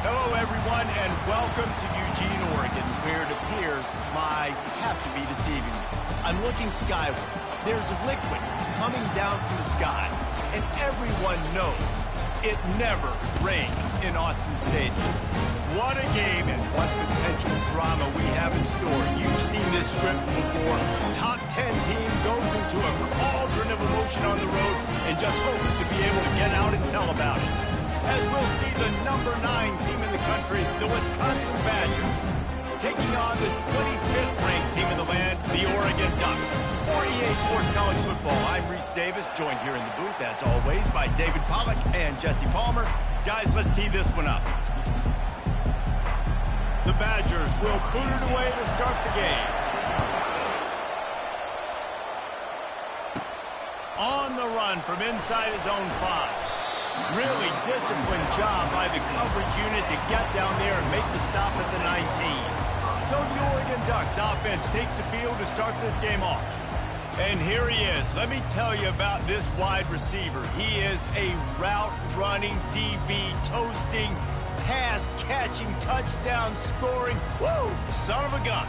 Hello, everyone, and welcome to Eugene, Oregon, where it appears my eyes have to be deceiving me. I'm looking skyward. There's liquid coming down from the sky, and everyone knows it never rains in Autzen Stadium. What a game and what potential drama we have in store. You've seen this script before. Top 10 team goes into a cauldron of emotion on the road and just hopes to be able to get out and tell about it. As we'll see the number 9 team in the country, the Wisconsin Badgers, taking on the 25th ranked team in the land, the Oregon Ducks. For EA Sports College Football, I'm Reese Davis, joined here in the booth, as always, by David Pollack and Jesse Palmer. Guys, let's tee this one up. The Badgers will put it away to start the game. On the run from inside his own 5. Really disciplined job by the coverage unit to get down there and make the stop at the 19. So the Oregon Ducks offense takes the field to start this game off. And here he is. Let me tell you about this wide receiver. He is a route-running, DB, toasting, pass-catching, touchdown-scoring, woo, son of a gun.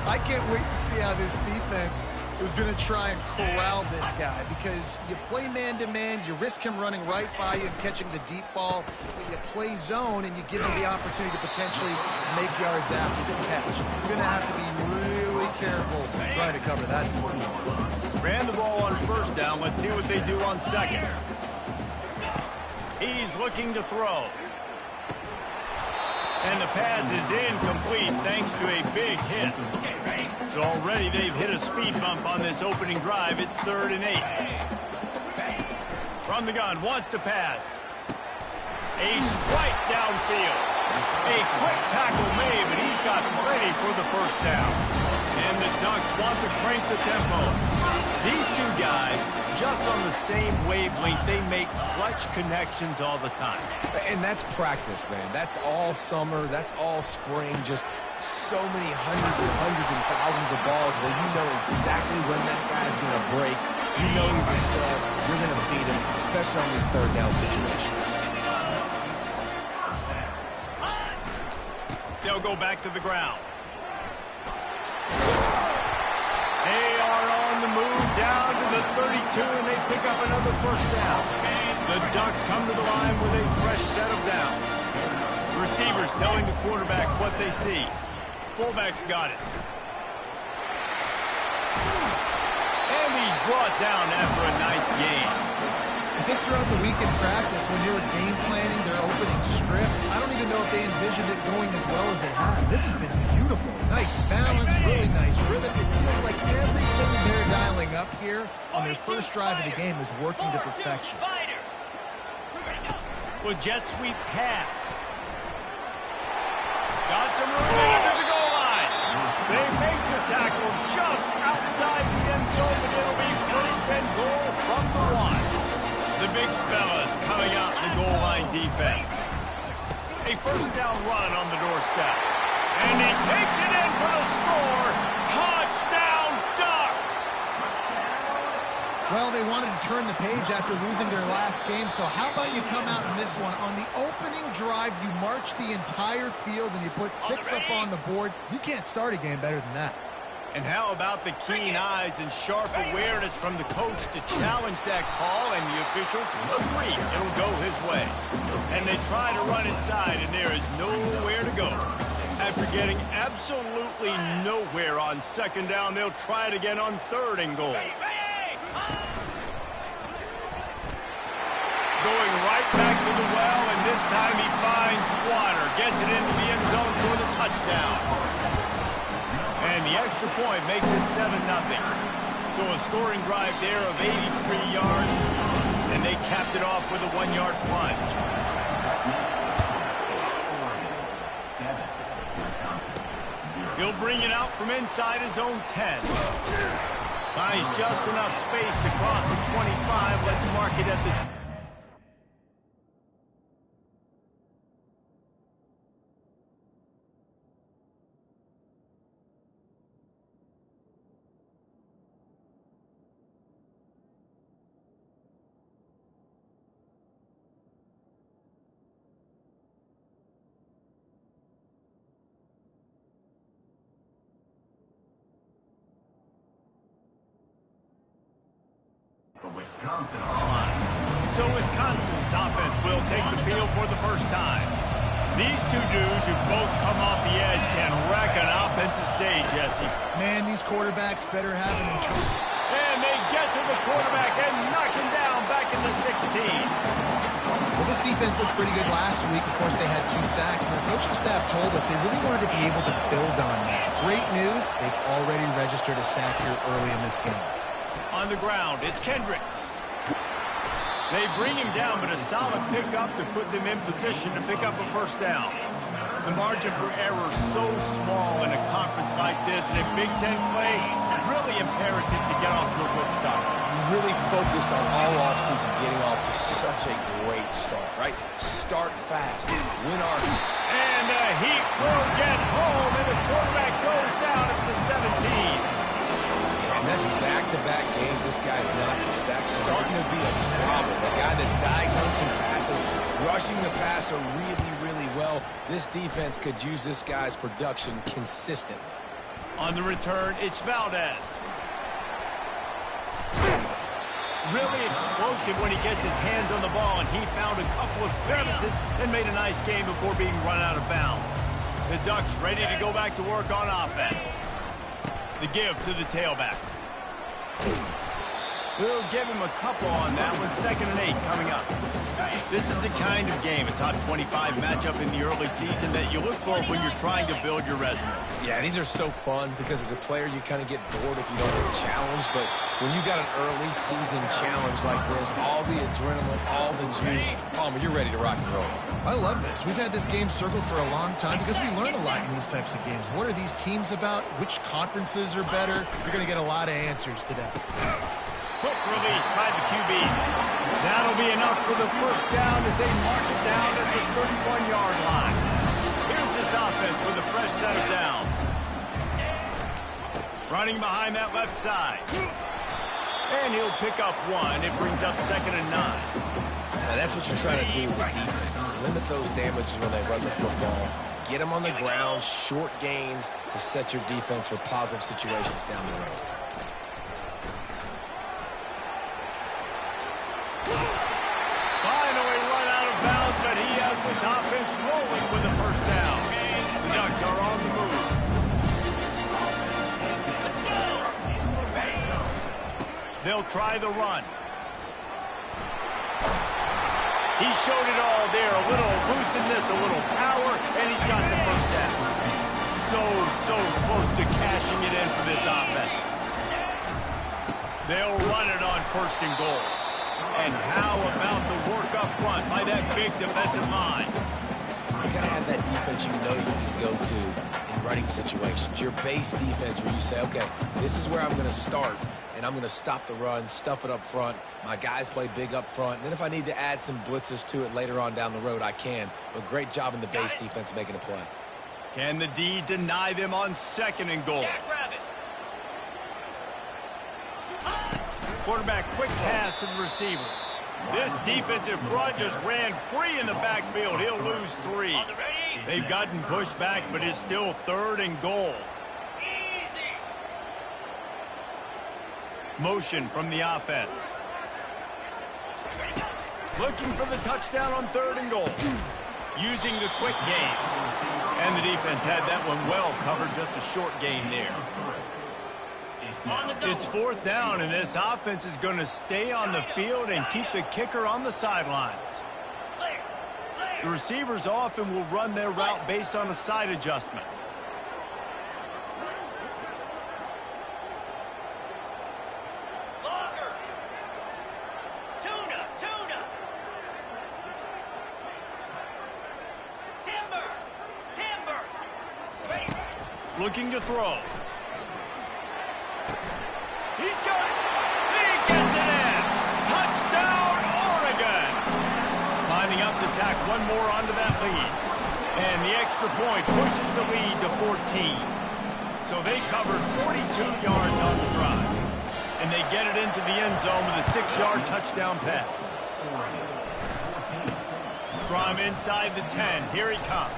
I can't wait to see how this defense is going to try and corral this guy, because you play man-to-man, you risk him running right by you and catching the deep ball, but you play zone and you give him the opportunity to potentially make yards after the catch. You're going to have to be really careful trying to cover that. Ran the ball on first down. Let's see what they do on second. He's looking to throw. And the pass is incomplete thanks to a big hit. So already they've hit a speed bump on this opening drive. It's 3rd and 8. From the gun, wants to pass. A strike downfield. A quick tackle made, but he's got ready for the first down. And the Ducks want to crank the tempo. These two guys, just on the same wavelength, they make clutch connections all the time. And that's practice, man. That's all summer. That's all spring. Just so many hundreds and thousands of balls where you know exactly when that guy's going to break. You know he's a stud. You're going to feed him, especially on these 3rd down situations. They'll go back to the ground. They are on the move down to the 32, and they pick up another first down. The Ducks come to the line with a fresh set of downs. Receivers telling the quarterback what they see. Fullback's got it. And he's brought down after a nice game. I think throughout the week in practice, when they were game planning their opening script, I don't even know if they envisioned it going as well as it has. This has been beautiful. Nice balance, really nice rhythm. It feels like everything they're dialing up here on their first drive of the game is working to perfection. Well, jet sweep pass. Got some room under the goal line. They make the tackle just outside the end zone, but it'll be 1st and goal from the 1. The big fellas coming out in the goal line defense. A first down run on the doorstep. And he takes it in for the score. Touchdown, Ducks! Well, they wanted to turn the page after losing their last game, so how about you come out in this one? On the opening drive, you march the entire field and you put 6 up on the board. You can't start a game better than that. And how about the keen eyes and sharp awareness from the coach to challenge that call, and the officials agree it'll go his way. And they try to run inside, and there is nowhere to go. After getting absolutely nowhere on 2nd down, they'll try it again on 3rd and goal. Going right back to the well, and this time he finds water. Gets it into the end zone for the touchdown. And the extra point makes it 7-0. So a scoring drive there of 83 yards, and they capped it off with a 1-yard plunge. He'll bring it out from inside his own 10. Finds just enough space to cross the 25. Let's mark it at the So Wisconsin's offense will take the field for the first time. These two dudes who both come off the edge can wreck an offensive stage, Jesse. Man, these quarterbacks better have an internal. And they get to the quarterback and knock him down back in the 16. Well, this defense looked pretty good last week. Of course, they had 2 sacks, and their coaching staff told us they really wanted to be able to build on that. Great news, they've already registered a sack here early in this game. On the ground, it's Kendricks. They bring him down, but a solid pickup to put them in position to pick up a first down. The margin for error is so small in a conference like this, and a Big Ten play, really imperative to get off to a good start. You really focus on all offseason getting off to such a great start, right? Start fast, win argument. And the Heat will get home, and the quarterback goes down at the 17. And that's back-to-back games this guy's notched a sack, starting to be a problem. A guy that's diagnosing passes, rushing the passer really, really well. This defense could use this guy's production consistently. On the return, it's Valdez. Really explosive when he gets his hands on the ball, and he found a couple of crevices and made a nice game before being run out of bounds. The Ducks ready to go back to work on offense. The give to the tailback. We'll give him a couple on that one. 2nd and 8 coming up. This is the kind of game, a top 25 matchup in the early season, that you look for when you're trying to build your resume. Yeah, these are so fun because as a player, you kind of get bored if you don't get challenged. But when you got an early season challenge like this, all the adrenaline, all the juice, Palmer, you're ready to rock and roll. I love this. We've had this game circled for a long time because we learn a lot in these types of games. What are these teams about? Which conferences are better? You're going to get a lot of answers today. Quick release by the QB. That'll be enough for the first down as they mark it down at the 31-yard line. Here's this offense with a fresh set of downs. Running behind that left side. And he'll pick up 1. It brings up 2nd and 9. Now that's what you're trying to do as a defense. Limit those damages when they run the football. Get them on the ground, short gains to set your defense for positive situations down the road. Finally run out of bounds, but he has this offense rolling with a first down. The Ducks are on the move. They'll try the run. He showed it all there. A little looseness, a little power, and he's got the first down. So close to cashing it in for this offense. They'll run it on 1st and goal. And how about the work up front by that big defensive line? You got to have that defense you know you can go to in running situations. Your base defense where you say, okay, this is where I'm going to start, and I'm going to stop the run, stuff it up front. My guys play big up front. And then if I need to add some blitzes to it later on down the road, I can. But great job in the base defense making a play. Can the D deny them on 2nd and goal? Quarterback quick pass to the receiver. This defensive front just ran free in the backfield. He'll lose 3. They've gotten pushed back, but it's still 3rd and goal. Motion from the offense. Looking for the touchdown on 3rd and goal. Using the quick game. And the defense had that one well covered, just a short gain there. It's 4th down, and this offense is going to stay on the field and keep the kicker on the sidelines. The receivers often will run their route based on a side adjustment. Looking to throw. He's got it. He gets it in. Touchdown, Oregon. Lining up to tack one more onto that lead. And the extra point pushes the lead to 14. So they covered 42 yards on the drive. And they get it into the end zone with a 6-yard touchdown pass. From inside the 10, here he comes.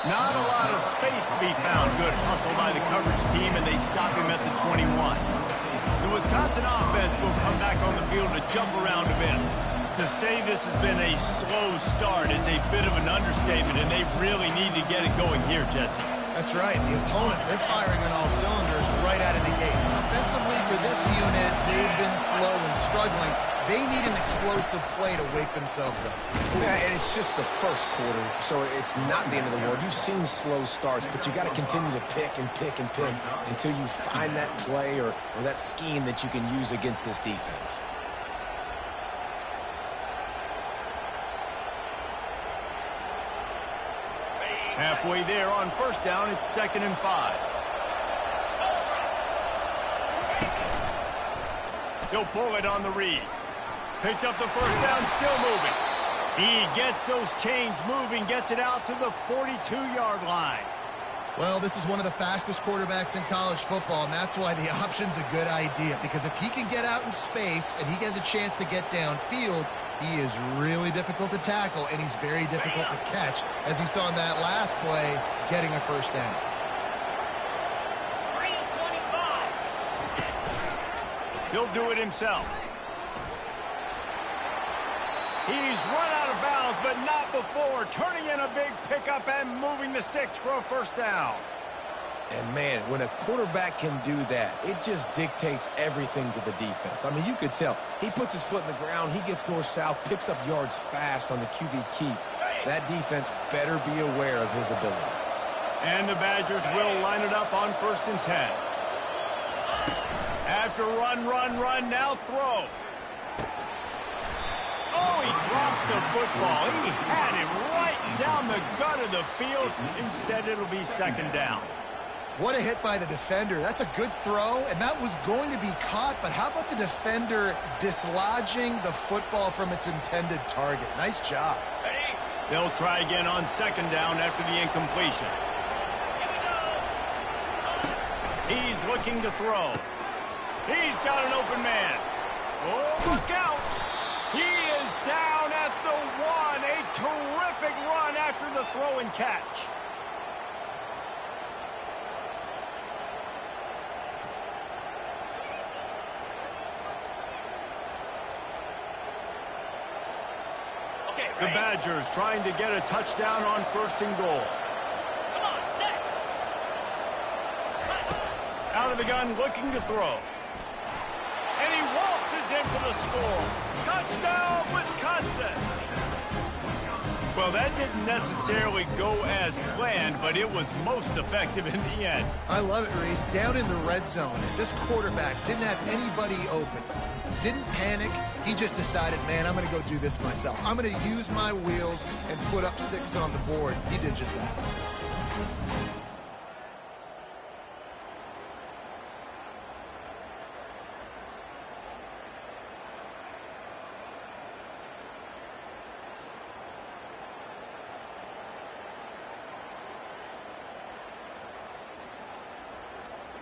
Not a lot of space to be found. Good hustle by the coverage team, and they stop him at the 21. The the Wisconsin offense will come back on the field to jump around a bit. To say this has been a slow start is a bit of an understatement, and they really need to get it going here, Jesse. That's right. The opponent, they're firing on all cylinders right out of the gate. Offensively, for this unit, they've been slow and struggling. They need an explosive play to wake themselves up. Yeah, and it's just the first quarter, so it's not the end of the world. You've seen slow starts, but you got to continue to pick and pick and pick until you find that play or that scheme that you can use against this defense. Halfway there on first down, it's 2nd and 5. He'll pull it on the read. Picks up the first down, still moving. He gets those chains moving, gets it out to the 42-yard line. Well, this is one of the fastest quarterbacks in college football, and that's why the option's a good idea. Because if he can get out in space and he has a chance to get downfield, he is really difficult to tackle, and he's very difficult to catch, as you saw in that last play, getting a first down. He'll do it himself. He's run out of bounds, but not before. Turning in a big pickup and moving the sticks for a first down. And, man, when a quarterback can do that, it just dictates everything to the defense. I mean, you could tell. He puts his foot in the ground, he gets north-south, picks up yards fast on the QB keep. That defense better be aware of his ability. And the Badgers will line it up on 1st and 10. After run, now throw. Oh, he drops the football. He had him right down the gut of the field. Instead, it'll be 2nd down. What a hit by the defender. That's a good throw, and that was going to be caught, but how about the defender dislodging the football from its intended target? Nice job. They'll try again on 2nd down after the incompletion. He's looking to throw. He's got an open man. Oh, look out. He is down at the 1. A terrific run after the throw and catch. The Badgers trying to get a touchdown on 1st and goal. Come on, set. Out of the gun, looking to throw. And he waltzes in for the score. Touchdown, Wisconsin. Well, that didn't necessarily go as planned, but it was most effective in the end. I love it, Reese. Down in the red zone, this quarterback didn't have anybody open. Didn't panic. He just decided, man, I'm going to go do this myself. I'm going to use my wheels and put up 6 on the board. He did just that.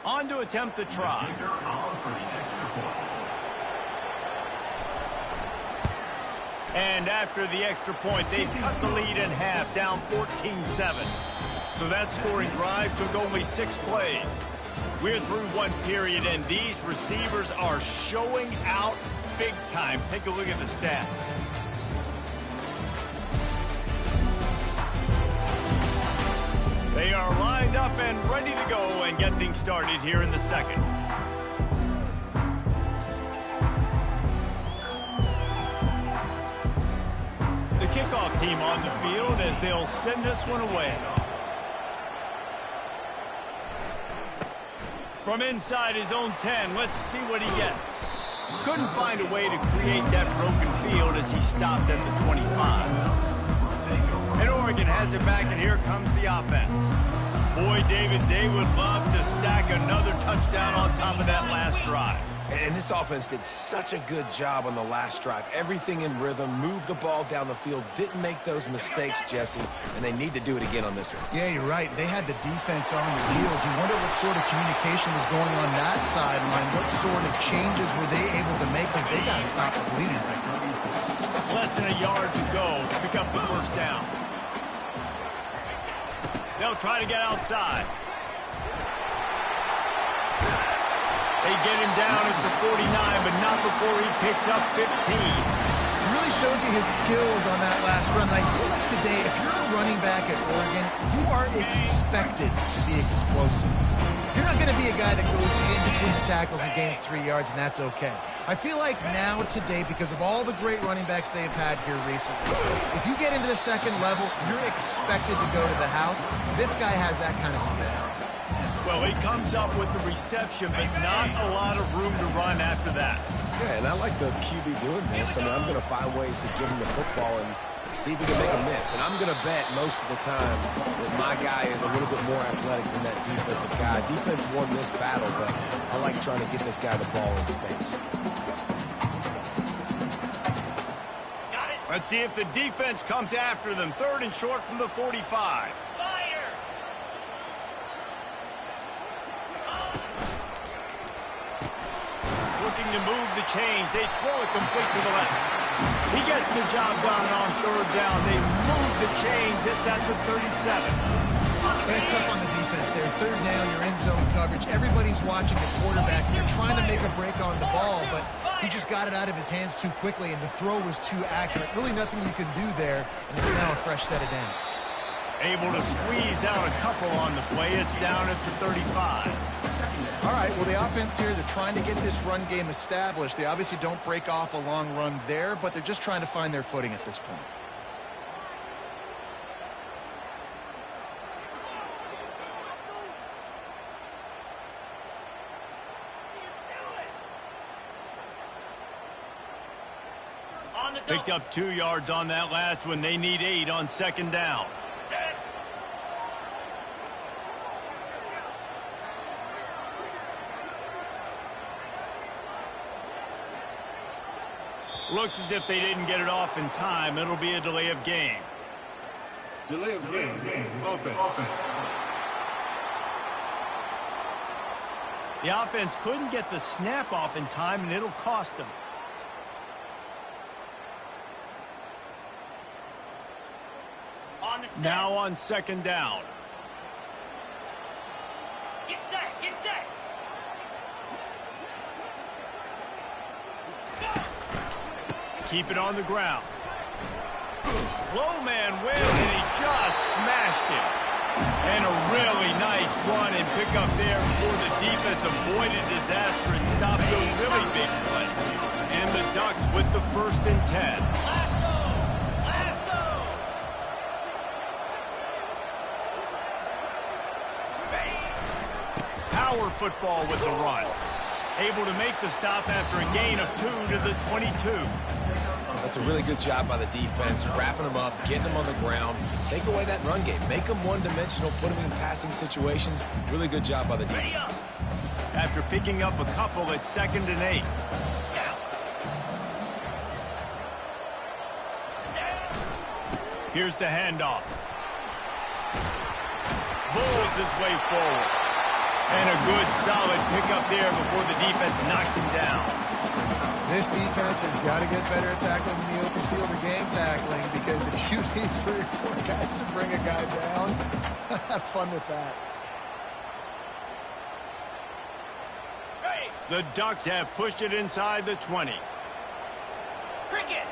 On to attempt the try. And after the extra point, they've cut the lead in half, down 14-7. So that scoring drive took only 6 plays. We're through 1 period, and these receivers are showing out big time. Take a look at the stats. They are lined up and ready to go and get things started here in the 2nd. The kickoff team on the field as they'll send this one away. From inside his own 10, let's see what he gets. Couldn't find a way to create that broken field as he stopped at the 25. And Oregon has it back, and here comes the offense. Boy, David, they would love to stack another touchdown on top of that last drive. And this offense did such a good job on the last drive. Everything in rhythm, moved the ball down the field, didn't make those mistakes, Jesse, and they need to do it again on this one. Yeah, you're right. They had the defense on their heels. You wonder what sort of communication was going on that sideline. What sort of changes were they able to make, because they got to stop the bleeding right now. Less than a yard to go to pick up the first down. They'll try to get outside. They get him down at the 49, but not before he picks up 15. It really shows you his skills on that last run. I feel like today, if you're a running back at Oregon, you are expected to be explosive. You're not going to be a guy that goes in between the tackles and gains 3 yards, and that's okay. I feel like now, today, because of all the great running backs they've had here recently, if you get into the second level, you're expected to go to the house. This guy has that kind of skill. Well, he comes up with the reception, but not a lot of room to run after that. Yeah, and I like the QB doing this. I mean, I'm going to find ways to give him the football and see if he can make a miss. And I'm going to bet most of the time that my guy is a little bit more athletic than that defensive guy. Defense won this battle, but I like trying to get this guy the ball in space. Let's see if the defense comes after them. 3rd and short from the 45. Looking to move the chains. They throw it complete to the left. He gets the job done on 3rd down. They move the chains. It's at the 37. That's tough on the defense there. 3rd down, you're in zone coverage. Everybody's watching the quarterback. You're trying to make a break on the ball, but he just got it out of his hands too quickly, and the throw was too accurate. Really nothing you can do there, and it's now a fresh set of downs. Able to squeeze out a couple on the play. It's down at the 35. All right, well, the offense here, they're trying to get this run game established. They obviously don't break off a long run there, but they're just trying to find their footing at this point. Picked up 2 yards on that last one. They need 8 on 2nd down. Looks as if they didn't get it off in time. It'll be a delay of game. Delay of game. Offense. The offense couldn't get the snap off in time, and it'll cost them. Now on 2nd down. Get set, get set. Keep it on the ground. Low man wins, and he just smashed it. And a really nice run and pick up there before the defense avoided disaster and stopped a really big play. And the Ducks with the 1st and 10. Power football with the run. Able to make the stop after a gain of 2 to the 22. That's a really good job by the defense, wrapping them up, getting them on the ground, take away that run game, make them one-dimensional, put them in passing situations. Really good job by the defense. After picking up a couple, it's 2nd and 8. Here's the handoff. Bulls his way forward. And a good, solid pickup there before the defense knocks him down. This defense has got to get better at tackling in the open field or game tackling, because if you need 3 or 4 guys to bring a guy down, have fun with that. The Ducks have pushed it inside the 20. Cricket.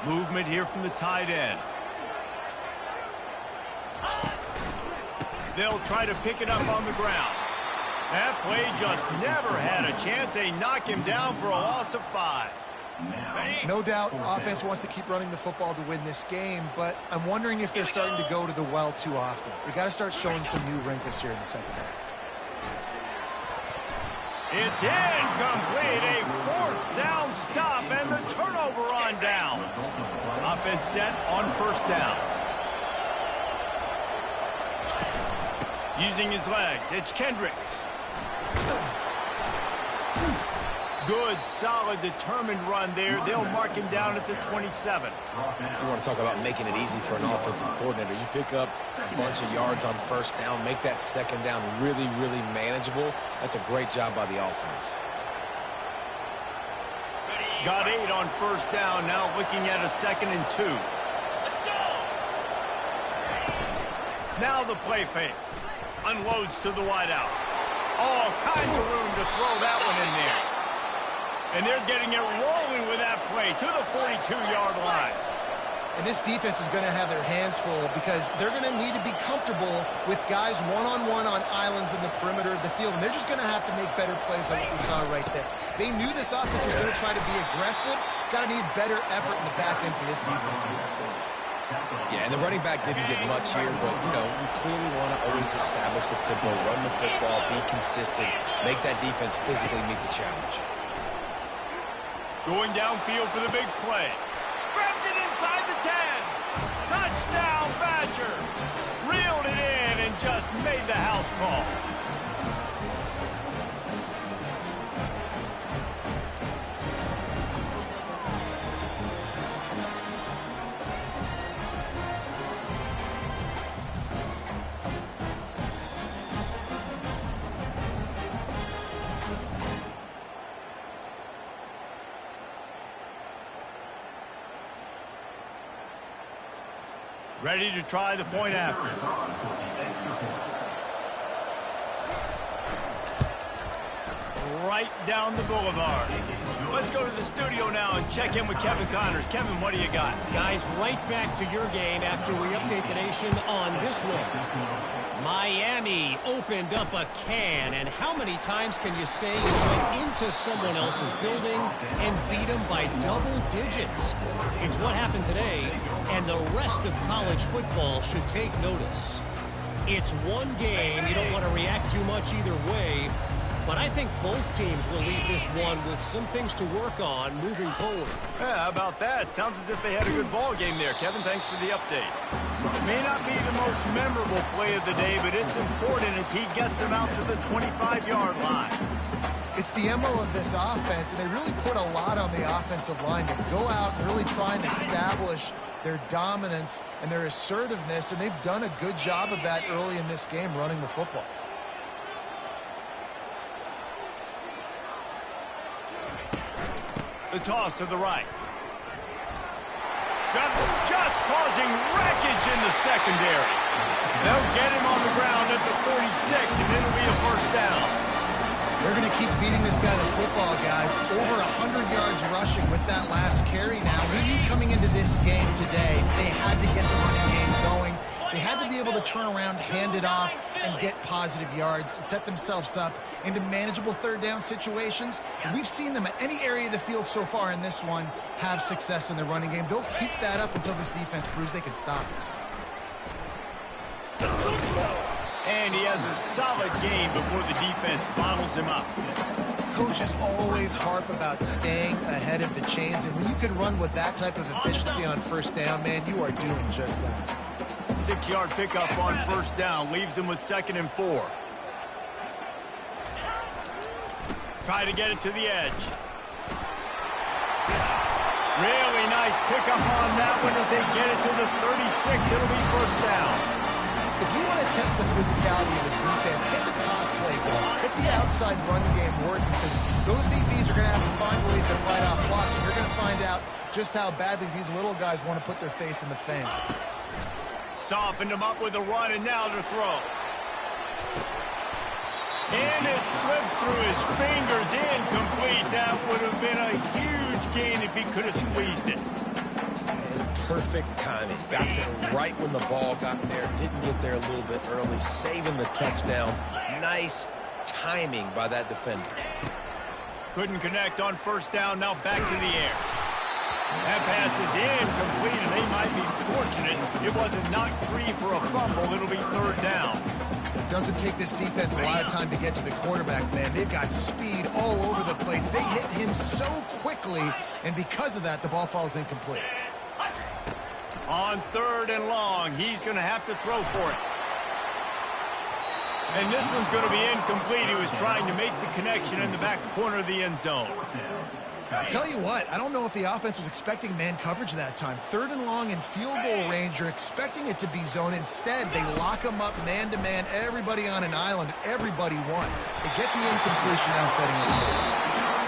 Movement here from the tight end. They'll try to pick it up on the ground. That play just never had a chance. They knock him down for a loss of 5. No doubt, offense wants to keep running the football to win this game, but I'm wondering if they're starting to go to the well too often. They got to start showing some new wrinkles here in the second half. It's incomplete. A 4th down stop and the turnover on downs. Offense set on 1st down. Using his legs, it's Kendricks. Good, solid, determined run there. They'll mark him down at the 27. You want to talk about making it easy for an offensive coordinator. You pick up a bunch of yards on 1st down, make that 2nd down really, really manageable. That's a great job by the offense. Got 8 on 1st down, now looking at a 2nd and 2. Let's go. Now the play fake. Unloads to the wideout. All kinds of room to throw that one in there. And they're getting it rolling with that play to the 42-yard line. And this defense is going to have their hands full because they're going to need to be comfortable with guys one-on-one on islands in the perimeter of the field. And they're just going to have to make better plays like we saw right there. They knew this offense was going to try to be aggressive. Got to need better effort in the back end for this defense moving forward. Yeah, and the running back didn't get much here, but, you know, you clearly want to always establish the tempo, run the football, be consistent, make that defense physically meet the challenge. Going downfield for the big play. Grabs it inside the 10. Touchdown, Badger. Reeled it in and just made the house call. Ready to try the point after. Right down the boulevard. Let's go to the studio now and check in with Kevin Connors. Kevin, what do you got? Guys, right back to your game after we update the nation on this one. Miami opened up a can, and how many times can you say you went into someone else's building and beat them by double digits? It's what happened today, and the rest of college football should take notice. It's one game. You don't want to react too much either way, but I think both teams will leave this one with some things to work on moving forward. Yeah, how about that? Sounds as if they had a good ball game there. Kevin, thanks for the update. It may not be the most memorable play of the day, but it's important as he gets them out to the 25-yard line. It's the MO of this offense, and they really put a lot on the offensive line to go out and really try and establish their dominance and their assertiveness, and they've done a good job of that early in this game running the football. The toss to the right. Just causing wreckage in the secondary. They'll get him on the ground at the 46, and it'll be a first down. They're going to keep feeding this guy the football, guys. Over 100 yards rushing with that last carry now. We knew coming into this game today, they had to get the running game going. They had to be able to turn around, hand it off, and get positive yards and set themselves up into manageable third down situations. And we've seen them at any area of the field so far in this one have success in the running game. They'll keep that up until this defense proves they can stop it. And he has a solid game before the defense bottles him up. Coaches always harp about staying ahead of the chains, and when you can run with that type of efficiency on first down, man, you are doing just that. 6-yard pickup on first down. Leaves him with 2nd and 4. Try to get it to the edge. Really nice pickup on that one as they get it to the 36. It'll be first down. If you want to test the physicality of the defense, get the toss play going. Get the outside running game working, because those DBs are going to have to find ways to fight off blocks, and you're going to find out just how badly these little guys want to put their face in the fan. Softened him up with a run, and now to throw. And it slips through his fingers, incomplete. That would have been a huge gain if he could have squeezed it. Perfect timing. Got there right when the ball got there. Didn't get there a little bit early. Saving the touchdown. Nice timing by that defender. Couldn't connect on first down. Now back to the air. That pass is incomplete, and they might be fortunate it wasn't knocked free for a fumble. It'll be third down. It doesn't take this defense a lot of time to get to the quarterback, man. They've got speed all over the place. They hit him so quickly, and because of that, the ball falls incomplete. On 3rd and long, he's going to have to throw for it. And this one's going to be incomplete. He was trying to make the connection in the back corner of the end zone. I'll tell you what, I don't know if the offense was expecting man coverage that time. 3rd and long in field goal range, you're expecting it to be zone. Instead, they lock them up man-to-man, everybody on an island, everybody won. They get the incompletion now setting up.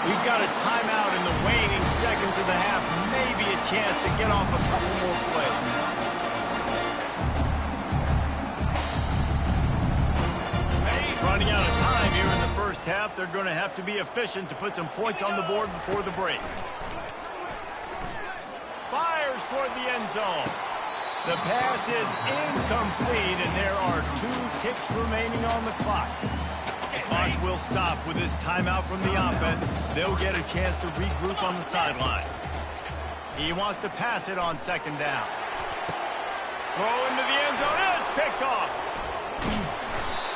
We've got a timeout in the waning seconds of the half. Maybe a chance to get off a couple more plays. running out of time here in the first half. They're going to have to be efficient to put some points on the board before the break. Fires toward the end zone. The pass is incomplete, and there are 2 ticks remaining on the clock. The clock will stop with this timeout from the offense. They'll get a chance to regroup on the sideline. He wants to pass it on second down. Throw into the end zone, and it's picked off.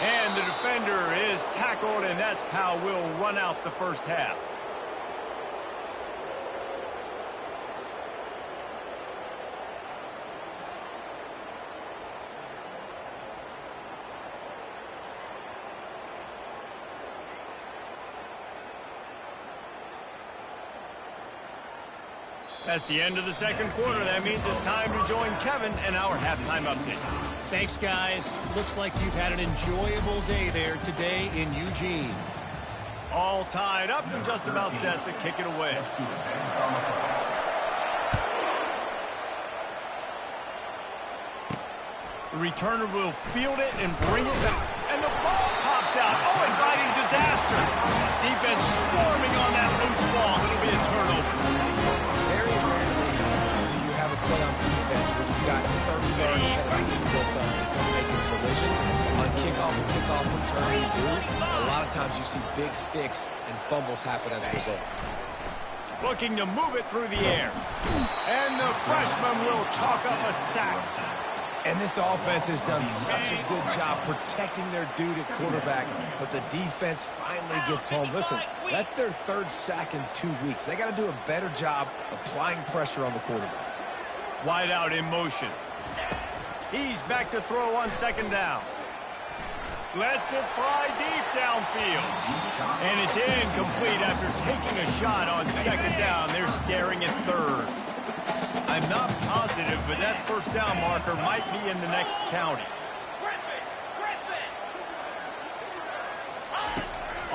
And the defender is tackled, and that's how we'll run out the first half. That's the end of the second quarter. That means it's time to join Kevin and our halftime update. Thanks, guys. Looks like you've had an enjoyable day there today in Eugene. All tied up and just about set to kick it away. The returner will field it and bring it back. And the ball pops out. Oh, inviting disaster. Defense swarming on that loose ball. It'll be a turnover. Very rarely do you have a play on defense where you've got 30 yards ahead of steam built up to come make a collision. On kickoff and kickoff return, you do. A lot of times you see big sticks and fumbles happen as a result. Looking to move it through the air. And the freshman will chalk up a sack. And this offense has done such a good job protecting their dude at quarterback, but the defense finally gets home. Listen, that's their 3rd sack in 2 weeks. They got to do a better job applying pressure on the quarterback. Wide out in motion. He's back to throw on second down. Lets it fly deep downfield. And it's incomplete after taking a shot on second down. They're staring at 3rd. I'm not positive, but that first down marker might be in the next county.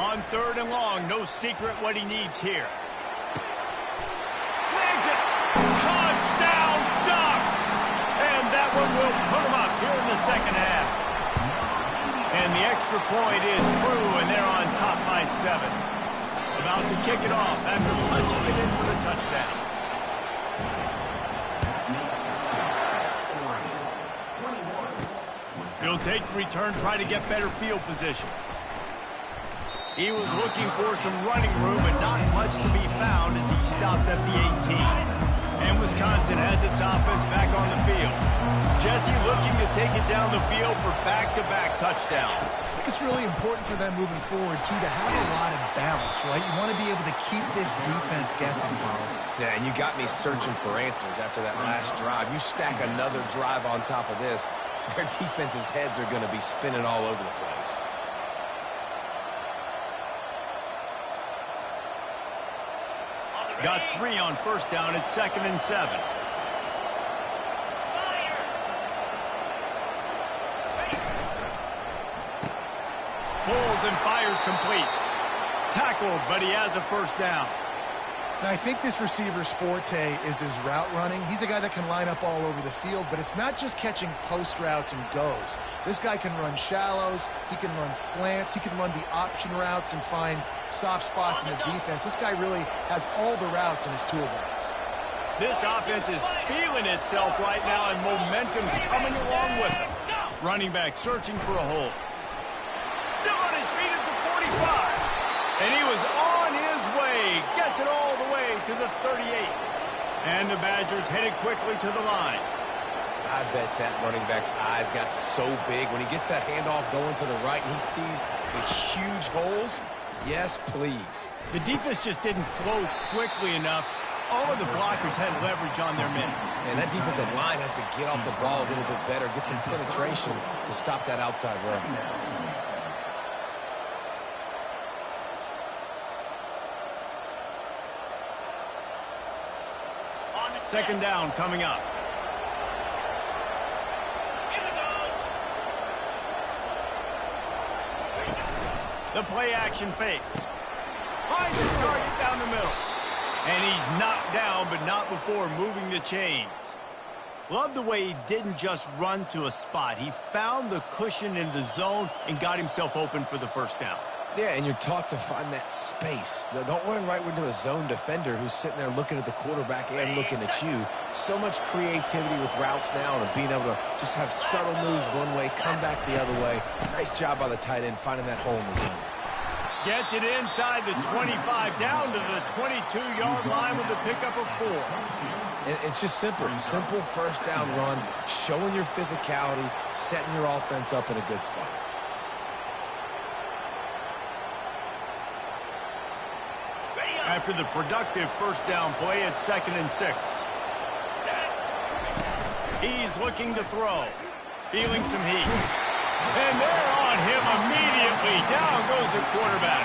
On 3rd and long, no secret what he needs here. Slings it. Touchdown, Ducks! And that one will put him up here in the second half. And the extra point is true, and they're on top by 7. About to kick it off after punching it in for the touchdown. He'll take the return, try to get better field position. He was looking for some running room, but not much to be found as he stopped at the 18. And Wisconsin has its offense back on the field. Jesse looking to take it down the field for back-to-back touchdowns. I think it's really important for them moving forward, too, to have a lot of balance, right? You want to be able to keep this defense guessing, Paulo. Yeah, and you got me searching for answers after that last drive. You stack another drive on top of this, their defense's heads are going to be spinning all over the place. Got 3 on first down. It's 2nd and 7. Pulls and fires complete. Tackled, but he has a first down. Now, I think this receiver's forte is his route running. He's a guy that can line up all over the field, but it's not just catching post routes and goes. This guy can run shallows, he can run slants, he can run the option routes and find soft spots in the defense. This guy really has all the routes in his toolbox. This offense is feeling itself right now, and momentum's coming along with it. Running back searching for a hole. Still on his feet at the 45. And he was on his way. Gets it all the way to the 38. And the Badgers headed quickly to the line. I bet that running back's eyes got so big when he gets that handoff going to the right and he sees the huge holes. Yes, please. The defense just didn't flow quickly enough. All of the blockers had leverage on their men. And that defensive line has to get off the ball a little bit better, get some penetration to stop that outside run. Second down coming up. The play action fake. Finds his target down the middle. And he's knocked down, but not before moving the chains. Love the way he didn't just run to a spot. He found the cushion in the zone and got himself open for the first down. Yeah, and you're taught to find that space. Don't run right into a zone defender who's sitting there looking at the quarterback and looking at you. So much creativity with routes now and being able to just have subtle moves one way, come back the other way. Nice job by the tight end finding that hole in the zone. Gets it inside the 25, down to the 22-yard line with the pickup of 4. And it's just simple first down run, showing your physicality, setting your offense up in a good spot. After the productive first down play, it's 2nd and 6. He's looking to throw. Feeling some heat. And they're on him immediately. Down goes the quarterback.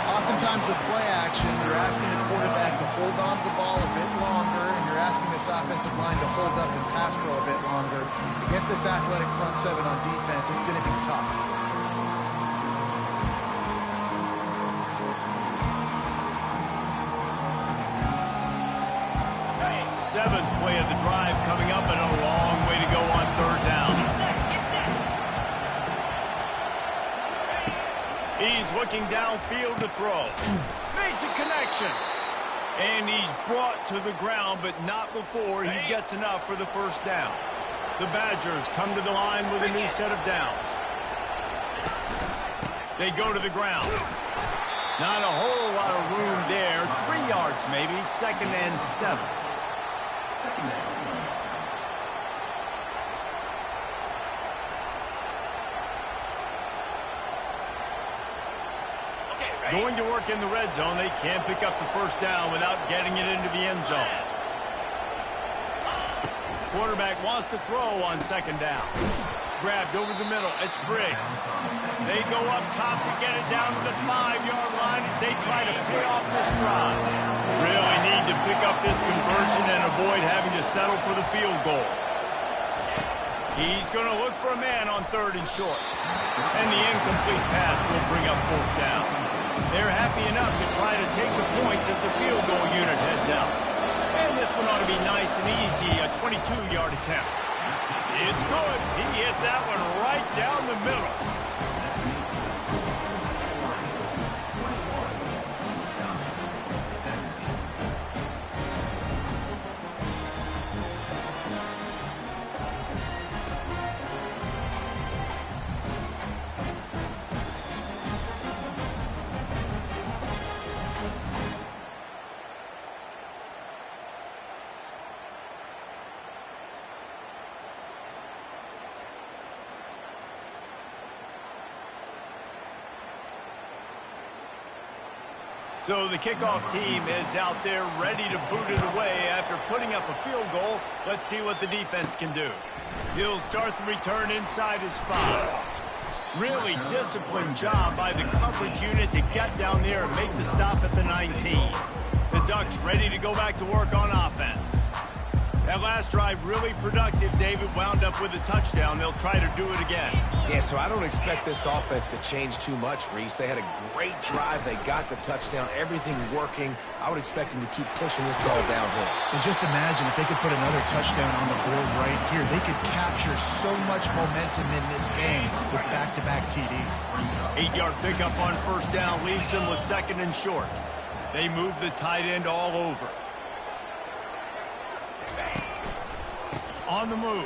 Oftentimes with play action, you're asking the quarterback to hold on to the ball a bit longer, and you're asking this offensive line to hold up and pass pro a bit longer. Against this athletic front seven on defense, it's going to be tough. 7th play of the drive coming up, and a long way to go on 3rd down. He's looking downfield to throw. Makes a connection. And he's brought to the ground, but not before he gets enough for the first down. The Badgers come to the line with a new set of downs. They go to the ground. Not a whole lot of room there. 3 yards maybe, 2nd and 7. Going to work in the red zone. They can't pick up the first down without getting it into the end zone. Quarterback wants to throw on 2nd down. Grabbed over the middle. It's Briggs. They go up top to get it down to the 5-yard line as they try to pay off this drive. Really need to pick up this conversion and avoid having to settle for the field goal. He's going to look for a man on 3rd and short. And the incomplete pass will bring up 4th down. They're happy enough to try to take the points as the field goal unit heads out. And this one ought to be nice and easy, a 22-yard attempt. It's good. He hit that one right down the middle. So the kickoff team is out there ready to boot it away after putting up a field goal. Let's see what the defense can do. He'll start the return inside his 5. Really disciplined job by the coverage unit to get down there and make the stop at the 19. The Ducks ready to go back to work on offense. That last drive really productive. David wound up with a touchdown. They'll try to do it again. Yeah, so I don't expect this offense to change too much, Reese. They had a great drive. They got the touchdown. Everything working. I would expect them to keep pushing this ball downhill. And just imagine if they could put another touchdown on the board right here. They could capture so much momentum in this game with back-to-back TDs. 8-yard pickup on 1st down leaves them with 2nd and short. They move the tight end all over. On the move.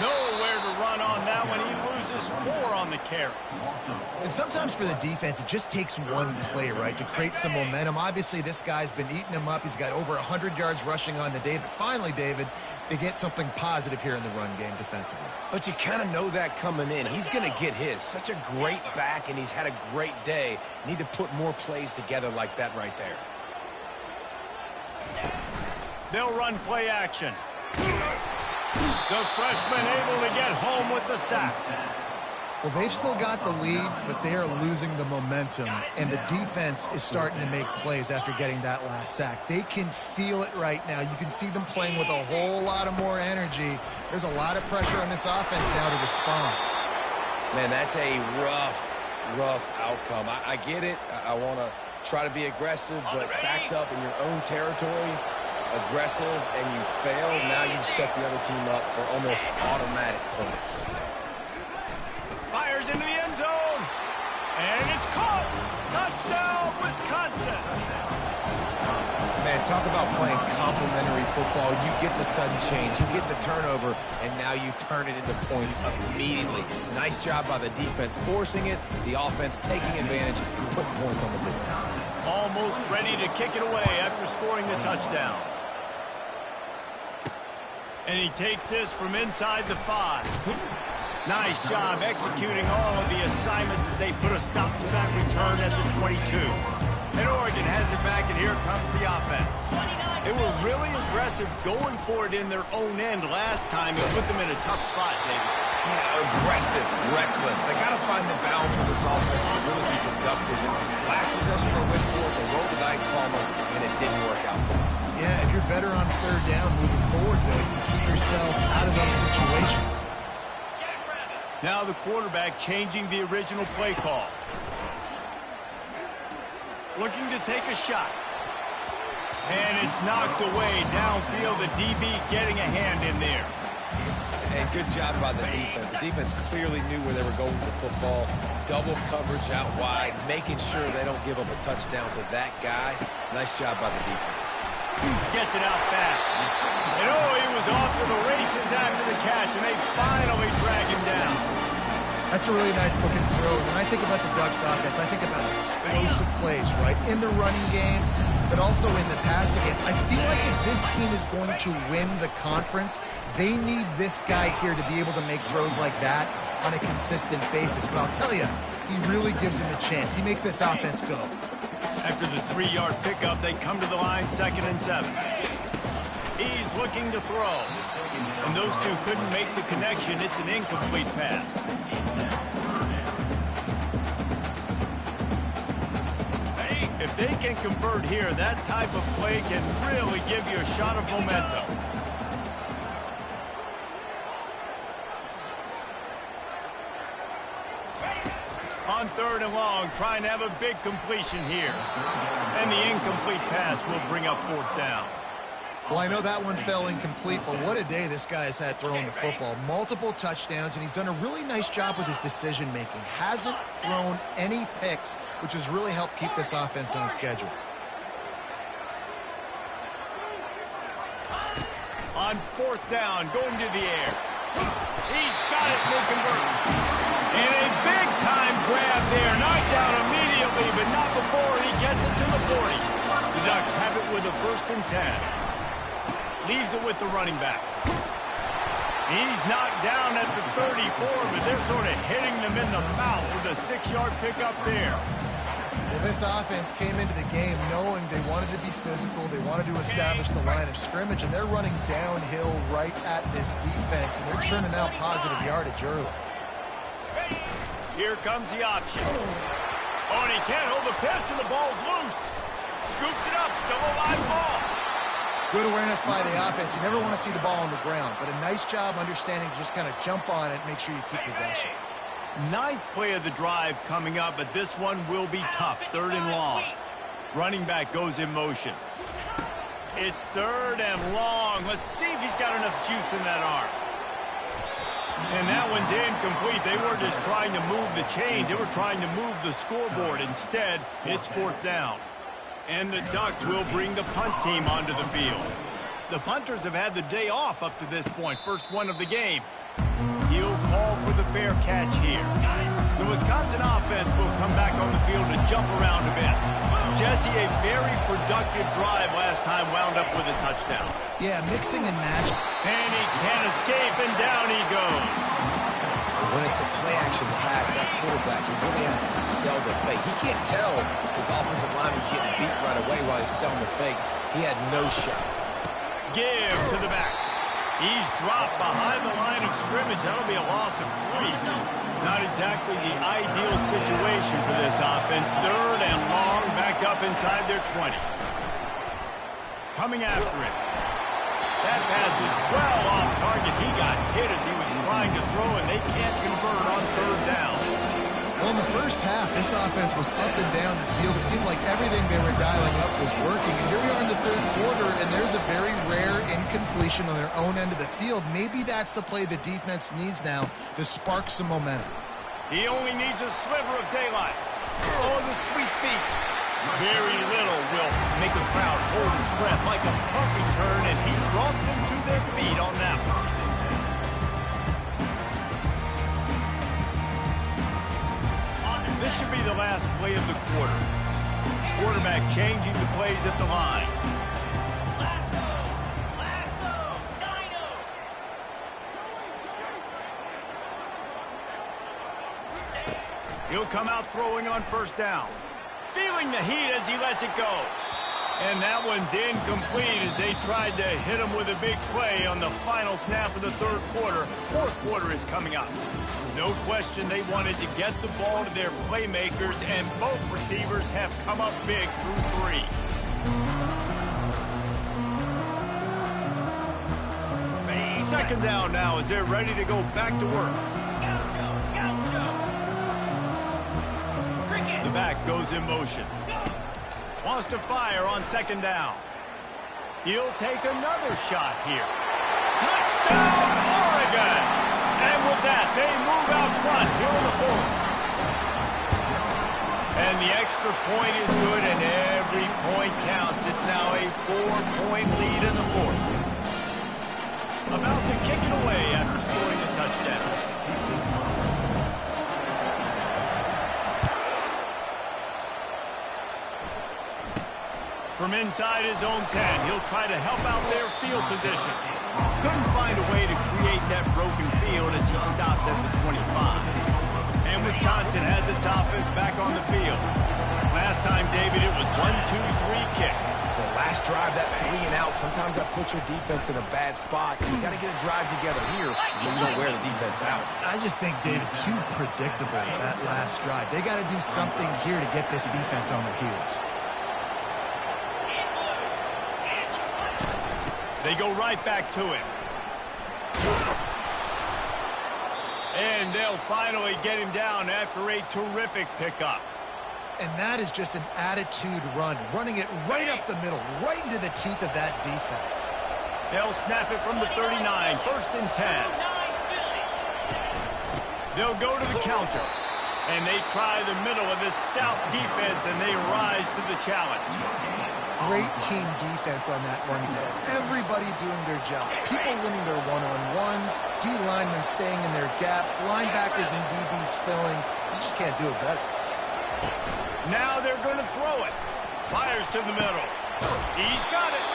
Nowhere to run on that one. He loses 4 on the carry. And sometimes for the defense, it just takes one play, right, to create some momentum. Obviously, this guy's been eating him up. He's got over 100 yards rushing on the day. But finally, David, they get something positive here in the run game defensively. But you kind of know that coming in. He's going to get his. Such a great back, and he's had a great day. Need to put more plays together like that right there. They'll run play action. The freshman able to get home with the sack. Well, they've still got the lead, but they are losing the momentum, and the defense is starting to make plays after getting that last sack. They can feel it right now. You can see them playing with a whole lot of more energy. There's a lot of pressure on this offense now to respond. Man, that's a rough outcome. I get it. I want to try to be aggressive, but backed up in your own territory, aggressive and you fail, now you've set the other team up for almost automatic points. Fires into the end zone. And it's caught. Touchdown, Wisconsin. Man, talk about playing complementary football. You get the sudden change, you get the turnover, and now you turn it into points immediately. Nice job by the defense forcing it, the offense taking advantage, putting points on the board. Almost ready to kick it away after scoring the touchdown. And he takes this from inside the 5. Nice job executing all of the assignments as they put a stop to that return at the 22. And Oregon has it back, and here comes the offense. They were really aggressive going for it in their own end last time. It put them in a tough spot, David. Yeah, aggressive, reckless. They got to find the balance with this offense to really be productive. And last possession they went for it, they rolled the dice, Palmer, and it didn't work out for them. Yeah, if you're better on third down moving forward, though, you can keep yourself out of those situations. Now the quarterback changing the original play call. Looking to take a shot. And it's knocked away downfield. The DB getting a hand in there. And good job by the defense. The defense clearly knew where they were going with the football. Double coverage out wide, making sure they don't give up a touchdown to that guy. Nice job by the defense. Gets it out fast. And oh, he was off to the races after the catch, and they finally drag him down. That's a really nice looking throw. When I think about the Ducks offense, I think about explosive plays, right? In the running game, but also in the passing game. I feel like if this team is going to win the conference, they need this guy here to be able to make throws like that on a consistent basis. But I'll tell you, he really gives him a chance. He makes this offense go. After the 3-yard pickup, they come to the line 2nd and 7. He's looking to throw. And those two couldn't make the connection. It's an incomplete pass. If they can convert here, that type of play can really give you a shot of momentum. On 3rd and long, trying to have a big completion here. And the incomplete pass will bring up 4th down. Well, I know that one fell incomplete, but what a day this guy has had throwing the football. Multiple touchdowns, and he's done a really nice job with his decision-making. Hasn't thrown any picks, which has really helped keep this offense on schedule. On 4th down, going to the air. He's got it, they convert. And a big-time grab there. Knocked down immediately, but not before he gets it to the 40. The Ducks have it with a 1st and 10. Leaves it with the running back. He's knocked down at the 34, but they're sort of hitting them in the mouth with a 6-yard pickup there. Well, this offense came into the game knowing they wanted to be physical, they wanted to establish the line of scrimmage, and they're running downhill right at this defense, and they're churning out positive yardage early. Here comes the option. Oh, and he can't hold the pitch, and the ball's loose. Scoops it up, still a live ball. Good awareness by the offense. You never want to see the ball on the ground, but a nice job understanding to just kind of jump on it, make sure you keep possession. 9th play of the drive coming up, but this one will be tough. 3rd and long. Running back goes in motion. It's 3rd and long. Let's see if he's got enough juice in that arm. And that one's incomplete. They weren't just trying to move the chains. They were trying to move the scoreboard. Instead, it's 4th down. And the Ducks will bring the punt team onto the field. The punters have had the day off up to this point. First one of the game. He'll call for the fair catch here. The Wisconsin offense will come back on the field and jump around a bit. Jesse, a very productive drive last time, wound up with a touchdown. Yeah, mixing and matching. And he can't escape, and down he goes. When it's a play-action pass, that quarterback, he really has to sell the fake. He can't tell his offensive lineman's getting beat right away while he's selling the fake. He had no shot. Give to the back. He's dropped behind the line of scrimmage. That'll be a loss of 3. Not exactly the ideal situation for this offense. 3rd and long, back up inside their 20. Coming after it. That pass is well off target. He got hit as he was trying to throw, and they can't convert on 3rd down. Well, in the first half, this offense was up and down the field. It seemed like everything they were dialing up was working. And here we are in the third quarter, and there's a very rare incompletion on their own end of the field. Maybe that's the play the defense needs now to spark some momentum. He only needs a sliver of daylight. Oh, the sweet feet. Very little will make a crowd hold its breath like a punt return, and he brought them to their feet on that one. This should be the last play of the quarter. Quarterback changing the plays at the line. Lasso, Dino. He'll come out throwing on first down. Feeling the heat as he lets it go. And that one's incomplete as they tried to hit him with a big play on the final snap of the third quarter. Fourth quarter is coming up. No question they wanted to get the ball to their playmakers, and both receivers have come up big through three. Second down now as they're ready to go back to work. The back goes in motion. Wants to fire on second down. He'll take another shot here. Touchdown, Oregon! And with that, they move out front here in the fourth. And the extra point is good, and every point counts. It's now a 4-point lead in the fourth. About to kick it away after scoring a touchdown. From inside his own 10, he'll try to help out their field position. Couldn't find a way to create that broken field as he stopped at the 25. And Wisconsin has its offense back on the field. Last time, David, it was 1-2-3 kick. The last drive, that 3 and out, sometimes that puts your defense in a bad spot. You got to get a drive together here so you don't wear the defense out. I just think, David, too predictable, that last drive. They got to do something here to get this defense on their heels. They go right back to him. And they'll finally get him down after a terrific pickup. And that is just an attitude run, running it right up the middle, right into the teeth of that defense. They'll snap it from the 39, first and 10. They'll go to the counter. And they try the middle of this stout defense, and they rise to the challenge. Great team defense on that run play. Everybody doing their job. People winning their one-on-ones, D-linemen staying in their gaps, linebackers and DBs filling. You just can't do it better. Now they're going to throw it. Fires to the middle. He's got it.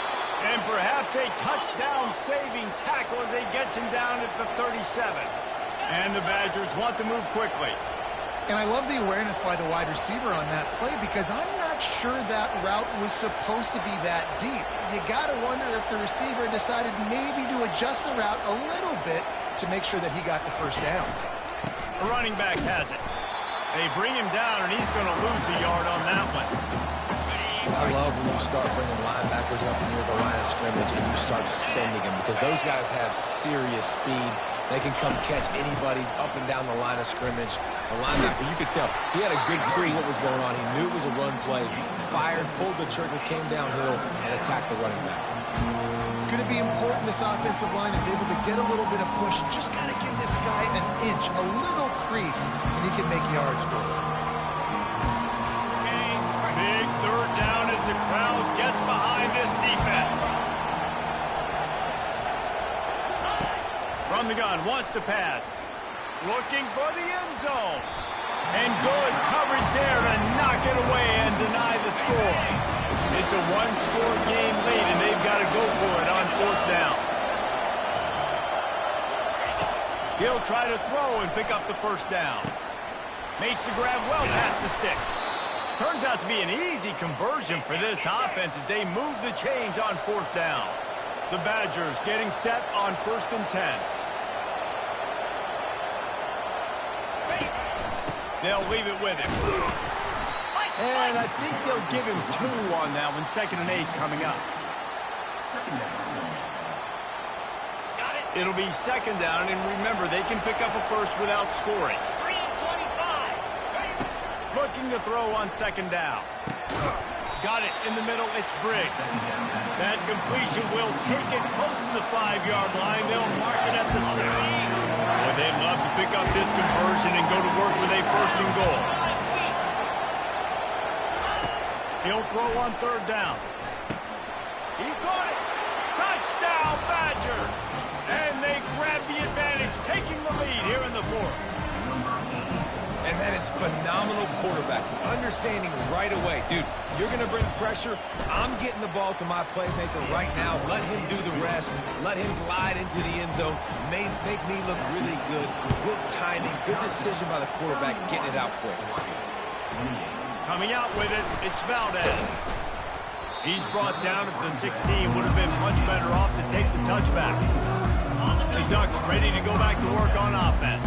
And perhaps a touchdown-saving tackle as they gets him down at the 37. And the Badgers want to move quickly. And I love the awareness by the wide receiver on that play because I'm not sure that route was supposed to be that deep. You got to wonder if the receiver decided maybe to adjust the route a little bit to make sure that he got the first down. The running back has it. They bring him down, and he's going to lose a yard on that one. I love when you start bringing linebackers up near the line of scrimmage and you start sending them because those guys have serious speed. They can come catch anybody up and down the line of scrimmage. The linebacker, you could tell, he had a good clue what was going on. He knew it was a run play, fired, pulled the trigger, came downhill, and attacked the running back. It's going to be important this offensive line is able to get a little bit of push. Just got to give this guy an inch, a little crease, and he can make yards for it. Big third down as the crowd gets behind this defense. From the gun, wants to pass. Looking for the end zone. And good coverage there to knock it away and deny the score. It's a one-score game lead, and they've got to go for it on fourth down. He'll try to throw and pick up the first down. Makes the grab well past the sticks. Turns out to be an easy conversion for this offense as they move the chains on fourth down. The Badgers getting set on first and 10. They'll leave it with him. And I think they'll give him 2 on that one. Second and 8 coming up. It'll be second down, and remember, they can pick up a first without scoring. 3:25. Looking to throw on second down. Got it in the middle. It's Briggs. That completion will take it close to the 5-yard line. They'll mark it at the 6. Boy, they'd love to pick up this conversion and go to work with a 1st and goal. He'll throw on 3rd down. He caught it. Touchdown, Badger. And they grab the advantage, taking the lead here in the 4th. And that is phenomenal quarterbacking. Understanding right away, dude, you're going to bring pressure. I'm getting the ball to my playmaker right now. Let him do the rest. Let him glide into the end zone. Make me look really good. Good timing. Good decision by the quarterback getting it out quick. Coming out with it, it's Valdez. He's brought down at the 16. Would have been much better off to take the touchback. The Ducks ready to go back to work on offense.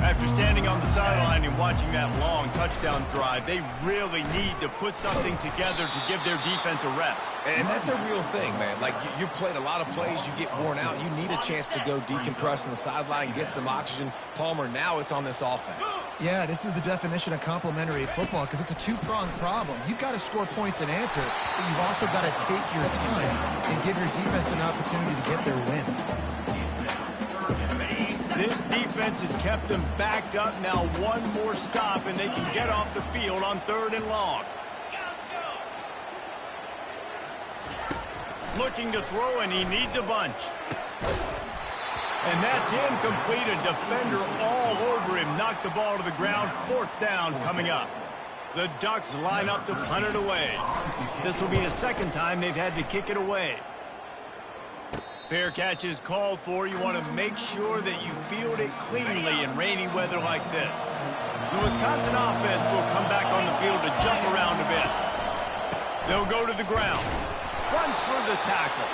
After standing on the sideline and watching that long touchdown drive, they really need to put something together to give their defense a rest. And that's a real thing, man. Like, you played a lot of plays, you get worn out. You need a chance to go decompress on the sideline, get some oxygen. Palmer, now it's on this offense. Yeah, this is the definition of complementary football because it's a two-pronged problem. You've got to score points and answer, but you've also got to take your time and give your defense an opportunity to get their win. This defense has kept them backed up. Now one more stop, and they can get off the field on 3rd and long. Looking to throw, and he needs a bunch. And that's incomplete. A defender all over him. Knocked the ball to the ground. 4th down coming up. The Ducks line up to punt it away. This will be the 2nd time they've had to kick it away. Fair catch is called for. You want to make sure that you field it cleanly in rainy weather like this. The Wisconsin offense will come back on the field to jump around a bit. They'll go to the ground. Runs for the tackle.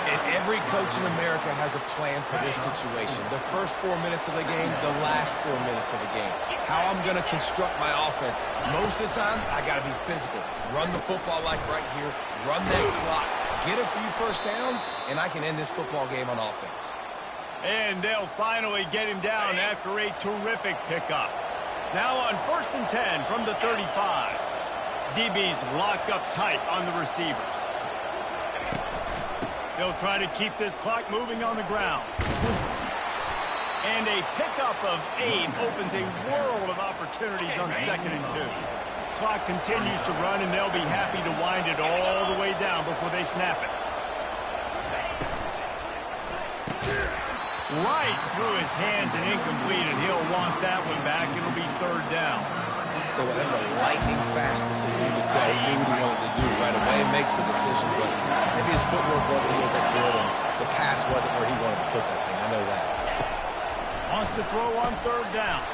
And every coach in America has a plan for this situation. The first 4 minutes of the game, the last 4 minutes of the game. How I'm going to construct my offense. Most of the time, I got to be physical. Run the football like right here. Run that clock. Get a few 1st downs, and I can end this football game on offense. And they'll finally get him down after a terrific pickup. Now on 1st and 10 from the 35. DB's locked up tight on the receivers. They'll try to keep this clock moving on the ground. And a pickup of 8 opens a world of opportunities on 2nd and 2. Clock continues to run, and they'll be happy to wind it all the way down before they snap it. Right through his hands and incomplete, and he'll want that one back. It'll be 3rd down. So that was a lightning fast decision. You could tell he knew what he wanted to do right away. Makes the decision, but maybe his footwork wasn't a little bit good, and the pass wasn't where he wanted to put that thing. I know that. Wants to throw on 3rd down.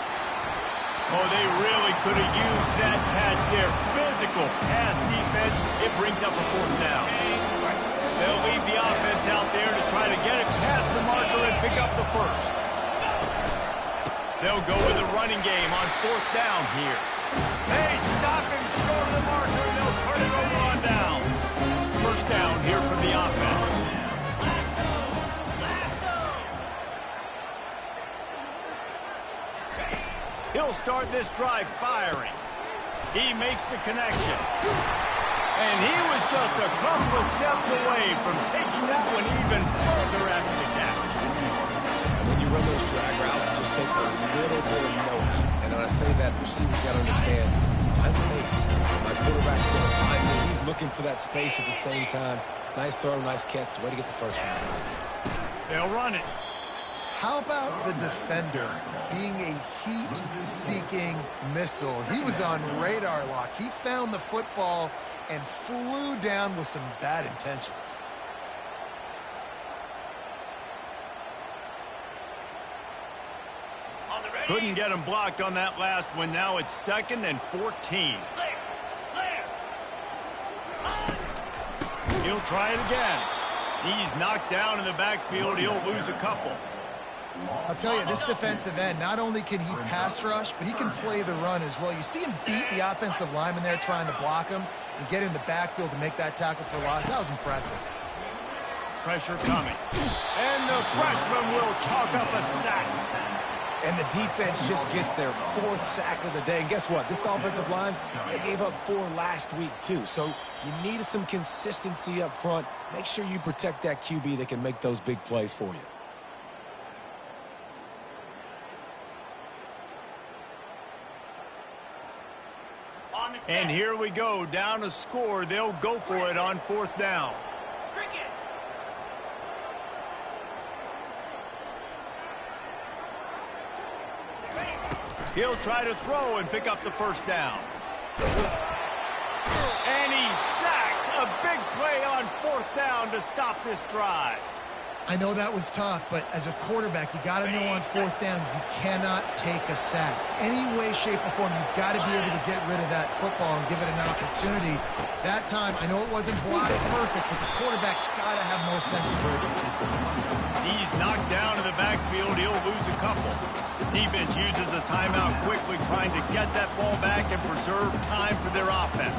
Oh, they really could have used that catch there. Physical pass defense. It brings up a 4th down. They'll leave the offense out there to try to get it past the marker and pick up the 1st. They'll go with a running game on 4th down here. They stop him short of the marker, and they'll turn it over on down. 1st down here from the offense. He'll start this drive firing. He makes the connection. And he was just a couple of steps away from taking that one even further after the catch. When you run those drag routes, it just takes a little bit of know-how. And when I say that, receivers got to understand, find space. My quarterback's going to find me. He's looking for that space at the same time. Nice throw, nice catch. Way to get the 1st down. They'll run it. How about the defender being a heat-seeking missile? He was on radar lock. He found the football and flew down with some bad intentions. Couldn't get him blocked on that last one. Now it's 2nd and 14. He'll try it again. He's knocked down in the backfield. He'll lose a couple. I'll tell you, this defensive end, not only can he pass rush, but he can play the run as well. You see him beat the offensive lineman there trying to block him and get in the backfield to make that tackle for loss. That was impressive. Pressure coming. And the freshman will chalk up a sack. And the defense just gets their 4th sack of the day. And guess what? This offensive line, they gave up 4 last week too. So you need some consistency up front. Make sure you protect that QB that can make those big plays for you. And here we go, down a score. They'll go for it on 4th down. He'll try to throw and pick up the 1st down. And he's sacked. A big play on 4th down to stop this drive. I know that was tough, but as a quarterback, you got to know on 4th down, you cannot take a sack. Any way, shape, or form, you've got to be able to get rid of that football and give it an opportunity. That time, I know it wasn't blocked perfect, but the quarterback's got to have more sense of urgency. He's knocked down in the backfield. He'll lose a couple. Defense uses a timeout quickly, trying to get that ball back and preserve time for their offense.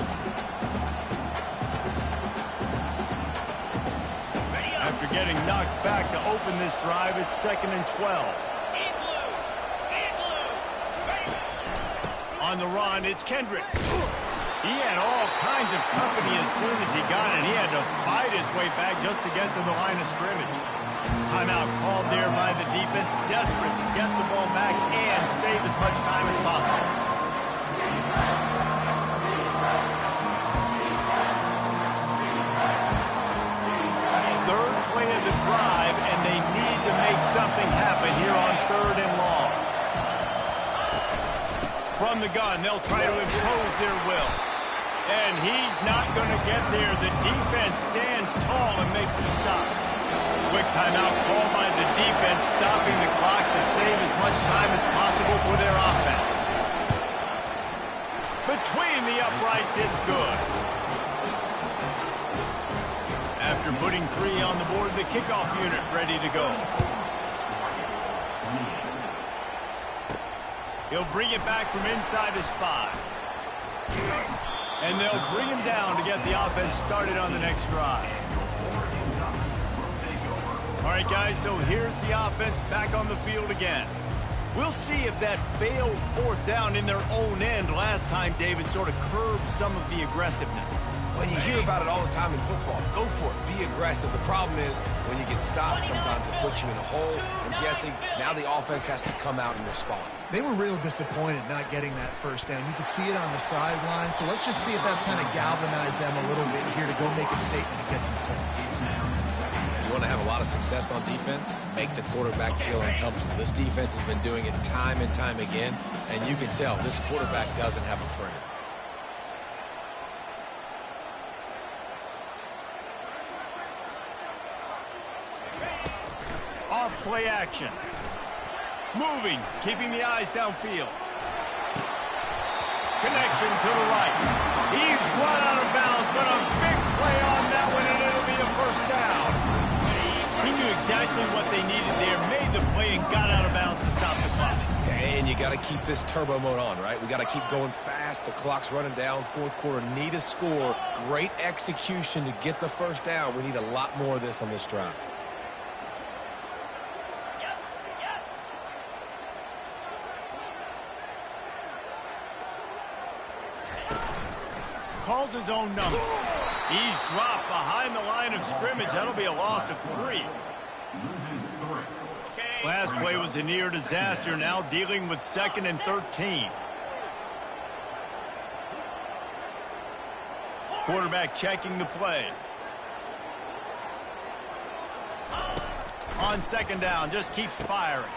After getting knocked back to open this drive, it's 2nd and 12. On the run, it's Kendrick. He had all kinds of company as soon as he got it. He had to fight his way back just to get to the line of scrimmage. Timeout called there by the defense, desperate to get the ball back and save as much time as possible. Third play of the drive, and they need to make something happen here on 3rd and long. From the gun, they'll try to impose their will. And he's not going to get there. The defense stands tall and makes the stop. Quick timeout called by the defense, stopping the clock to save as much time as possible for their offense. Between the uprights, it's good. After putting 3 on the board, the kickoff unit ready to go. He'll bring it back from inside his 5. And they'll bring him down to get the offense started on the next drive. All right, guys, so here's the offense back on the field again. We'll see if that failed 4th down in their own end last time, David, sort of curbed some of the aggressiveness. When you hear about it all the time in football, go for it. Be aggressive. The problem is when you get stopped, sometimes it puts you in a hole. And, Jesse, now the offense has to come out and respond. They were real disappointed not getting that 1st down. You could see it on the sideline. So let's just see if that's kind of galvanized them a little bit here to go make a statement and get some points. You want to have a lot of success on defense? Make the quarterback feel uncomfortable. This defense has been doing it time and time again, and you can tell this quarterback doesn't have a prayer. Off play action. Moving, keeping the eyes downfield. Connection to the right. He's run out of bounds, but a big play on that one, and it'll be a 1st down. He knew exactly what they needed there, made the play, and got out of bounds to stop the clock. And you got to keep this turbo mode on, right? We got to keep going fast. The clock's running down. 4th quarter, need a score. Great execution to get the 1st down. We need a lot more of this on this drive. Calls his own number. He's dropped behind the line of scrimmage. That'll be a loss of 3. Last play was a near disaster. Now dealing with 2nd and 13. Quarterback checking the play. On 2nd down, just keeps firing.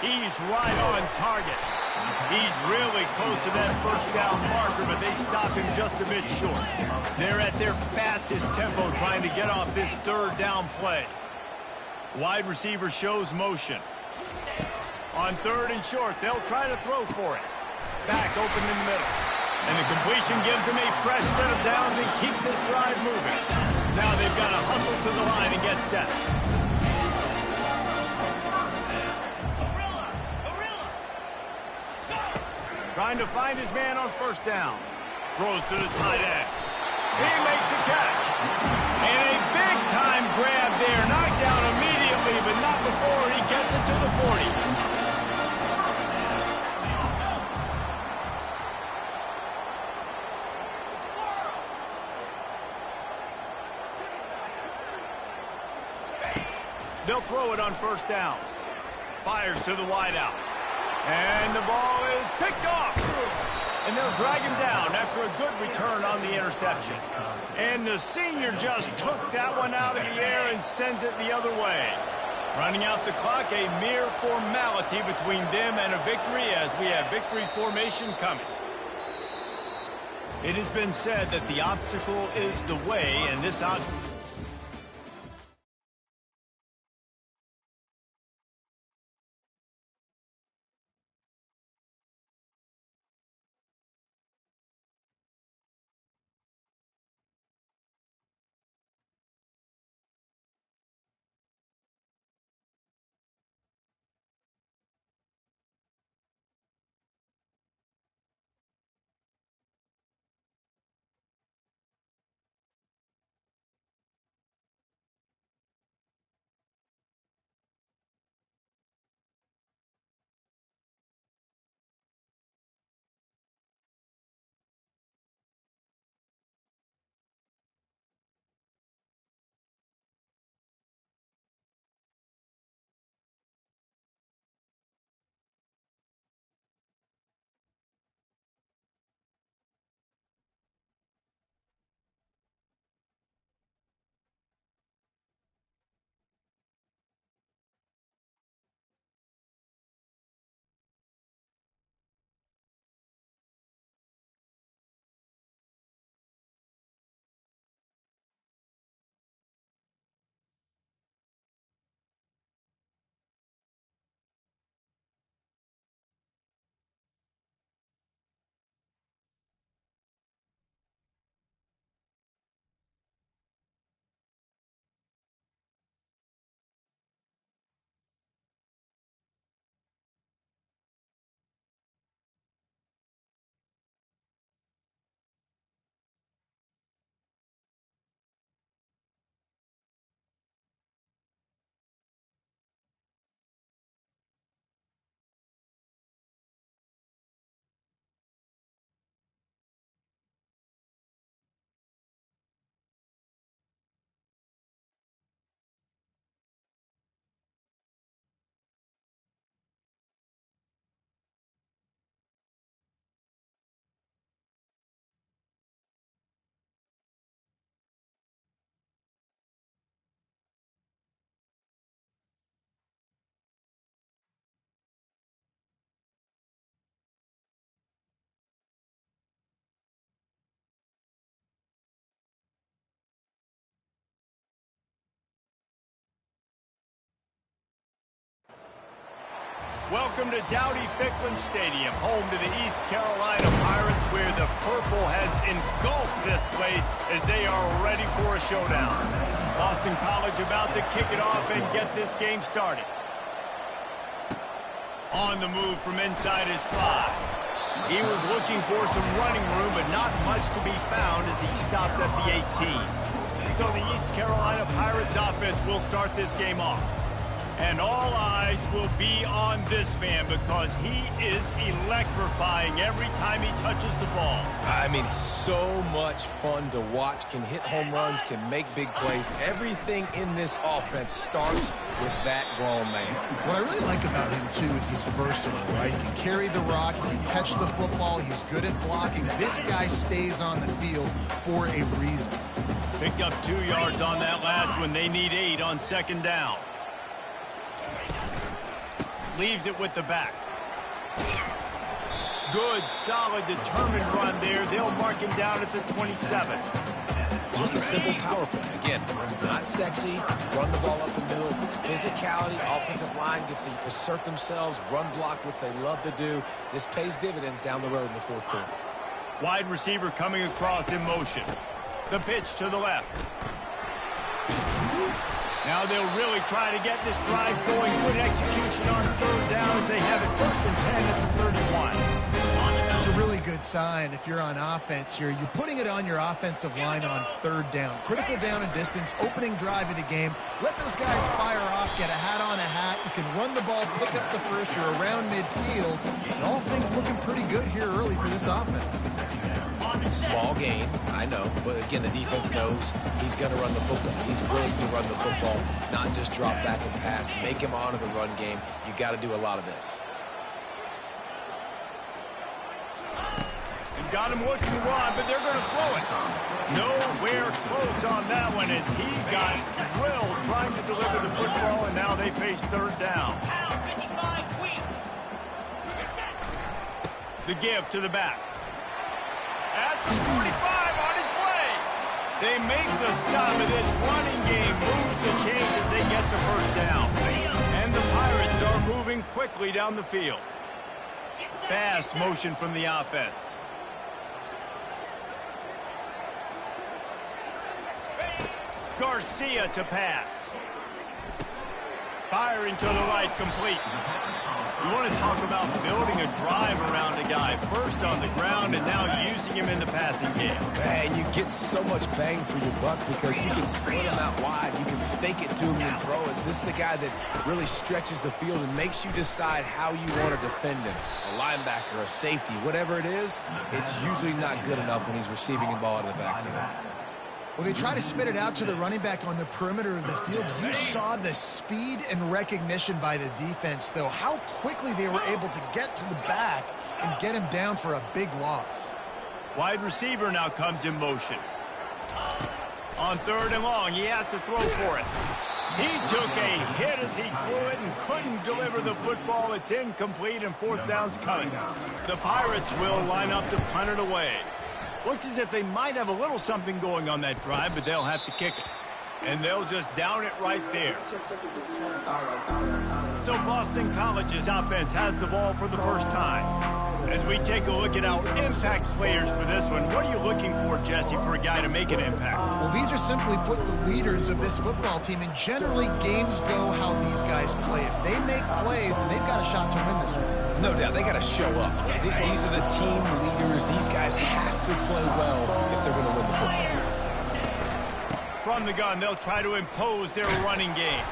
He's right on target. He's really close to that 1st down marker, but they stop him just a bit short. They're at their fastest tempo trying to get off this 3rd down play. Wide receiver shows motion. On 3rd and short, they'll try to throw for it. Back open in the middle. And the completion gives them a fresh set of downs and keeps this drive moving. Now they've got to hustle to the line and get set. Trying to find his man on 1st down. Throws to the tight end. He makes a catch. And a big-time grab there. Knocked down immediately, but not before he gets it to the 40. They'll throw it on first down. Fires to the wideout. And the ball is picked off. And they'll drag him down after a good return on the interception. And the senior just took that one out of the air and sends it the other way. Running out the clock, a mere formality between them and a victory as we have victory formation coming. It has been said that the obstacle is the way, and this obstacle... Welcome to Dowdy-Ficklen Stadium, home to the East Carolina Pirates, where the purple has engulfed this place as they are ready for a showdown. Boston College about to kick it off and get this game started. On the move from inside his 5. He was looking for some running room, but not much to be found as he stopped at the 18. So the East Carolina Pirates offense will start this game off. And all eyes will be on this man because he is electrifying every time he touches the ball. I mean, so much fun to watch. Can hit home runs, can make big plays. Everything in this offense starts with that grown man. What I really like about him, too, is he's versatile, right? He can carry the rock, he can catch the football, he's good at blocking. This guy stays on the field for a reason. Picked up 2 yards on that last one. They need 8 on second down. Leaves it with the back. Good, solid, determined run there. They'll mark him down at the 27. Just a simple power play. Again, not sexy. Run the ball up the middle. Physicality, offensive line gets to assert themselves, run block, which they love to do. This pays dividends down the road in the fourth quarter. Wide receiver coming across in motion. The pitch to the left. Now they'll really try to get this drive going. Good execution on third down as they have it 1st and 10 at the 31. It's a really good sign if you're on offense here. You're putting it on your offensive line on 3rd down. Critical down and distance, opening drive of the game. Let those guys fire off, get a hat on a hat. You can run the ball, pick up the first. You're around midfield. And all things looking pretty good here early for this offense. Small gain, I know, but again, the defense knows he's going to run the football. He's willing to run the football, not just drop back and pass, make him honor the run game. You got to do a lot of this. And got him looking to run, but they're going to throw it. Nowhere close on that one as he got drilled trying to deliver the football, and now they face third down. The give to the back. At the 45 on its way. They make the stop, and this running game moves the chains as they get the first down. And the Pirates are moving quickly down the field. Fast motion from the offense. Garcia to pass. Firing to the right, complete. You want to talk about building a drive around a guy. First on the ground and now using him in the passing game. And you get so much bang for your buck because you can split him out wide. You can fake it to him and throw it. This is the guy that really stretches the field and makes you decide how you want to defend him. A linebacker, a safety, whatever it is, it's usually not good enough when he's receiving the ball out of the backfield. Well, they try to spit it out to the running back on the perimeter of the field. You saw the speed and recognition by the defense, though, how quickly they were able to get to the back and get him down for a big loss. Wide receiver now comes in motion. On third and long, he has to throw for it. He took a hit as he threw it and couldn't deliver the football. It's incomplete, and fourth down's coming. The Pirates will line up to punt it away. Looks as if they might have a little something going on that drive, but they'll have to kick it. And they'll just down it right there. So Boston College's offense has the ball for the first time. As we take a look at our impact players for this one, what are you looking for, Jesse, for a guy to make an impact? Well, these are simply put the leaders of this football team, and generally games go how these guys play. If they make plays, then they've got a shot to win this one. No doubt, they got to show up. These are the team leaders. These guys have to play well if they're going to win the football. From the gun, they'll try to impose their running game.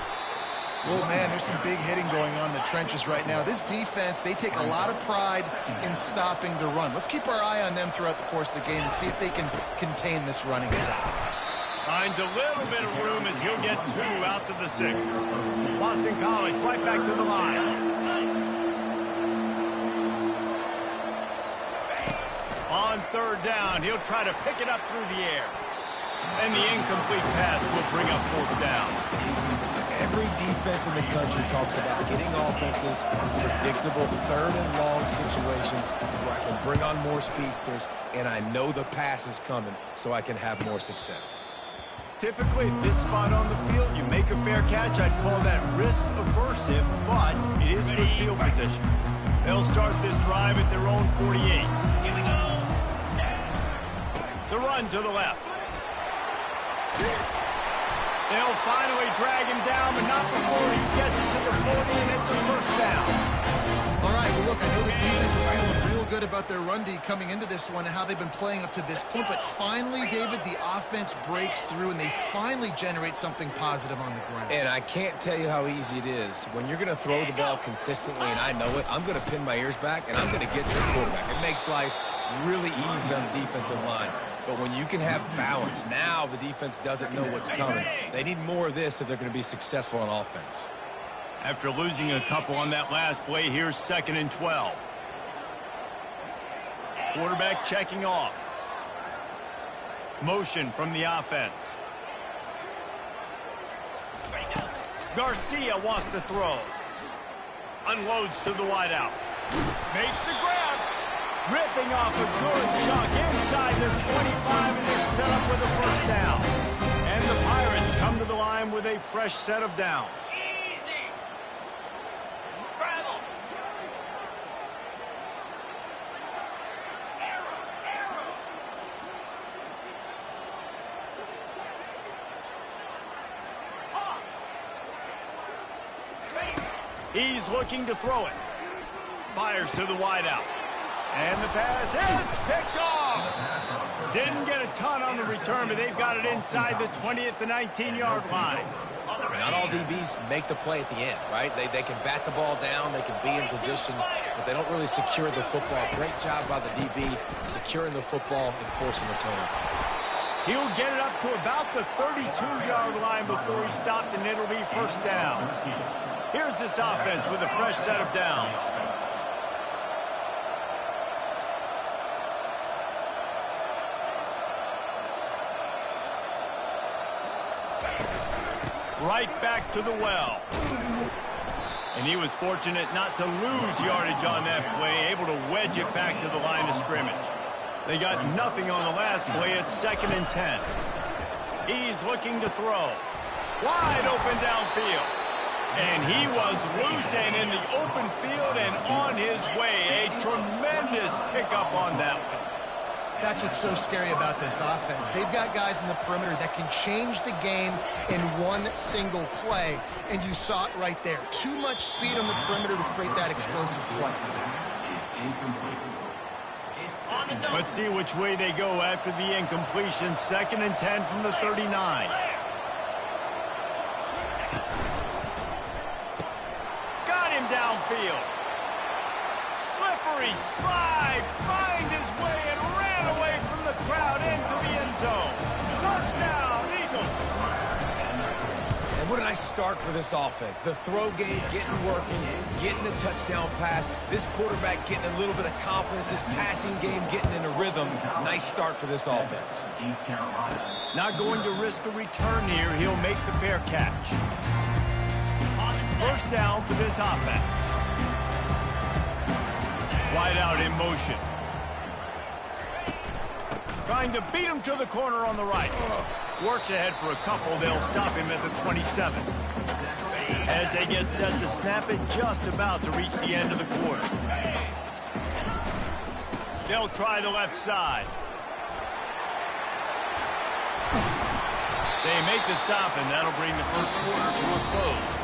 Oh, man, there's some big hitting going on in the trenches right now. This defense, they take a lot of pride in stopping the run. Let's keep our eye on them throughout the course of the game and see if they can contain this running attack. Finds a little bit of room as he'll get two out to the 6. Boston College right back to the line. On third down, he'll try to pick it up through the air. And the incomplete pass will bring up fourth down. Every defense in the country talks about getting offenses in predictable third and long situations where I can bring on more speedsters and I know the pass is coming so I can have more success. Typically, at this spot on the field, you make a fair catch. I'd call that risk aversive, but it is good field position. They'll start this drive at their own 48. Here we go. The run to the left. They'll finally drag him down, but not before he gets it to the 40, and it's a first down. All right, well, look, I know the defense was feeling real good about their run D coming into this one and how they've been playing up to this point, but finally, David, the offense breaks through, and they finally generate something positive on the ground. And I can't tell you how easy it is. When you're going to throw the ball consistently, and I know it, I'm going to pin my ears back, and I'm going to get to the quarterback. It makes life really easy on the defensive line. But when you can have balance, now the defense doesn't know what's coming. They need more of this if they're going to be successful on offense. After losing a couple on that last play, here's 2nd and 12. Quarterback checking off. Motion from the offense. Garcia wants to throw. Unloads to the wideout. Makes the grab. Ripping off a good chunk inside their 25, and they're set up with a first down. And the Pirates come to the line with a fresh set of downs. Easy. Travel. He's looking to throw it. Fires to the wideout. And the pass hits, picked off. Didn't get a ton on the return, but they've got it inside the 20 at the 19-yard line. Not all DBs make the play at the end, right? They can bat the ball down, they can be in position, but they don't really secure the football. Great job by the DB securing the football and forcing the turnover. He'll get it up to about the 32-yard line before he stopped, and it'll be first down. Here's this offense with a fresh set of downs. Right back to the well. And he was fortunate not to lose yardage on that play, able to wedge it back to the line of scrimmage. They got nothing on the last play. It's 2nd and 10. He's looking to throw. Wide open downfield. And he was loose and in the open field and on his way. A tremendous pickup on that one. That's what's so scary about this offense. They've got guys in the perimeter that can change the game in one single play, and you saw it right there. Too much speed on the perimeter to create that explosive play. Let's see which way they go after the incompletion. 2nd and 10 from the 39. Got him downfield. Slippery slide, find his way and ran away from the crowd into the end zone. Touchdown, Eagles. And what a nice start for this offense. The throw game getting working, getting the touchdown pass. This quarterback getting a little bit of confidence. This passing game getting in a rhythm. Nice start for this offense. Not going to risk a return here. He'll make the fair catch. First down for this offense. Wide out in motion. Trying to beat him to the corner on the right. Works ahead for a couple. They'll stop him at the 27. As they get set to snap it, just about to reach the end of the quarter. They'll try the left side. They make the stop, and that'll bring the first quarter to a close.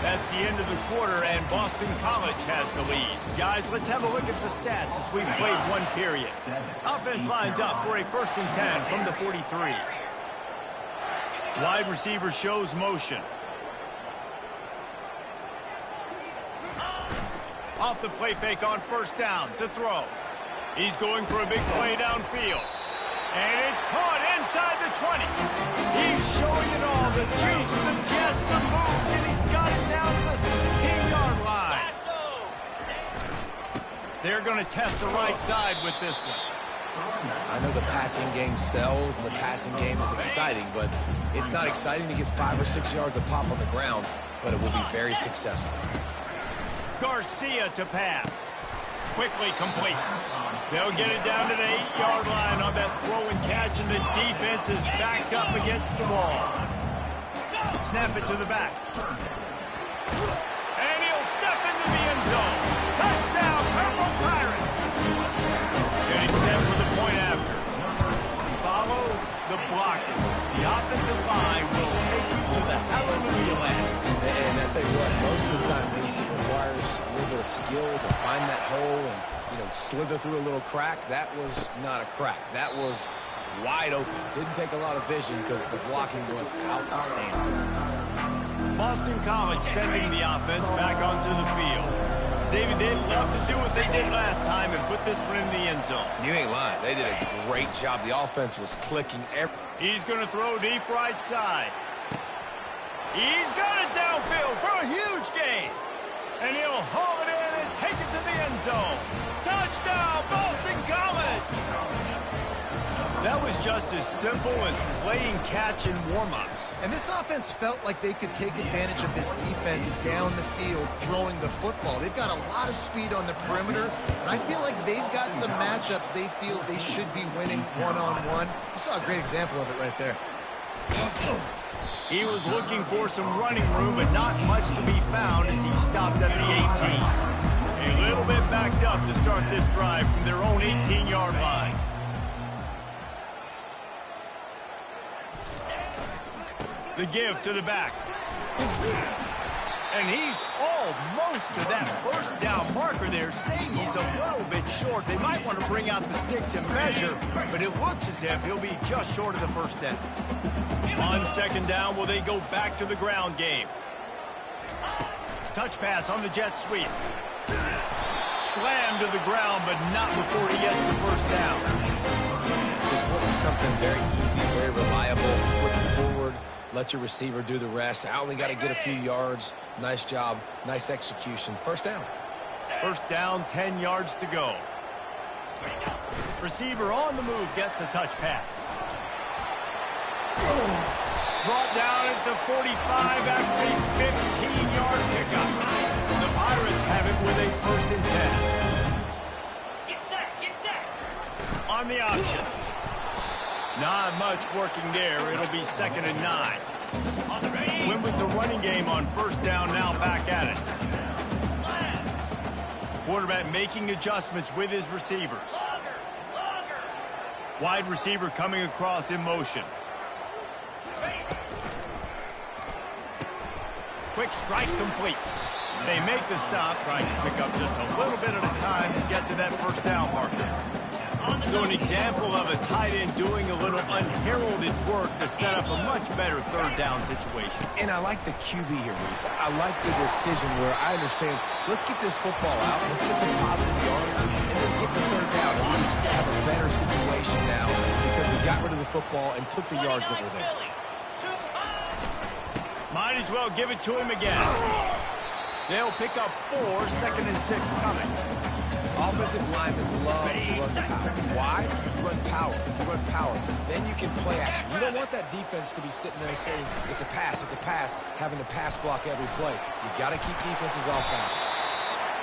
That's the end of the quarter, and Boston College has the lead. Guys, let's have a look at the stats as we've played one period. Offense lines up for a 1st and 10 from the 43. Wide receiver shows motion. Off the play fake on first down to throw. He's going for a big play downfield. And it's caught inside the 20. He's showing it all. The juice, the jets, the moves, and he's got it down to the 16-yard line. They're going to test the right side with this one. I know the passing game sells and the passing game is exciting, but it's not exciting to get 5 or 6 yards of pop on the ground, but it will be very successful. Garcia to pass. Quickly complete. They'll get it down to the 8-yard line on that throw and catch, and the defense is backed up against the wall. Snap it to the back. And he'll step into the end zone. Touchdown, Purple Pirates. Getting set for the point after. Follow the blocking. The offensive line will take you to the hallelujah land. And I tell you what, most of the time, Mason, it requires a little bit of skill to find that hole and, slither through a little crack. That was not a crack. That was wide open. Didn't take a lot of vision because the blocking was outstanding. Boston College sending the offense back onto the field. David, they'd love to do what they did last time and put this one in the end zone. You ain't lying. They did a great job. The offense was clicking. He's going to throw deep right side. He's got it downfield for a huge gain. And he'll haul it in and take it to the end zone. Touchdown, Boston College! That was just as simple as playing catch in warm-ups. And this offense felt like they could take advantage of this defense down the field throwing the football. They've got a lot of speed on the perimeter, and I feel like they've got some matchups they feel they should be winning one-on-one. You saw a great example of it right there. He was looking for some running room, but not much to be found as he stopped at the 18. A little bit backed up to start this drive from their own 18-yard line. The give to the back. And he's almost to that first down marker there, saying he's a little bit short. They might want to bring out the sticks and measure, but it looks as if he'll be just short of the first down. On second down, will they go back to the ground game? Touch pass on the jet sweep. Slammed to the ground, but not before he gets the first down. Just want something very easy, very reliable, flipping forward. Let your receiver do the rest. I only got to get a few yards. Nice job. Nice execution. First down. First down, 10 yards to go. Receiver on the move gets the touch pass. Brought down at the 45 after a 15-yard pickup. The Pirates have it with a first and 10. Get set. On the option. Not much working there. It'll be second and 9. On the ready. Went with the running game on first down, now back at it. Quarterback making adjustments with his receivers. Longer. Wide receiver coming across in motion. Quick strike complete. They make the stop, trying to pick up just a little bit at a time to get to that first down marker. So an example of a tight end doing a little unheralded work to set up a much better third down situation. And I like the QB here, Reese. I like the decision where I understand, let's get this football out, let's get some positive yards, and then get the third down. And we still have a better situation now because we got rid of the football and took the yards that were there. Might as well give it to him again. They'll pick up 4, second and 6 coming. Offensive linemen love to run power. Why? You run power. You run power. Then you can play action. You don't want that defense to be sitting there saying, it's a pass, having to pass block every play. You've got to keep defenses off balance.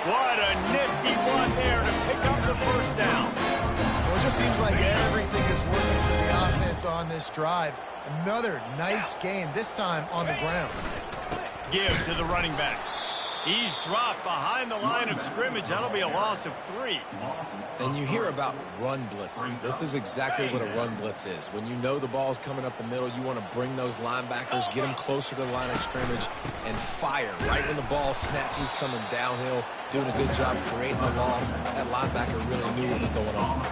What a nifty one there to pick up the first down. Well, it just seems like everything is working for the offense on this drive. Another nice game, this time on the ground. Give to the running back. He's dropped behind the line of scrimmage. That'll be a loss of 3. And you hear about run blitzes. This is exactly what a run blitz is. When you know the ball's coming up the middle, you want to bring those linebackers, get them closer to the line of scrimmage, and fire. Right when the ball snaps, he's coming downhill, doing a good job creating the loss. That linebacker really knew what was going on.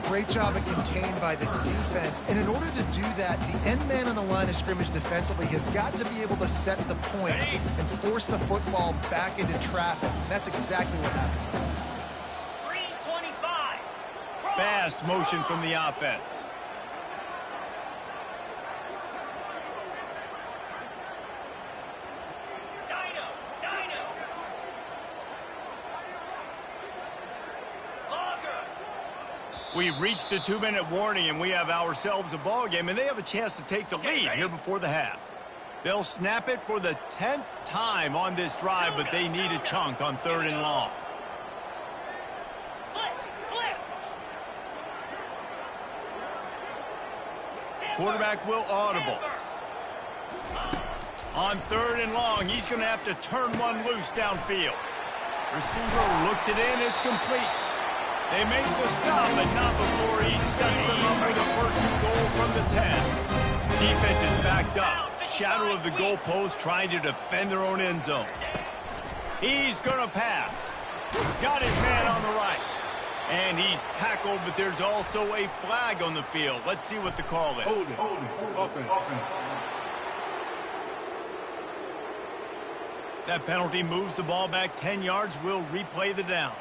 Great job of contained by this defense. And in order to do that, the end man on the line of scrimmage defensively has got to be able to set the point and force the football back into traffic. And that's exactly what happened. 325. Fast motion from the offense. We've reached the 2-minute warning, and we have ourselves a ball game, and they have a chance to take the lead here before the half. They'll snap it for the 10th time on this drive, but they need a chunk on 3rd and long. Quarterback will audible. On 3rd and long, he's going to have to turn one loose downfield. Receiver looks it in, it's complete. They make the stop, but not before he sets them up with a first and goal from the 10. Defense is backed up. Shadow of the goalpost trying to defend their own end zone. He's going to pass. Got his man on the right. And he's tackled, but there's also a flag on the field. Let's see what the call is. Hold it. Offense. That penalty moves the ball back 10 yards. We'll replay the down.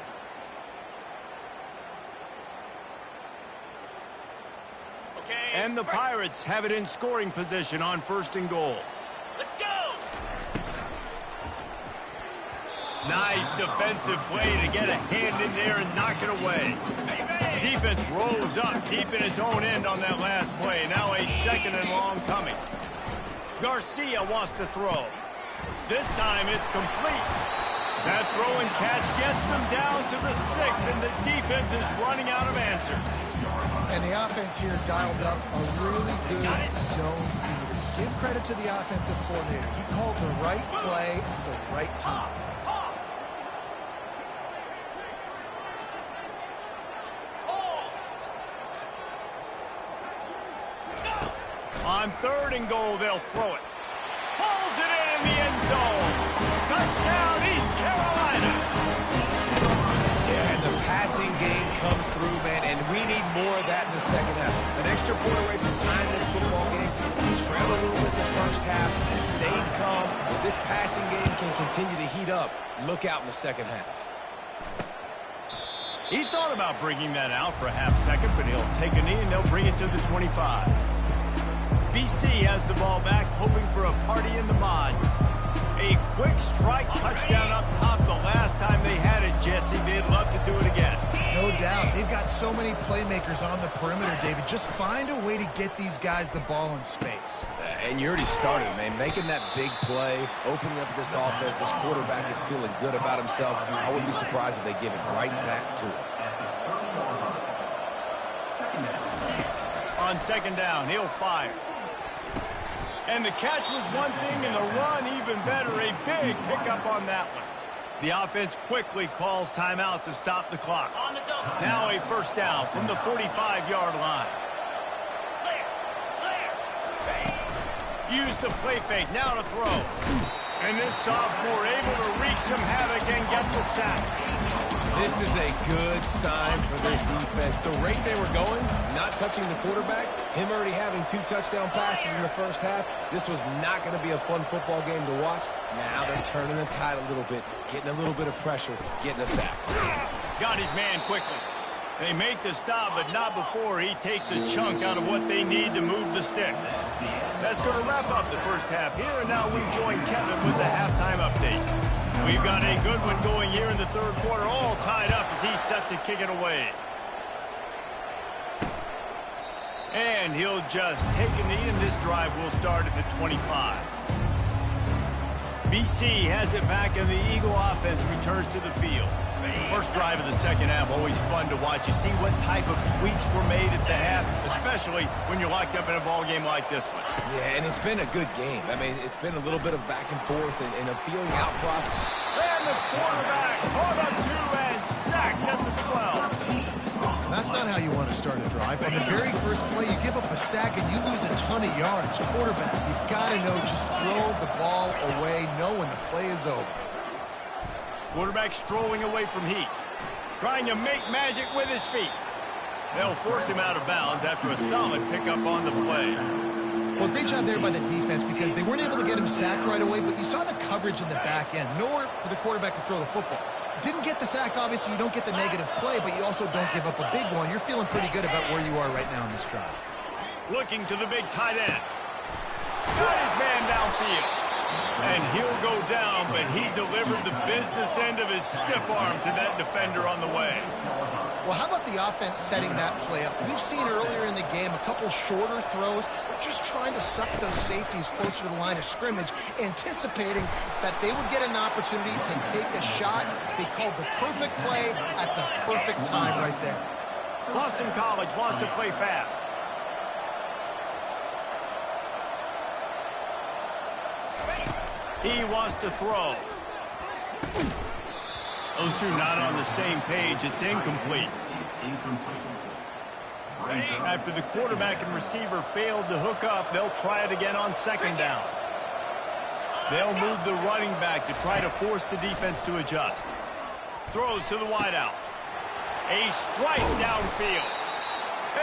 And the Pirates have it in scoring position on 1st and goal. Let's go. Nice defensive play to get a hand in there and knock it away. Defense rose up deep in its own end on that last play. Now a 2nd and long coming. Garcia wants to throw. This time it's complete. That throw and catch gets them down to the 6, and the defense is running out of answers. And the offense here dialed up a really good zone read. Give credit to the offensive coordinator. He called the right play at the right time. On 3rd and goal, they'll throw it. Pulls it in the end zone. Touchdown, East Carolina. Yeah, and the passing game comes through, man, and we need more of that in the second half. An extra point away from tying this football game. We trailed a little bit in the first half, stayed calm. If this passing game can continue to heat up, look out in the second half. He thought about bringing that out for a half second, but he'll take a knee and they'll bring it to the 25. BC has the ball back, hoping for a party in the mods. A quick strike touchdown up top the last time they had it, Jesse. They'd love to do it again. No doubt. They've got so many playmakers on the perimeter, David. Just find a way to get these guys the ball in space. And you already started, man. Making that big play, opening up this offense. This quarterback is feeling good about himself. I wouldn't be surprised if they give it right back to him. On second down, he'll fire. And the catch was one thing, and the run even better. A big pickup on that one. The offense quickly calls timeout to stop the clock. On the double. Now a first down from the 45-yard line. Use the play fake, now to throw. And this sophomore able to wreak some havoc and get the sack. This is a good sign for this defense. The rate they were going, not touching the quarterback, him already having 2 touchdown passes in the first half, this was not going to be a fun football game to watch. Now they're turning the tide a little bit, getting a little bit of pressure, getting a sack. Got his man quickly. They make the stop, but not before he takes a chunk out of what they need to move the sticks. That's going to wrap up the first half here, and now we join Kevin with the halftime update. We've got a good one going here in the third quarter, all tied up as he's set to kick it away. And he'll just take a knee, and this drive will start at the 25. BC has it back, and the Eagle offense returns to the field. First drive of the second half, always fun to watch. You see what type of tweaks were made at the half, especially when you're locked up in a ball game like this one. Yeah, and it's been a good game. I mean, it's been a little bit of back and forth and a feeling out process. And the quarterback caught up to and sacked at the 12. That's not how you want to start a drive. On the very first play, you give up a sack and you lose a ton of yards. Quarterback, you've got to know, just throw the ball away, know when the play is over. Quarterback strolling away from heat, trying to make magic with his feet. They'll force him out of bounds after a solid pickup on the play. Well, great job there by the defense because they weren't able to get him sacked right away, but you saw the coverage in the back end. Nowhere for the quarterback to throw the football. Didn't get the sack, obviously. You don't get the negative play, but you also don't give up a big one. You're feeling pretty good about where you are right now in this drive. Looking to the big tight end. Got his man downfield. And he'll go down, but he delivered the business end of his stiff arm to that defender on the way. Well, how about the offense setting that play up? We've seen earlier in the game a couple shorter throws. They're just trying to suck those safeties closer to the line of scrimmage, anticipating that they would get an opportunity to take a shot. They called the perfect play at the perfect time right there. Boston College wants to play fast. He wants to throw. Those two not on the same page. It's incomplete. After the quarterback and receiver failed to hook up, they'll try it again on second down. They'll move the running back to try to force the defense to adjust. Throws to the wideout. A strike downfield.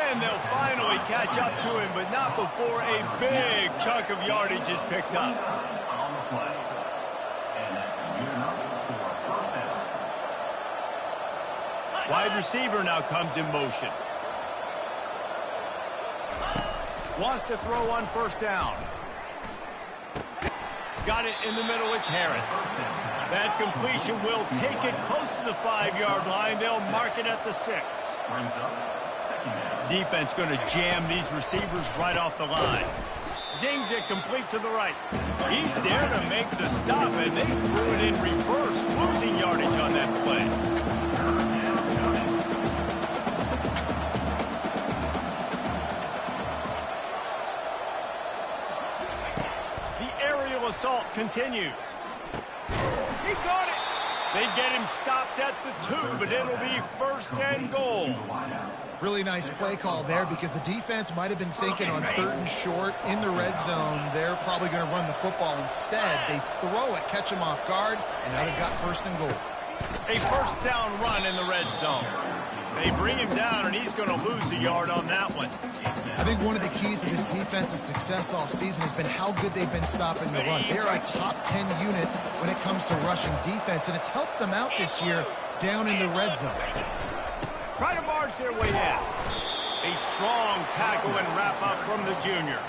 And they'll finally catch up to him, but not before a big chunk of yardage is picked up. Wide receiver now comes in motion. Wants to throw on first down. Got it in the middle, it's Harris. That completion will take it close to the 5-yard line. They'll mark it at the 6. Defense going to jam these receivers right off the line. Zings it complete to the right. He's there to make the stop, and they threw it in reverse, losing yardage on that play. The aerial assault continues. He caught it. They get him stopped at the 2, but it'll be 1st and goal. Really nice play call there because the defense might have been thinking on 3rd and short in the red zone. They're probably going to run the football instead. They throw it, catch him off guard, and now they've got 1st and goal. A 1st down run in the red zone. They bring him down, and he's going to lose a yard on that one. I think one of the keys to this defense's success all season has been how good they've been stopping the run. They're a top 10 unit when it comes to rushing defense, and it's helped them out this year down in the red zone. Try to barge their way out. A strong tackle and wrap up from the junior.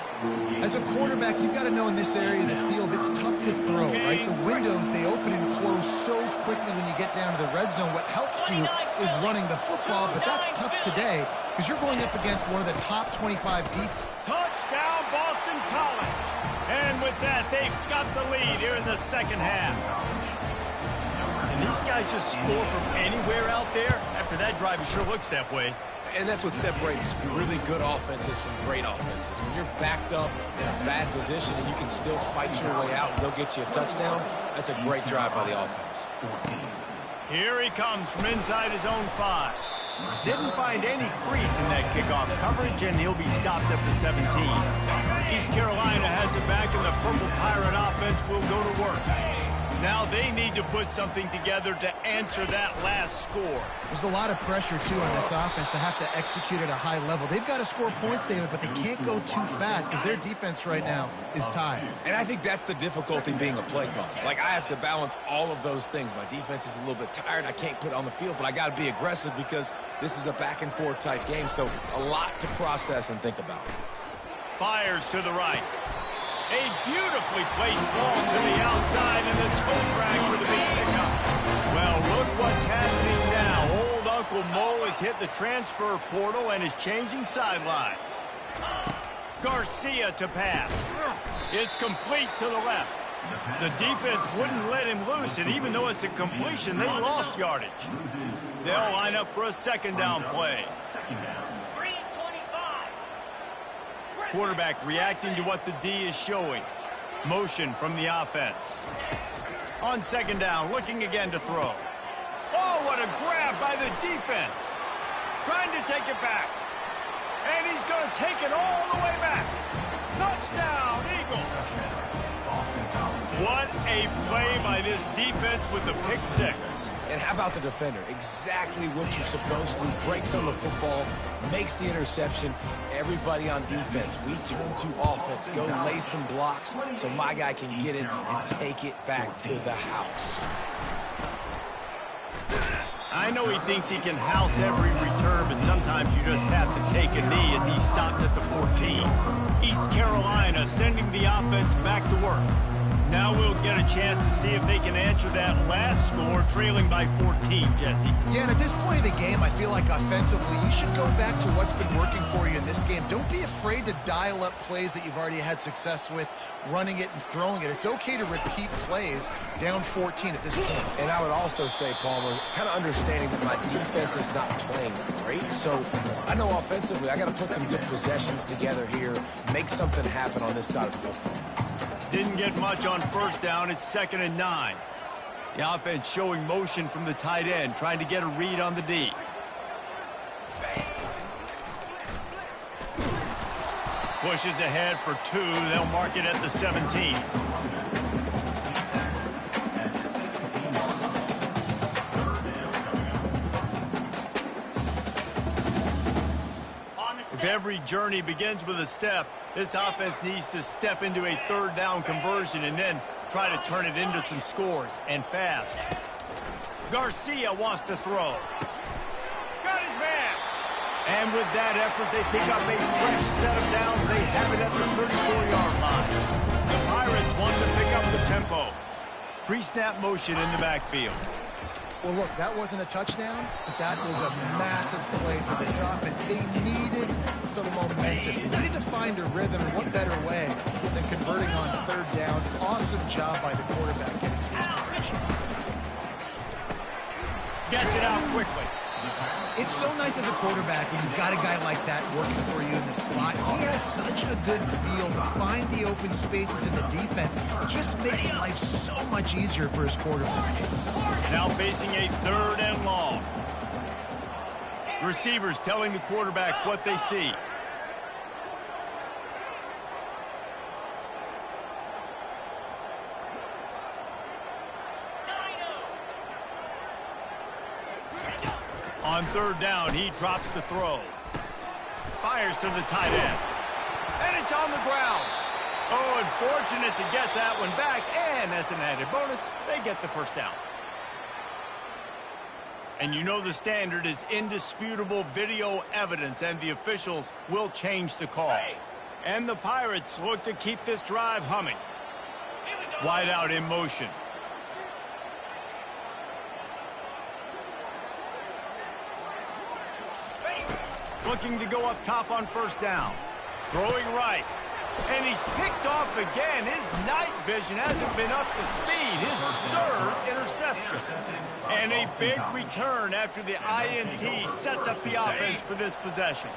As a quarterback, you've got to know in this area of the field, it's tough to throw, right? The windows, they open and close so quickly when you get down to the red zone. What helps you is running the football, but that's tough today because you're going up against one of the top 25 deep. Touchdown, Boston College. And with that, they've got the lead here in the 2nd half. And these guys just score from anywhere out there. After that drive, it sure looks that way. And that's what separates really good offenses from great offenses. When you're backed up in a bad position and you can still fight your way out and they'll get you a touchdown, that's a great drive by the offense. Here he comes from inside his own 5. Didn't find any crease in that kickoff coverage, and he'll be stopped at the 17. East Carolina has it back, and the Purple Pirate offense will go to work. Now they need to put something together to answer that last score. There's a lot of pressure, too, on this offense to have to execute at a high level. They've got to score points, David, but they can't go too fast because their defense right now is tied. And I think that's the difficulty being a play caller. Like, I have to balance all of those things. My defense is a little bit tired. I can't put it on the field, but I got to be aggressive because this is a back-and-forth type game, so a lot to process and think about. Fires to the right. A beautifully placed ball to the outside and the toe drag for the big pickup. Well, look what's happening now. Old Uncle Mo has hit the transfer portal and is changing sidelines. Garcia to pass. It's complete to the left. The defense wouldn't let him loose, and even though it's a completion, they lost yardage. They'll line up for a 2nd down play. Quarterback reacting to what the D is showing. Motion from the offense. On 2nd down, looking again to throw. Oh, what a grab by the defense. Trying to take it back. And he's going to take it all the way back. Touchdown, Eagles. What a play by this defense with the pick 6. And how about the defender? Exactly what you're supposed to. Breaks on the football, makes the interception. Everybody on defense, we turn to offense. Go lay some blocks so my guy can get it and take it back to the house. I know he thinks he can house every return, but sometimes you just have to take a knee as he stopped at the 14. East Carolina sending the offense back to work. Now we'll get a chance to see if they can answer that last score, trailing by 14, Jesse. Yeah, and at this point of the game, I feel like offensively, you should go back to what's been working for you in this game. Don't be afraid to dial up plays that you've already had success with, running it and throwing it. It's okay to repeat plays down 14 at this point. And I would also say, Palmer, kind of understanding that my defense is not playing great, so I know offensively I got to put some good possessions together here, make something happen on this side of the football. Didn't get much on 1st down. It's 2nd and 9. The offense showing motion from the tight end, trying to get a read on the D. Pushes ahead for 2. They'll mark it at the 17. If every journey begins with a step, this offense needs to step into a 3rd down conversion and then try to turn it into some scores, and fast. Garcia wants to throw. Got his man. And with that effort, they pick up a fresh set of downs. They have it at the 34-yard line. The Pirates want to pick up the tempo. Pre-snap motion in the backfield. Well, look, that wasn't a touchdown, but that was a massive play for this offense. They needed some momentum. They needed to find a rhythm, and what better way than converting on 3rd down. Awesome job by the quarterback getting to his position. Gets it out quickly. It's so nice as a quarterback when you've got a guy like that working for you in the slot. He has such a good feel to find the open spaces in the defense. Just makes life so much easier for his quarterback. Now facing a 3rd and long. Receivers telling the quarterback what they see. On 3rd down, he drops the throw. Fires to the tight end. And it's on the ground. Oh, unfortunate to get that one back. And as an added bonus, they get the 1st down. And you know the standard is indisputable video evidence, and the officials will change the call. And the Pirates look to keep this drive humming. Wide out in motion. Looking to go up top on 1st down. Throwing right. And he's picked off again. His night vision hasn't been up to speed. His 3rd interception. And a big return after the INT sets up the offense for this possession.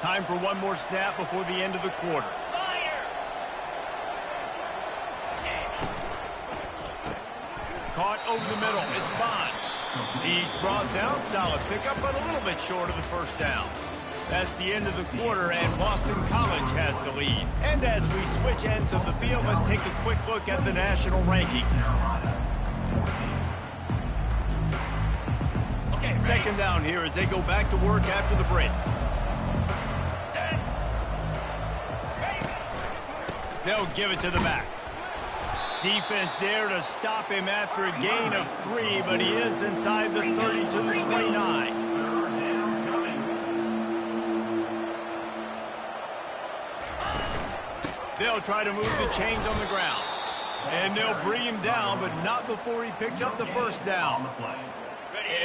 Time for one more snap before the end of the quarter. Caught over the middle. It's Bond. He's brought down. Solid pickup, but a little bit short of the 1st down. That's the end of the quarter, and Boston College has the lead. And as we switch ends of the field, let's take a quick look at the national rankings. Okay, 2nd down here as they go back to work after the break. They'll give it to the back. Defense there to stop him after a gain of 3, but he is inside the 30 to the 29. They'll try to move the chains on the ground. And they'll bring him down, but not before he picks up the 1st down.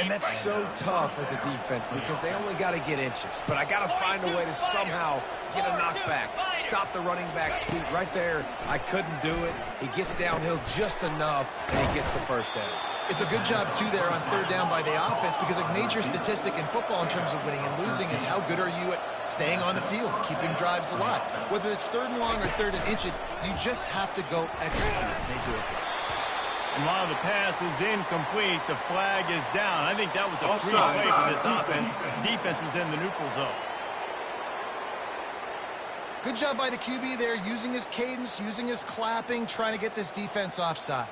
And that's so tough as a defense because they only got to get inches. But I got to find a way to somehow get a knockback, stop the running back's feet. Right there, I couldn't do it. He gets downhill just enough, and he gets the 1st down. It's a good job, too, there on 3rd down by the offense, because a major statistic in football in terms of winning and losing is how good are you at staying on the field, keeping drives alive. Whether it's 3rd and long or 3rd and inches, you just have to go execute. They do it. And while the pass is incomplete, the flag is down. I think that was a free play for this offense. Defense was in the neutral zone. Good job by the QB there, using his cadence, using his clapping, trying to get this defense offside.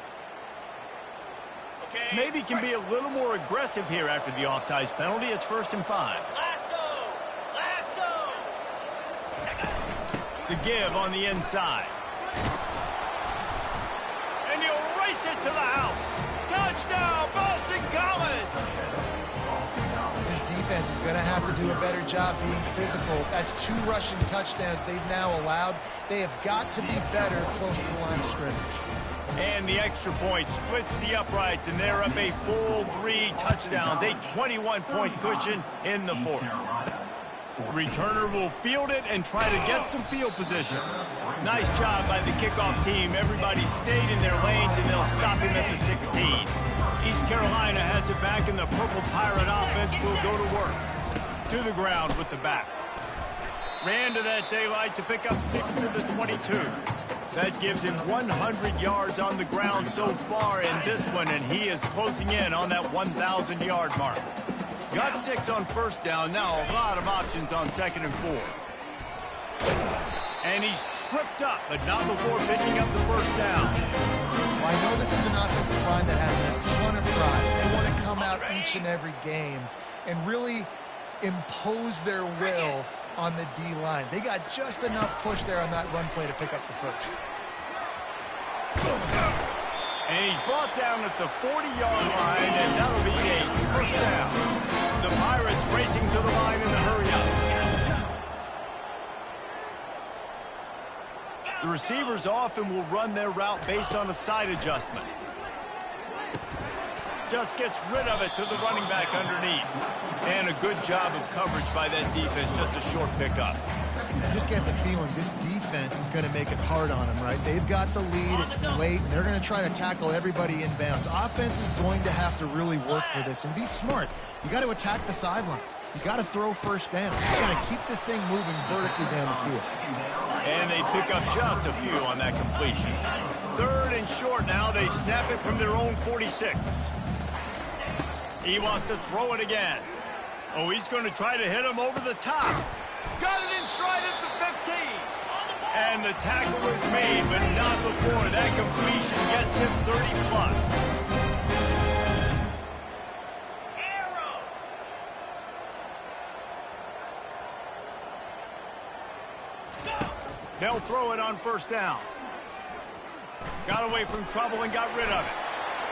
Maybe can be a little more aggressive here after the offsides penalty. It's 1st and 5. Lasso! The give on the inside. And he'll race it to the house. Touchdown, Boston College! This defense is going to have to do a better job being physical. That's 2 rushing touchdowns they've now allowed. They have got to be better close to the line of scrimmage. And the extra point splits the uprights, and they're up a full 3 touchdowns, a 21-point cushion in the 4th. Returner will field it and try to get some field position. Nice job by the kickoff team. Everybody stayed in their lanes, and they'll stop him at the 16. East Carolina has it back, and the Purple Pirate offense will go to work. To the ground with the back. Ran to that daylight to pick up 6 to the 22. That gives him 100 yards on the ground so far in this one, and he is closing in on that 1,000-yard mark. Got 6 on 1st down. Now a lot of options on 2nd and 4. And he's tripped up, but not before picking up the 1st down. Well, I know this is an offensive line that has a ton of pride. They want to come out each and every game and really impose their will on the D-line. They got just enough push there on that run play to pick up the 1st. And he's brought down at the 40-yard line, and that'll be a 1st down. The Pirates racing to the line in the hurry-up. The receivers often will run their route based on a side adjustment. Just gets rid of it to the running back underneath. And a good job of coverage by that defense, just a short pickup. You just get the feeling this defense is going to make it hard on them, right? They've got the lead. It's late, and they're going to try to tackle everybody inbounds. Offense is going to have to really work for this and be smart. You got to attack the sidelines. You got to throw first down. You got to keep this thing moving vertically down the field. And they pick up just a few on that completion. 3rd and short now. They snap it from their own 46. He wants to throw it again. Oh, he's going to try to hit him over the top. Got it in stride at the 15. And the tackle is made, but not before that completion gets him 30-plus. They'll throw it on 1st down. Got away from trouble and got rid of it.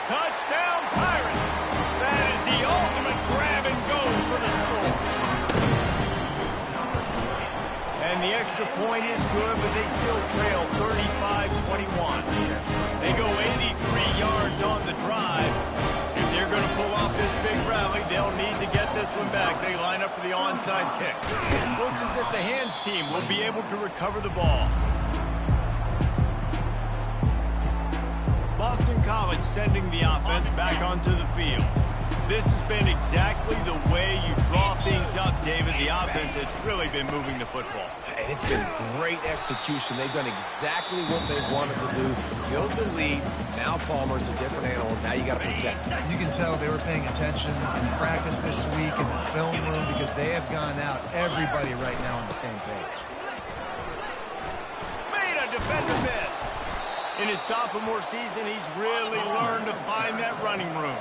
Touchdown, Pirates! That is the ultimate grab and go for the score. And the extra point is good, but they still trail 35-21. They go 83 yards on the drive. If they're going to pull off this big rally, they'll need to get this one back. They line up for the onside kick. Looks as if the hands team will be able to recover the ball. Boston College sending the offense back onto the field. This has been exactly the way you draw things up, David. The offense has really been moving the football. And it's been great execution. They've done exactly what they wanted to do. Build the lead. Now Palmer's a different animal. Now you got to protect him. You can tell they were paying attention in practice this week in the film room because they have gone out, everybody right now on the same page. Made a defender miss. In his sophomore season, he's really learned to find that running room.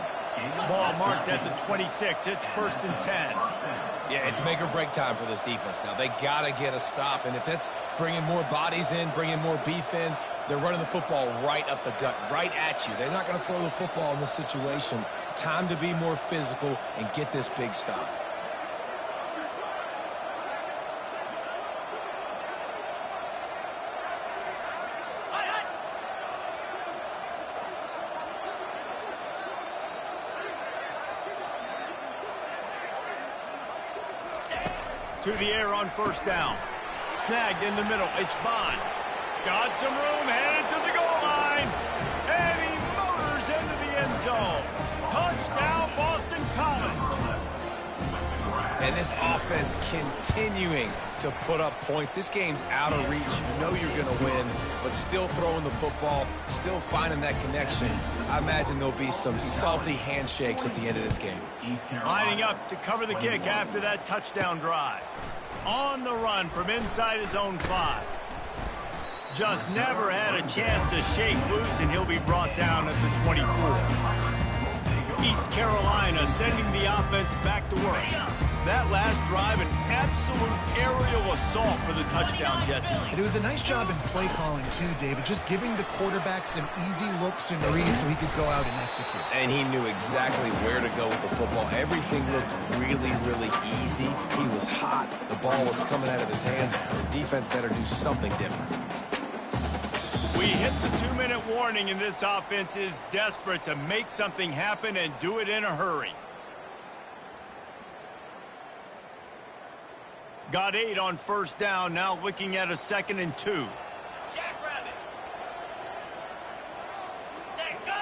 Ball marked at the 26. It's 1st and 10. Yeah, it's make or break time for this defense now. They got to get a stop, and if that's bringing more bodies in, bringing more beef in, they're running the football right up the gut, right at you. They're not going to throw the football in this situation. Time to be more physical and get this big stop. To the air on 1st down. Snagged in the middle. It's Bond. Got some room, headed to the goal line. And he motors into the end zone. Touchdown, Boston College. And this offense continuing to put up points. This game's out of reach. You know you're going to win, but still throwing the football, still finding that connection. I imagine there'll be some salty handshakes at the end of this game. Lining up to cover the kick after that touchdown drive. On the run from inside his own 5. Just never had a chance to shake loose, and he'll be brought down at the 24. East Carolina sending the offense back to work. That last drive, an absolute aerial assault for the touchdown, Jesse. And it was a nice job in play calling, too, David, just giving the quarterback some easy looks and reads so he could go out and execute. And he knew exactly where to go with the football. Everything looked really, really easy. He was hot. The ball was coming out of his hands. The defense better do something different. We hit the 2-minute warning, and this offense is desperate to make something happen and do it in a hurry. Got 8 on 1st down, now looking at a 2nd and 2. Jackrabbit. Set, go!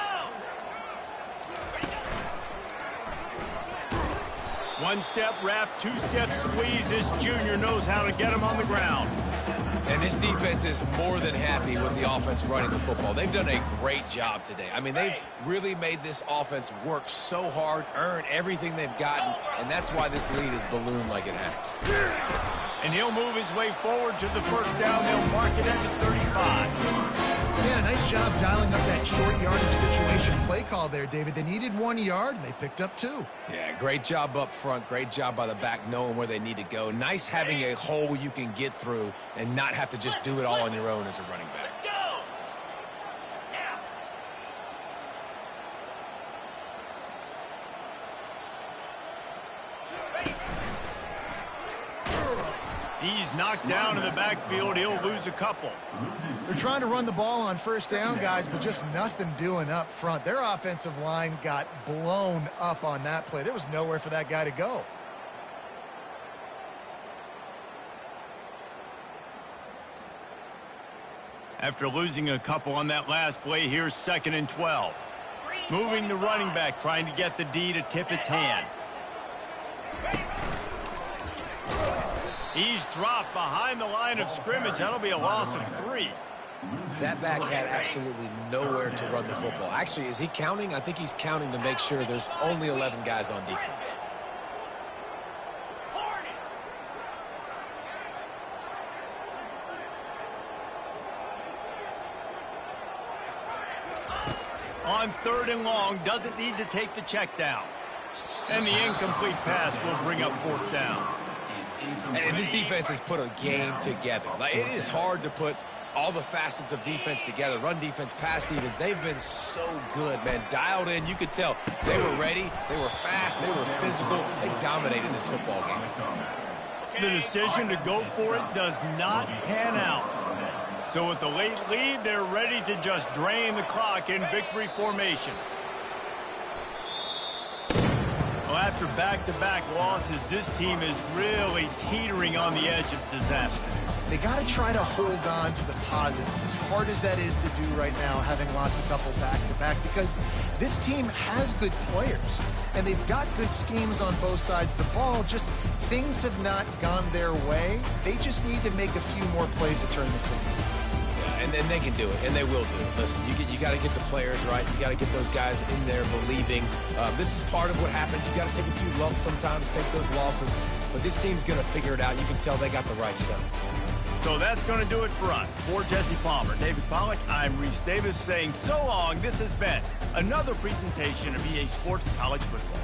One step wrap, 2-step squeeze. This junior knows how to get him on the ground. And this defense is more than happy with the offense running the football. They've done a great job today. I mean, they've really made this offense work so hard, earn everything they've gotten, and that's why this lead is ballooned like it has. And he'll move his way forward to the 1st down. They'll mark it at the 35. Yeah, nice job dialing up that short yardage situation play call there, David. They needed 1 yard, and they picked up 2. Yeah, great job up front. Great job by the back knowing where they need to go. Nice having a hole you can get through and not have to just do it all on your own as a running back. Let's go! Yeah. He's knocked down in the backfield. He'll lose a couple. They're trying to run the ball on 1st down, guys, but just nothing doing up front. Their offensive line got blown up on that play. There was nowhere for that guy to go. After losing a couple on that last play, here's 2nd and 12. Moving the running back, trying to get the D to tip its hand. He's dropped behind the line of scrimmage. That'll be a loss of 3. That back had absolutely nowhere to run the football. Actually, is he counting? I think he's counting to make sure there's only 11 guys on defense. On 3rd and long, doesn't need to take the check down. And the incomplete pass will bring up 4th down. And this defense has put a game together. Like, it is hard to put all the facets of defense together. Run defense, pass defense. They've been so good, man. Dialed in. You could tell they were ready. They were fast. They were physical. They dominated this football game. The decision to go for it does not pan out. So with the late lead, they're ready to just drain the clock in victory formation. Well, after back-to-back losses, this team is really teetering on the edge of disaster. They got to try to hold on to the positives, as hard as that is to do right now, having lost a couple back-to-back, because this team has good players, and they've got good schemes on both sides of the ball. Just things have not gone their way. They just need to make a few more plays to turn this thing around. And they can do it, and they will do it. Listen, you got to get the players right. You got to get those guys in there believing. This is part of what happens. You got to take a few lumps sometimes, take those losses. But this team's going to figure it out. You can tell they got the right stuff. So that's going to do it for us. For Jesse Palmer, David Pollack, I'm Reese Davis saying so long. This has been another presentation of EA Sports College Football.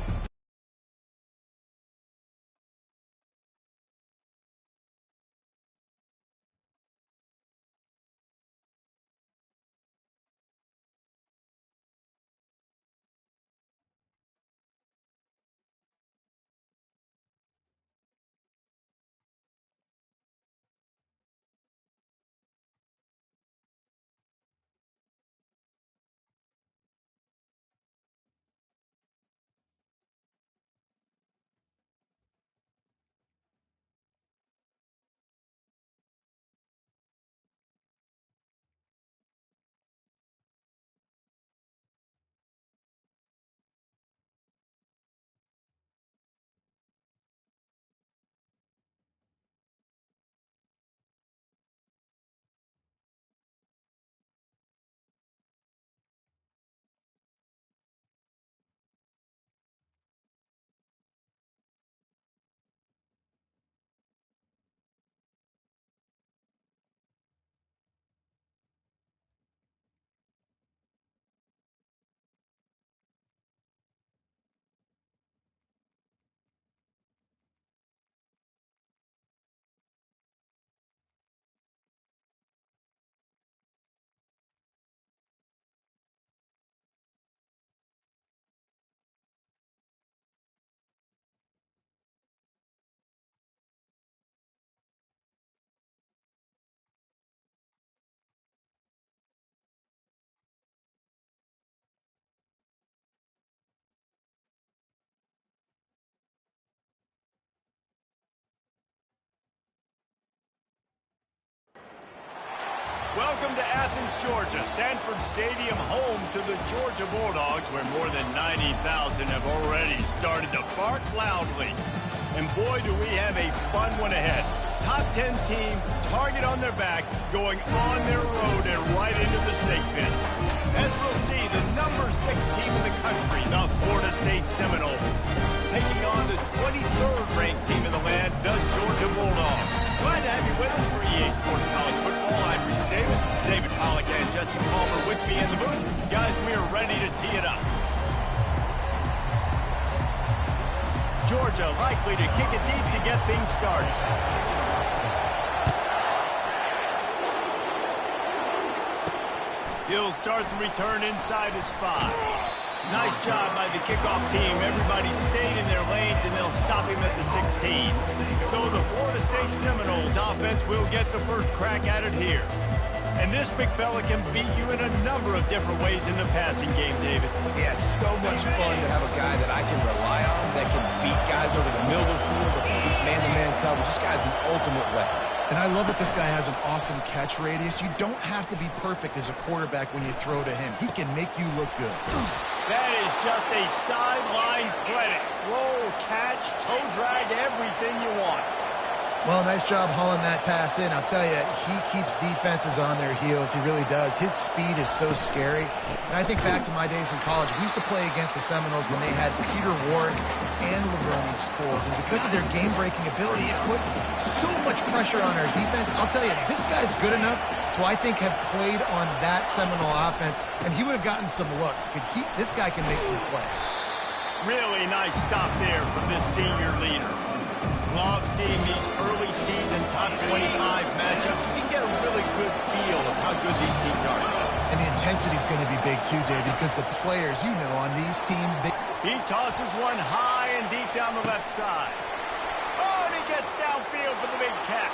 Welcome to Athens, Georgia, Sanford Stadium, home to the Georgia Bulldogs, where more than 90,000 have already started to bark loudly. And boy, do we have a fun one ahead. Top 10 team, target on their back, going on their road and right into the snake pit. As we'll see, the number 6 team in the country, the Florida State Seminoles, taking on the 23rd ranked team in the land, the Georgia Bulldogs. Glad to have you with us for EA Sports College Football. I'm Reese Davis, David Pollack, and Jesse Palmer with me in the booth. Guys, we are ready to tee it up. Georgia likely to kick it deep to get things started. He'll start the return inside his 5. Nice job by the kickoff team. Everybody stayed in their lanes, and they'll stop him at the 16. So the Florida State Seminoles offense will get the first crack at it here. And this big fella can beat you in a number of different ways in the passing game, David. Yeah, so much fun to have a guy that I can rely on, that can beat guys over the middle of the field, that can beat man-to-man coverage. This guy's the ultimate weapon. And I love that this guy has an awesome catch radius. You don't have to be perfect as a quarterback when you throw to him. He can make you look good. That is just a sideline credit. Throw, catch, toe drag, everything you want. Well, nice job hauling that pass in. I'll tell you, he keeps defenses on their heels. He really does. His speed is so scary. And I think back to my days in college. We used to play against the Seminoles when they had Peter Warrick and Leverone schools. And because of their game-breaking ability, it put so much pressure on our defense. I'll tell you, this guy's good enough to, I think, have played on that Seminole offense, and he would have gotten some looks. This guy can make some plays. Really nice stop there from this senior leader. Love seeing these early season top 25 matchups. You can get a really good feel of how good these teams are. And the intensity is going to be big too, David, because the players, you know, on these teams, He tosses one high and deep down the left side. Oh, and he gets downfield for the big catch.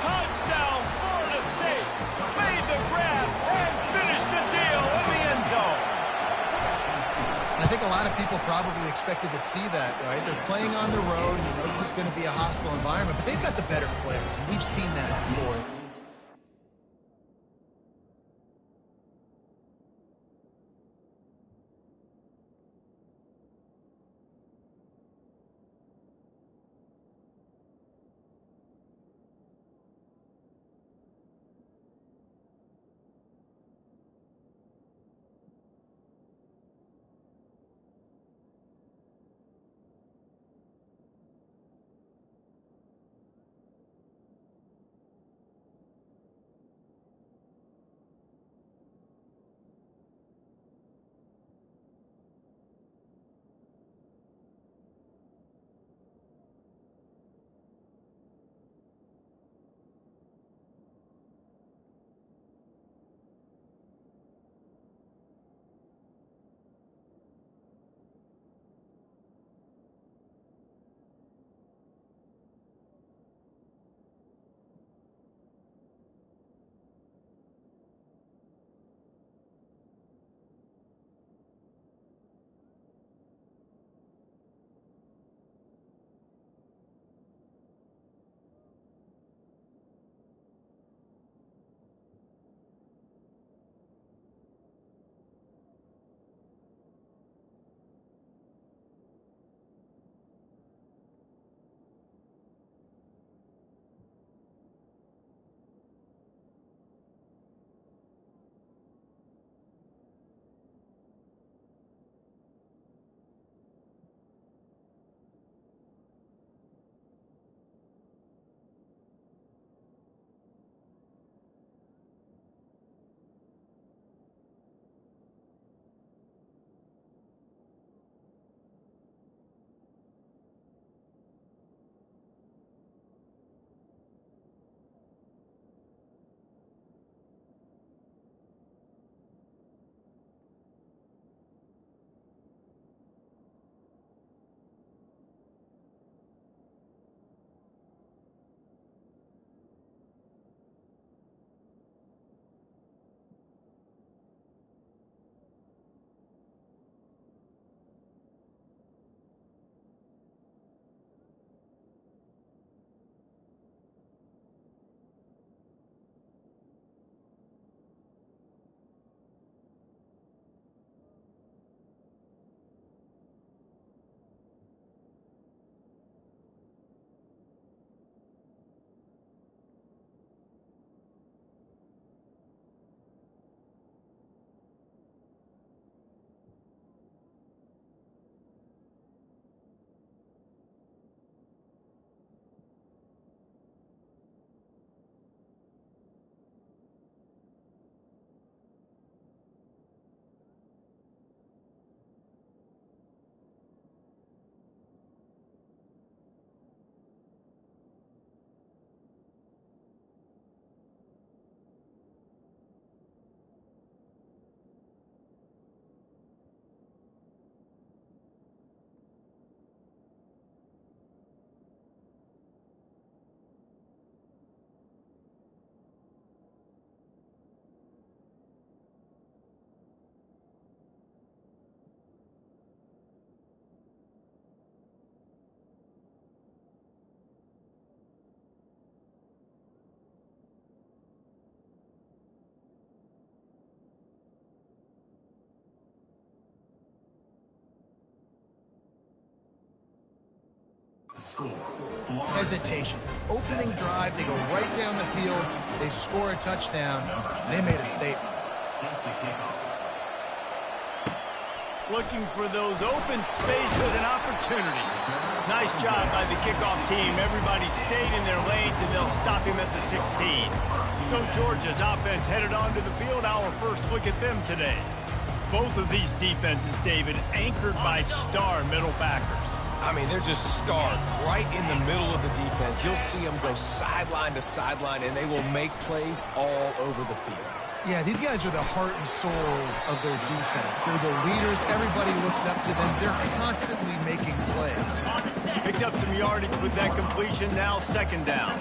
Touchdown, Florida State. Made the grab and finished the deal in the end zone. I think a lot of people probably expected to see that, right? They're playing on the road. You know, this is going to be a hostile environment, but they've got the better players, and we've seen that before. Hesitation. Opening drive, they go right down the field, they score a touchdown, and they made a statement. Looking for those open spaces and opportunity. Nice job by the kickoff team. Everybody stayed in their lanes, and they'll stop him at the 16. So Georgia's offense headed onto the field. Our first look at them today. Both of these defenses, David, anchored by star middle backers. I mean, they're just stars right in the middle of the defense. You'll see them go sideline to sideline, and they will make plays all over the field. Yeah, these guys are the heart and souls of their defense. They're the leaders. Everybody looks up to them. They're constantly making plays. Picked up some yardage with that completion. Now second down.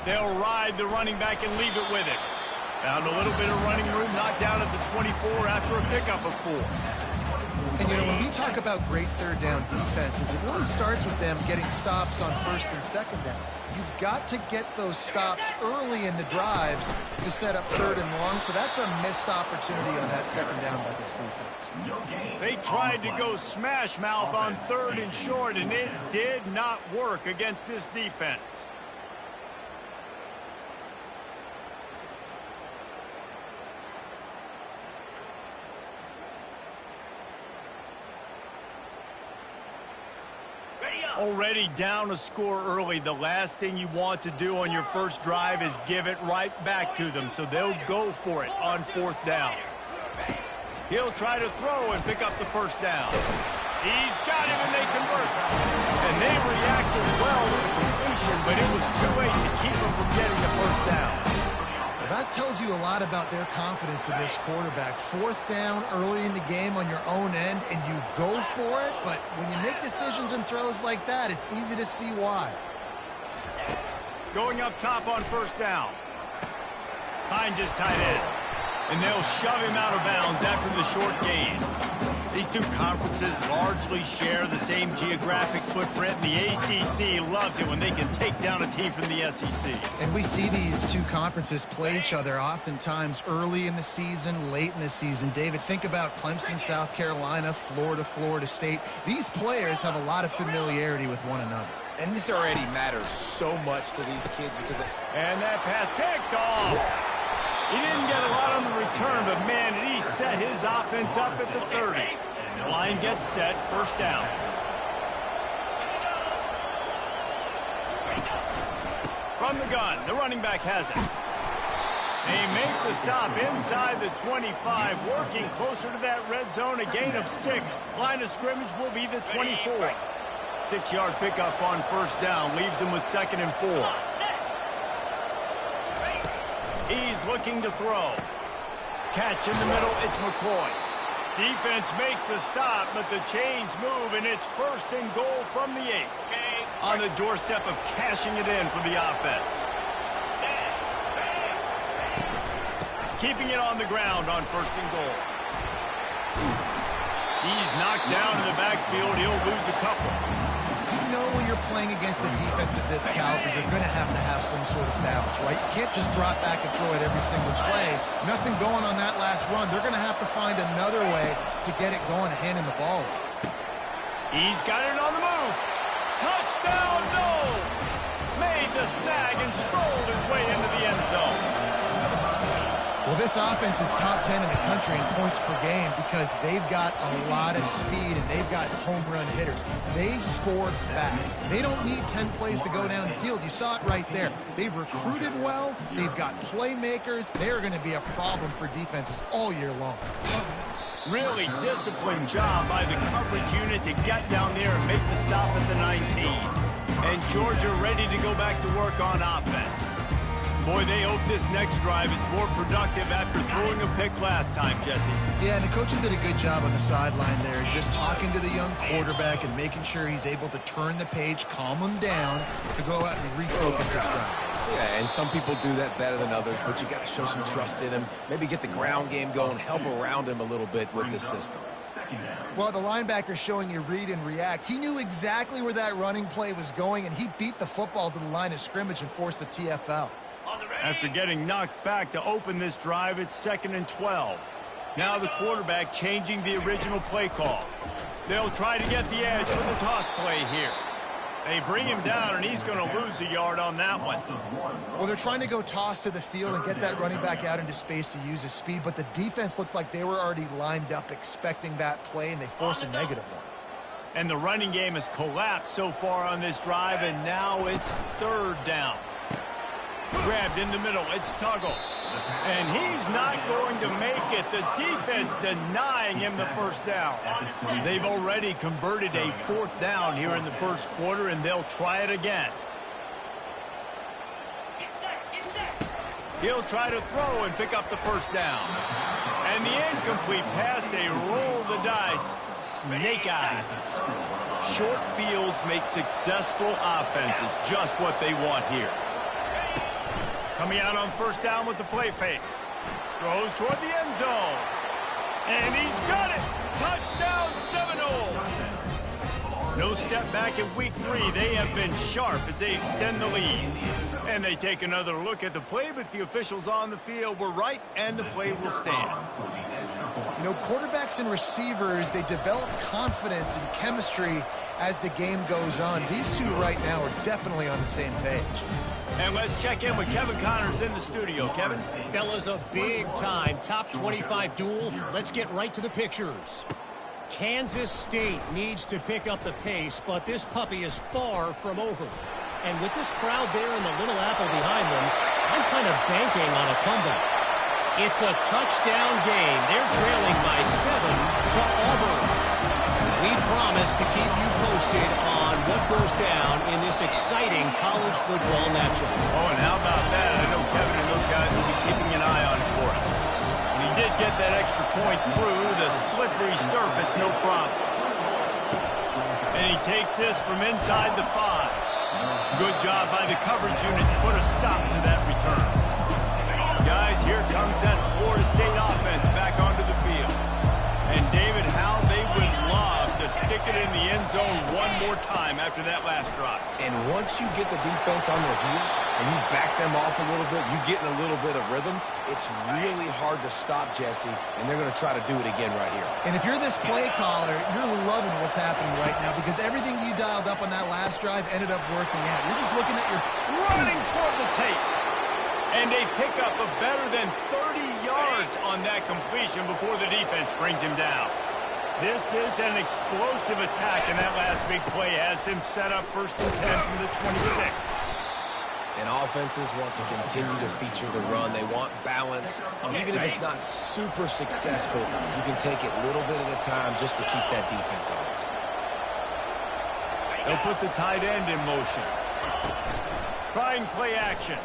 They'll ride the running back and leave it with him. Found a little bit of running room, knocked down at the 24 after a pickup of 4. And, you know, when we talk about great third down defenses, it really starts with them getting stops on first and second down. You've got to get those stops early in the drives to set up third and long, so that's a missed opportunity on that second down by this defense. They tried to go smash mouth on third and short, and it did not work against this defense. Already down a score early. The last thing you want to do on your first drive is give it right back to them, so they'll go for it on fourth down. He'll try to throw and pick up the first down. He's got him, and they convert. And they reacted well to the completion, but it was too late to keep them from getting the first down. That tells you a lot about their confidence in this quarterback. Fourth down early in the game on your own end, and you go for it, but when you make decisions and throws like that, it's easy to see why. Going up top on first down. Hines is tight end, and they'll shove him out of bounds after the short gain. These two conferences largely share the same geographic footprint. The ACC loves it when they can take down a team from the SEC. And we see these two conferences play each other oftentimes early in the season, late in the season. David, think about Clemson, South Carolina, Florida, Florida State. These players have a lot of familiarity with one another. And this already matters so much to these kids because And that pass picked off. He didn't get a lot on the return, but man, did he set his offense up at the 30. The line gets set, first down. From the gun, the running back has it. They make the stop inside the 25, working closer to that red zone, a gain of 6. Line of scrimmage will be the 24. 6-yard pickup on first down, leaves him with 2nd and 4. He's looking to throw. Catch in the middle, it's McCoy. Defense makes a stop, but the chains move, and it's 1st and goal from the 8. On the doorstep of cashing it in for the offense. Keeping it on the ground on 1st and goal. He's knocked down in the backfield. He'll lose a couple. You know when you're playing against a defense of this caliber, you're going to have some sort of balance, right? You can't just drop back and throw it every single play. Nothing going on that last run. They're going to have to find another way to get it going, handing the ball off. He's got it on the move. Touchdown, no! Made the snag and strolled his way into the end zone. Well, this offense is top 10 in the country in points per game because they've got a lot of speed and they've got home run hitters. They scored fast. They don't need 10 plays to go down the field. You saw it right there. They've recruited well. They've got playmakers. They're going to be a problem for defenses all year long. Really disciplined job by the coverage unit to get down there and make the stop at the 19. And Georgia ready to go back to work on offense. Boy, they hope this next drive is more productive after throwing a pick last time, Jesse. Yeah, and the coaches did a good job on the sideline there, just talking to the young quarterback and making sure he's able to turn the page, calm him down, to go out and refocus this drive. Yeah, and some people do that better than others, but you got to show some trust in him. Maybe get the ground game going, help around him a little bit with this system. Well, the linebacker's showing you read and react. He knew exactly where that running play was going, and he beat the football to the line of scrimmage and forced the TFL. After getting knocked back to open this drive, it's 2nd and 12. Now the quarterback changing the original play call. They'll try to get the edge with the toss play here. They bring him down, and he's going to lose a yard on that one. Well, they're trying to go toss to the field and get that running back out into space to use his speed, but the defense looked like they were already lined up expecting that play, and they force a negative one. And the running game has collapsed so far on this drive, and now it's third down. Grabbed in the middle. It's Tuggle. And he's not going to make it. The defense denying him the first down. They've already converted a fourth down here in the first quarter, and they'll try it again. He'll try to throw and pick up the first down. And the incomplete pass, they roll the dice. Snake eyes. Short fields make successful offenses just what they want here. Coming out on first down with the play fake. Throws toward the end zone. And he's got it. Touchdown Seminole. No step back in week 3. They have been sharp as they extend the lead. And they take another look at the play, but the officials on the field were right, and the play will stand. You know, quarterbacks and receivers, they develop confidence and chemistry as the game goes on. These two right now are definitely on the same page. And let's check in with Kevin Connors in the studio. Kevin? Fellas, a big-time top 25 duel. Let's get right to the pictures. Kansas State needs to pick up the pace, but this puppy is far from over. And with this crowd there and the little apple behind them, I'm kind of banking on a comeback. It's a touchdown game. They're trailing by 7 to Auburn. We promise to keep you posted on what goes down in this exciting college football matchup. Oh, and how about that? I know Kevin and those guys will be keeping an eye on it for us. And he did get that extra point through the slippery surface, no problem. And he takes this from inside the 5. Good job by the coverage unit to put a stop to that return. Guys, here comes that Florida State offense back onto the field. And David, how they would love to stick it in the end zone one more time after that last drive. And once you get the defense on their heels and you back them off a little bit, you get in a little bit of rhythm, it's really hard to stop, Jesse, and they're going to try to do it again right here. And if you're this play caller, you're loving what's happening right now because everything you dialed up on that last drive ended up working out. You're just looking at your running toward the tape. And they pick up a better than 30 yards on that completion before the defense brings him down. This is an explosive attack, and that last big play has them set up 1st and 10 from the 26. And offenses want to continue to feature the run. They want balance. Even if it's not super successful, you can take it little bit at a time just to keep that defense honest. They'll put the tight end in motion. Trying play action.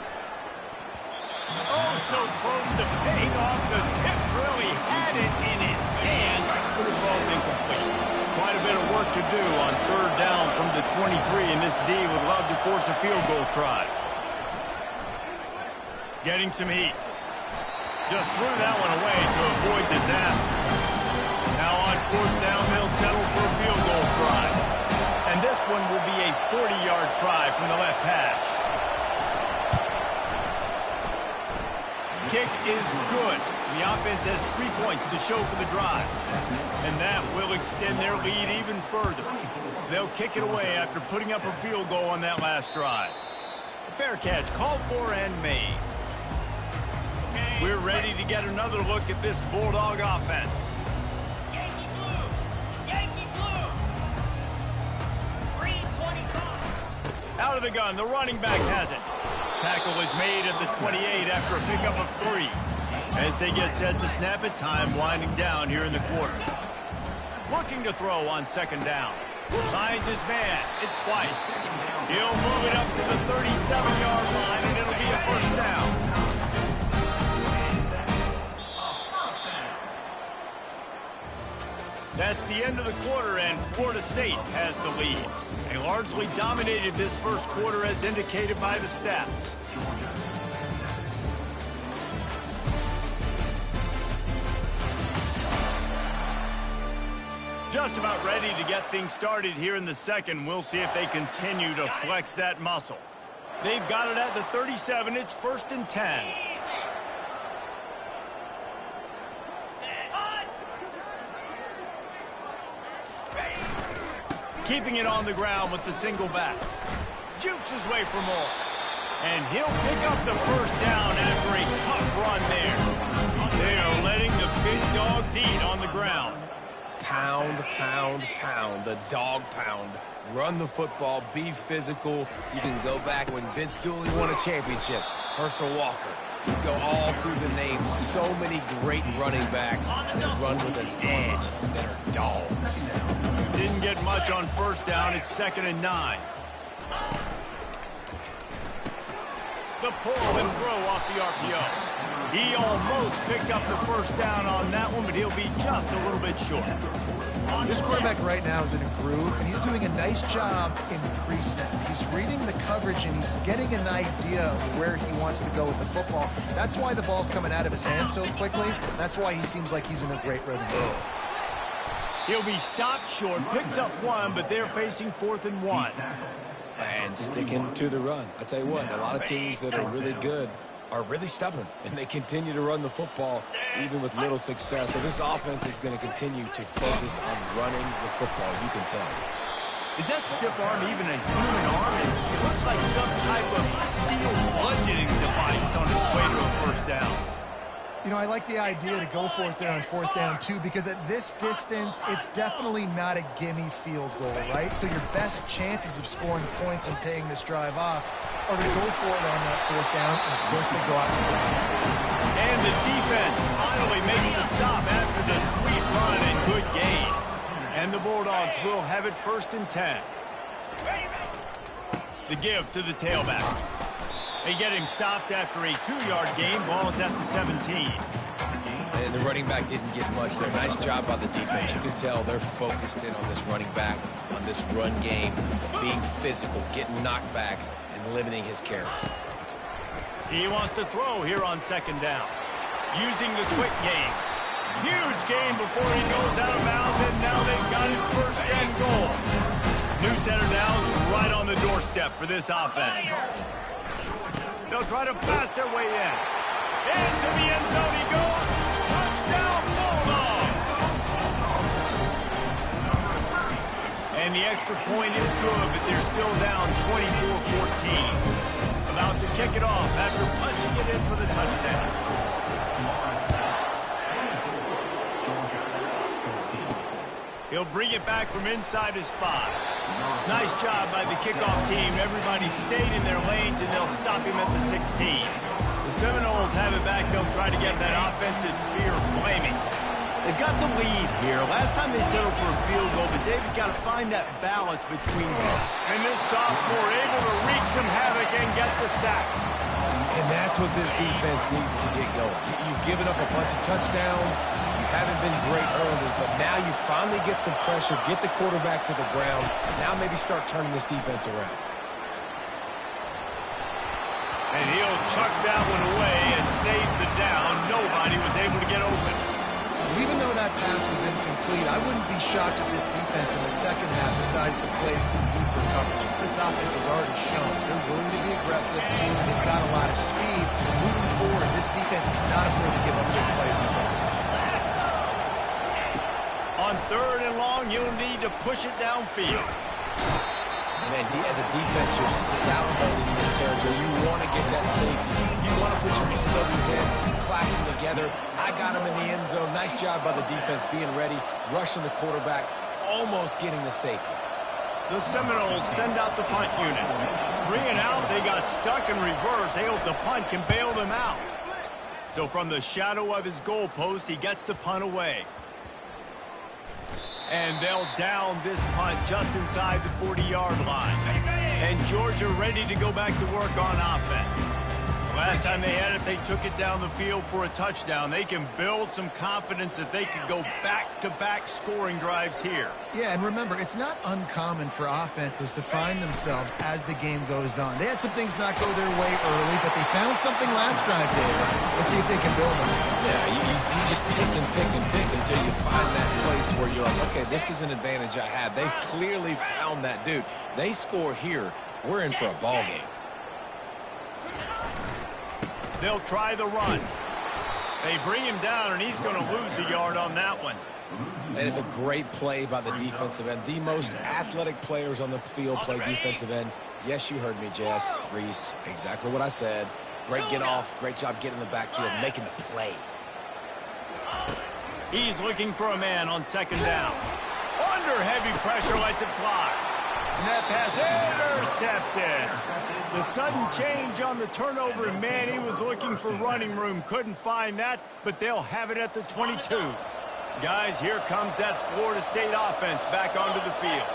Oh, so close to paying off the tip. Really had it in his hands, but the ball's incomplete. Quite a bit of work to do on 3rd down from the 23, and this D would love to force a field goal try. Getting some heat. Just threw that one away to avoid disaster. Now on 4th down, they'll settle for a field goal try. And this one will be a 40-yard try from the left hash. Kick is good. The offense has 3 points to show for the drive. And that will extend their lead even further. They'll kick it away after putting up a field goal on that last drive. Fair catch called for and made. We're ready to get another look at this Bulldog offense. Yankee blue! Yankee blue! Green 25! Out of the gun, the running back has it. Tackle is made at the 28 after a pickup of 3. As they get set to snap it, time winding down here in the quarter. Looking to throw on 2nd down. Finds his man. It's White. He'll move it up to the 37-yard line, and it'll be a 1st down. That's the end of the quarter, and Florida State has the lead. They largely dominated this first quarter as indicated by the stats. Just about ready to get things started here in the second. We'll see if they continue to flex that muscle. They've got it at the 37. It's 1st and 10. keeping it on the ground with the single back. Jukes his way for more. And he'll pick up the first down after a tough run there. They are letting the big dogs eat on the ground. Pound, pound, pound, the dog pound. Run the football, be physical. You can go back when Vince Dooley won a championship. Herschel Walker. You go all through the names. So many great running backs that run with an edge that are dogs. Didn't get much on first down. It's 2nd and 9. The pull and throw off the RPO. He almost picked up the first down on that one, but he'll be just a little bit short. This quarterback right now is in a groove, and he's doing a nice job in pre-snap. He's reading the coverage, and he's getting an idea of where he wants to go with the football. That's why the ball's coming out of his hands so quickly. That's why he seems like he's in a great rhythm. He'll be stopped short, picks up 1, but they're facing 4th and 1. And sticking to the run. I tell you what, a lot of teams that are really good are really stubborn, and they continue to run the football even with little success. So this offense is going to continue to focus on running the football, you can tell. Is that stiff arm even a human arm? It looks like some type of steel bludgeoning device on its way to a first down. You know, I like the idea to go for it there on 4th down, too, because at this distance, it's definitely not a gimme field goal, right? So your best chances of scoring points and paying this drive off are to go for it on that 4th down, and of course they go out and the defense finally makes the stop after the sweet run and good gain. And the Bulldogs will have it 1st and 10. The give to the tailback. They get him stopped after a 2-yard gain. Ball is at the 17. And the running back didn't get much there. Nice job by the defense. You can tell they're focused in on this running back, on this run game, being physical, getting knockbacks, and limiting his carries. He wants to throw here on 2nd down. Using the quick game. Huge gain before he goes out of bounds, and now they've got it 1st and goal. New center downs right on the doorstep for this offense. They'll try to pass their way in. Into the end zone he goes. Touchdown, Bulldogs! And the extra point is good, but they're still down 24-14. About to kick it off after punching it in for the touchdown. He'll bring it back from inside his spot. Nice job by the kickoff team. Everybody stayed in their lanes, and they'll stop him at the 16. The Seminoles have it back. They'll try to get that offensive spear flaming. They've got the lead here. Last time they settled for a field goal, but David got to find that balance between them. And this sophomore able to wreak some havoc and get the sack. And that's what this defense needed to get going. You've given up a bunch of touchdowns. You haven't been great early, but now you finally get some pressure, get the quarterback to the ground. Now maybe start turning this defense around. And he'll chuck that one away and save the down. Nobody was able to get open. Even though that pass was incomplete, I wouldn't be shocked if this defense in the second half decides to play some deeper coverages. This offense has already shown they're willing to be aggressive, and they've got a lot of speed. Moving forward, this defense cannot afford to give up big plays in the passing. On 3rd and long, you'll need to push it downfield. Man, as a defense, you're salivating in this territory. You want to get that safety. You want to put your hands over your head, clasp them together. I got him in the end zone. Nice job by the defense being ready, rushing the quarterback, almost getting the safety. The Seminoles send out the punt unit. 3 and out, they got stuck in reverse. They hope the punt can bail them out. So from the shadow of his goalpost, he gets the punt away. And they'll down this punt just inside the 40-yard line. And Georgia ready to go back to work on offense. Last time they had it, they took it down the field for a touchdown. They can build some confidence that they could go back-to-back scoring drives here. Yeah, and remember, it's not uncommon for offenses to find themselves as the game goes on. They had some things not go their way early, but they found something last drive, David. Let's see if they can build on it. Yeah, you just pick and pick and pick until you find that place where you're like, okay, this is an advantage I have. They clearly found that dude. They score here, we're in for a ball game. They'll try the run. They bring him down, and he's going to lose a yard on that one. And it's a great play by the defensive end. The most athletic players on the field play defensive end. Yes, you heard me, Jess, Reese. Exactly what I said. Great get off. Great job getting in the backfield, making the play. He's looking for a man on second down. Under heavy pressure, lets it fly. And that pass intercepted. The sudden change on the turnover, and man, he was looking for running room. Couldn't find that, but they'll have it at the 22. Guys, here comes that Florida State offense back onto the field.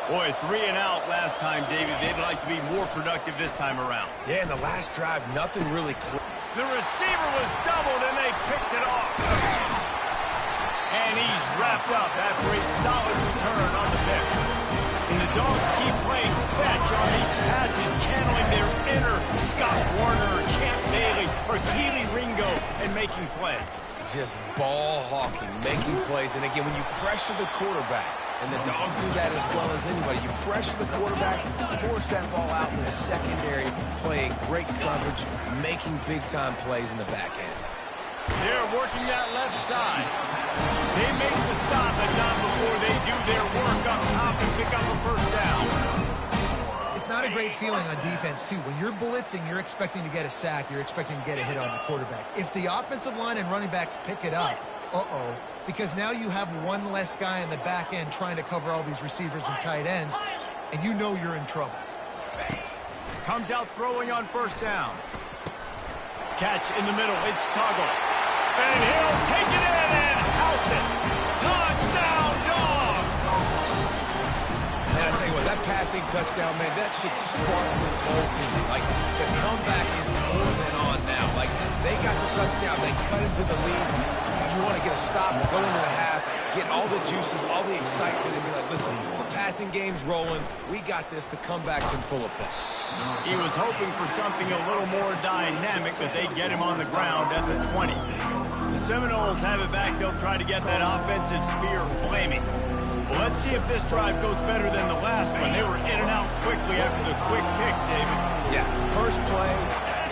Boy, 3 and out last time, David. They'd like to be more productive this time around. Yeah, in the last drive, nothing really clear. The receiver was doubled, and they picked it off. And he's wrapped up after a solid return on the pick. And the Dogs keep playing fetch on these passes, channeling their inner Scott Warner, Champ Bailey, or Keely Ringo, and making plays. Just ball hawking, making plays. And again, when you pressure the quarterback, and the Dogs do that as well as anybody, you pressure the quarterback, force that ball out in the secondary, playing great coverage, making big-time plays in the back end. They're working that left side. They make the stop, but not before they do their work up top and pick up a first down. It's not a great feeling on defense, too. When you're blitzing, you're expecting to get a sack. You're expecting to get a hit on the quarterback. If the offensive line and running backs pick it up, because now you have one less guy in the back end trying to cover all these receivers and tight ends, and you know you're in trouble. Comes out throwing on first down. Catch in the middle. It's Tuggle. And he'll take it in and house it. Touchdown, Dog! And I tell you what, that passing touchdown, man, that should spark this whole team. Like, the comeback is more than on now. Like, they got the touchdown. They cut into the lead. You want to get a stop, go into the half, get all the juices, all the excitement, and be like, listen, the passing game's rolling. We got this. The comeback's in full effect. He was hoping for something a little more dynamic, but they get him on the ground at the 20. The Seminoles have it back. They'll try to get that offensive spear flaming. Well, let's see if this drive goes better than the last one. They were in and out quickly after the quick pick, David. Yeah, first play,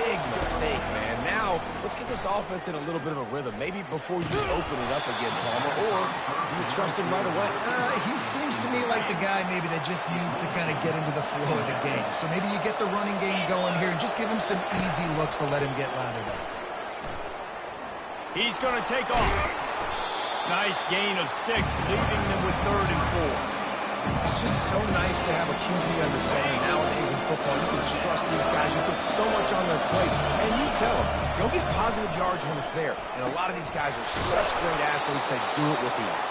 big mistake, man. Now, let's get this offense in a little bit of a rhythm. Maybe before you open it up again, Palmer, or do you trust him right away? He seems to me like the guy maybe that just needs to kind of get into the flow of the game. So maybe you get the running game going here and just give him some easy looks to let him get lathered up. He's going to take off. Nice gain of 6, leaving them with 3rd and 4. It's just so nice to have a QB under center nowadays in football. You can trust these guys. You put so much on their plate. And you tell them, go get positive yards when it's there. And a lot of these guys are such great athletes, they do it with ease.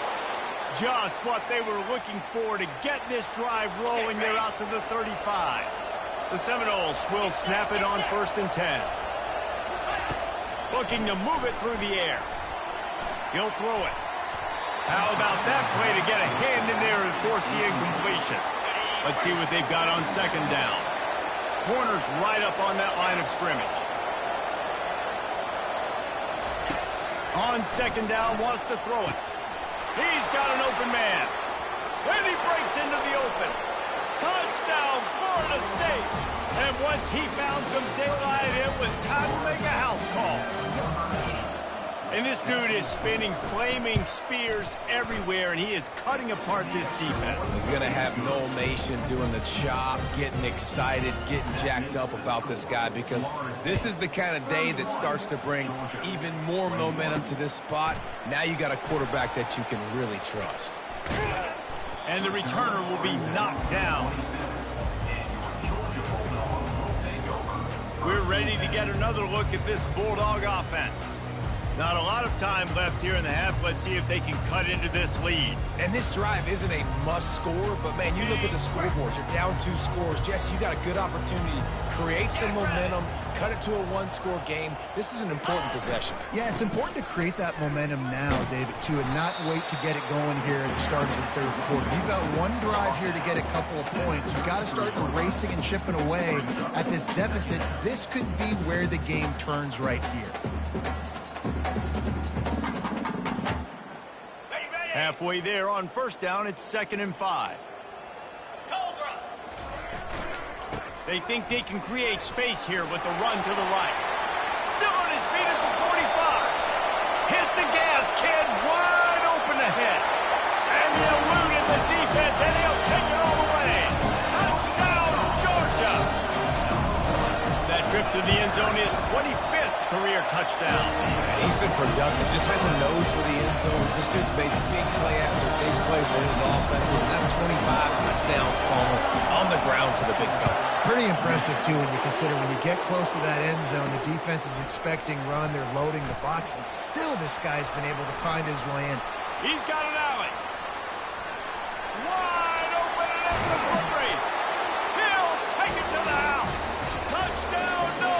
Just what they were looking for to get this drive rolling. They're out to the 35. The Seminoles will snap it on 1st and 10. Looking to move it through the air. He'll throw it. How about that play to get a hand in there and force the incompletion? Let's see what they've got on second down. Corner's right up on that line of scrimmage. On second down, wants to throw it. He's got an open man. And he breaks into the open. Touchdown, Florida State. And once he found some daylight, it was time to make a house call. And this dude is spinning flaming spears everywhere, and he is cutting apart this defense. You're going to have Noel Nation doing the chop, getting excited, getting jacked up about this guy, because this is the kind of day that starts to bring even more momentum to this spot. Now you got a quarterback that you can really trust. And the returner will be knocked down. We're ready to get another look at this Bulldog offense. Not a lot of time left here in the half. Let's see if they can cut into this lead. And this drive isn't a must score, but man, you look at the scoreboard. You're down 2 scores. Jesse, you got a good opportunity to create some momentum, cut it to a 1-score game. This is an important possession. Yeah, it's important to create that momentum now, David, too, and not wait to get it going here at the start of the 3rd quarter. You've got one drive here to get a couple of points. You've got to start racing and chipping away at this deficit. This could be where the game turns right here. Halfway there on first down, it's 2nd and 5. Cobra. They think they can create space here with the run to the right. Still on his feet at the 45. Hit the gas, kid. Wide open ahead. career touchdown. And he's been productive, just has a nose for the end zone. This dude's made big play after big play for his offenses, and that's 25 touchdowns, Palmer, on the ground for the big fella. Pretty impressive, too, when you consider when you get close to that end zone, the defense is expecting run, they're loading the box, and still this guy's been able to find his way in. He's got an alley. Wide open, and it's a foot race. He'll take it to the house. Touchdown, no.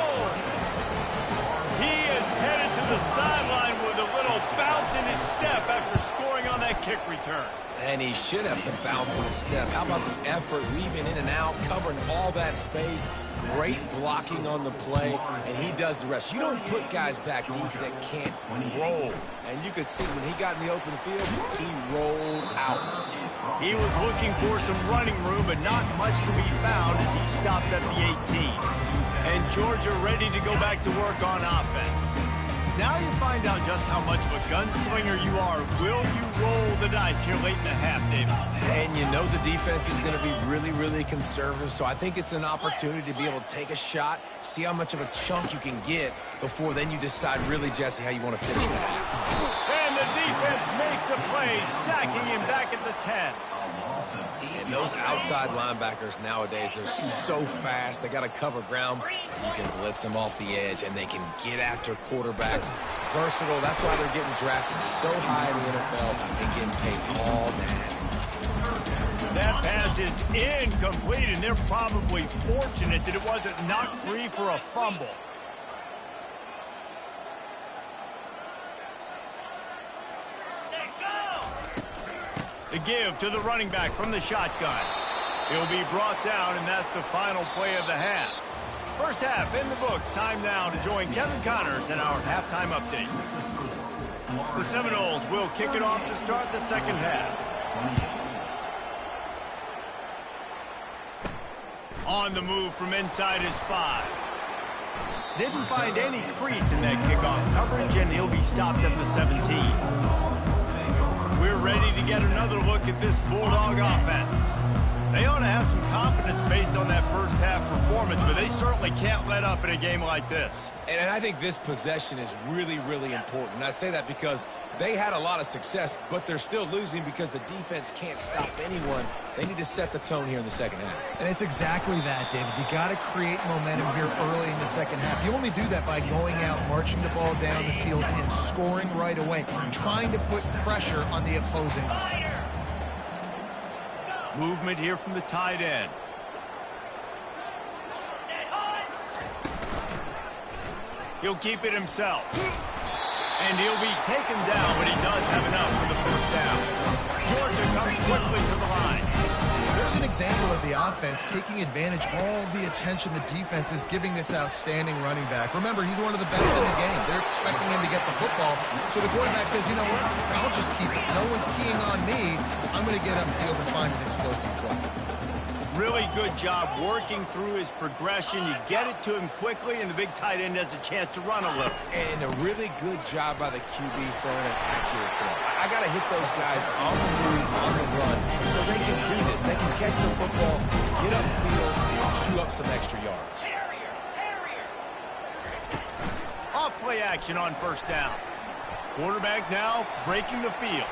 He is headed to the sideline with a little bounce in his step after scoring on that kick return. And he should have some bounce in his step. How about the effort, weaving in and out, covering all that space. Great blocking on the play, and he does the rest. You don't put guys back deep that can't roll. And you could see when he got in the open field, he rolled out. He was looking for some running room, but not much to be found as he stopped at the 18. And Georgia ready to go back to work on offense. Now you find out just how much of a gunslinger you are. Will you roll the dice here late in the half, David? And you know the defense is going to be really, really conservative, so I think it's an opportunity to be able to take a shot, see how much of a chunk you can get before then you decide really, Jesse, how you want to finish the half. And the defense makes a play, sacking him back at the 10. And those outside linebackers nowadays, they're so fast. They got to cover ground. You can blitz them off the edge, and they can get after quarterbacks. Versatile. That's why they're getting drafted so high in the NFL and getting paid all that. That pass is incomplete, and they're probably fortunate that it wasn't knocked free for a fumble. The give to the running back from the shotgun. He'll be brought down, and that's the final play of the half. First half in the books. Time now to join Kevin Connors in our halftime update. The Seminoles will kick it off to start the second half. On the move from inside his 5. Didn't find any crease in that kickoff coverage, and he'll be stopped at the 17. We're ready to get another look at this Bulldog offense. They ought to have some confidence based on that first half performance, but they certainly can't let up in a game like this. And I think this possession is really, really important. And I say that because they had a lot of success, but they're still losing because the defense can't stop anyone. They need to set the tone here in the second half. And it's exactly that, David. You got to create momentum here early in the second half. You only do that by going out, marching the ball down the field, and scoring right away, trying to put pressure on the opposing offense. Movement here from the tight end. He'll keep it himself. And he'll be taken down, but he does have enough for the first down. Georgia comes quickly to the line. There's an example of the offense taking advantage of all the attention the defense is giving this outstanding running back. Remember, he's one of the best in the game. They're expecting him to get the football. So the quarterback says, you know what, I'll just keep it. No one's keying on me. I'm going to get upfield and find an explosive play. Really good job working through his progression. You get it to him quickly, and the big tight end has a chance to run a little. And a really good job by the QB throwing an accurate throw. I got to hit those guys on the move, on the run, so they can do this. They can catch the football, get upfield, and chew up some extra yards. Off play action on first down. Quarterback now breaking the field.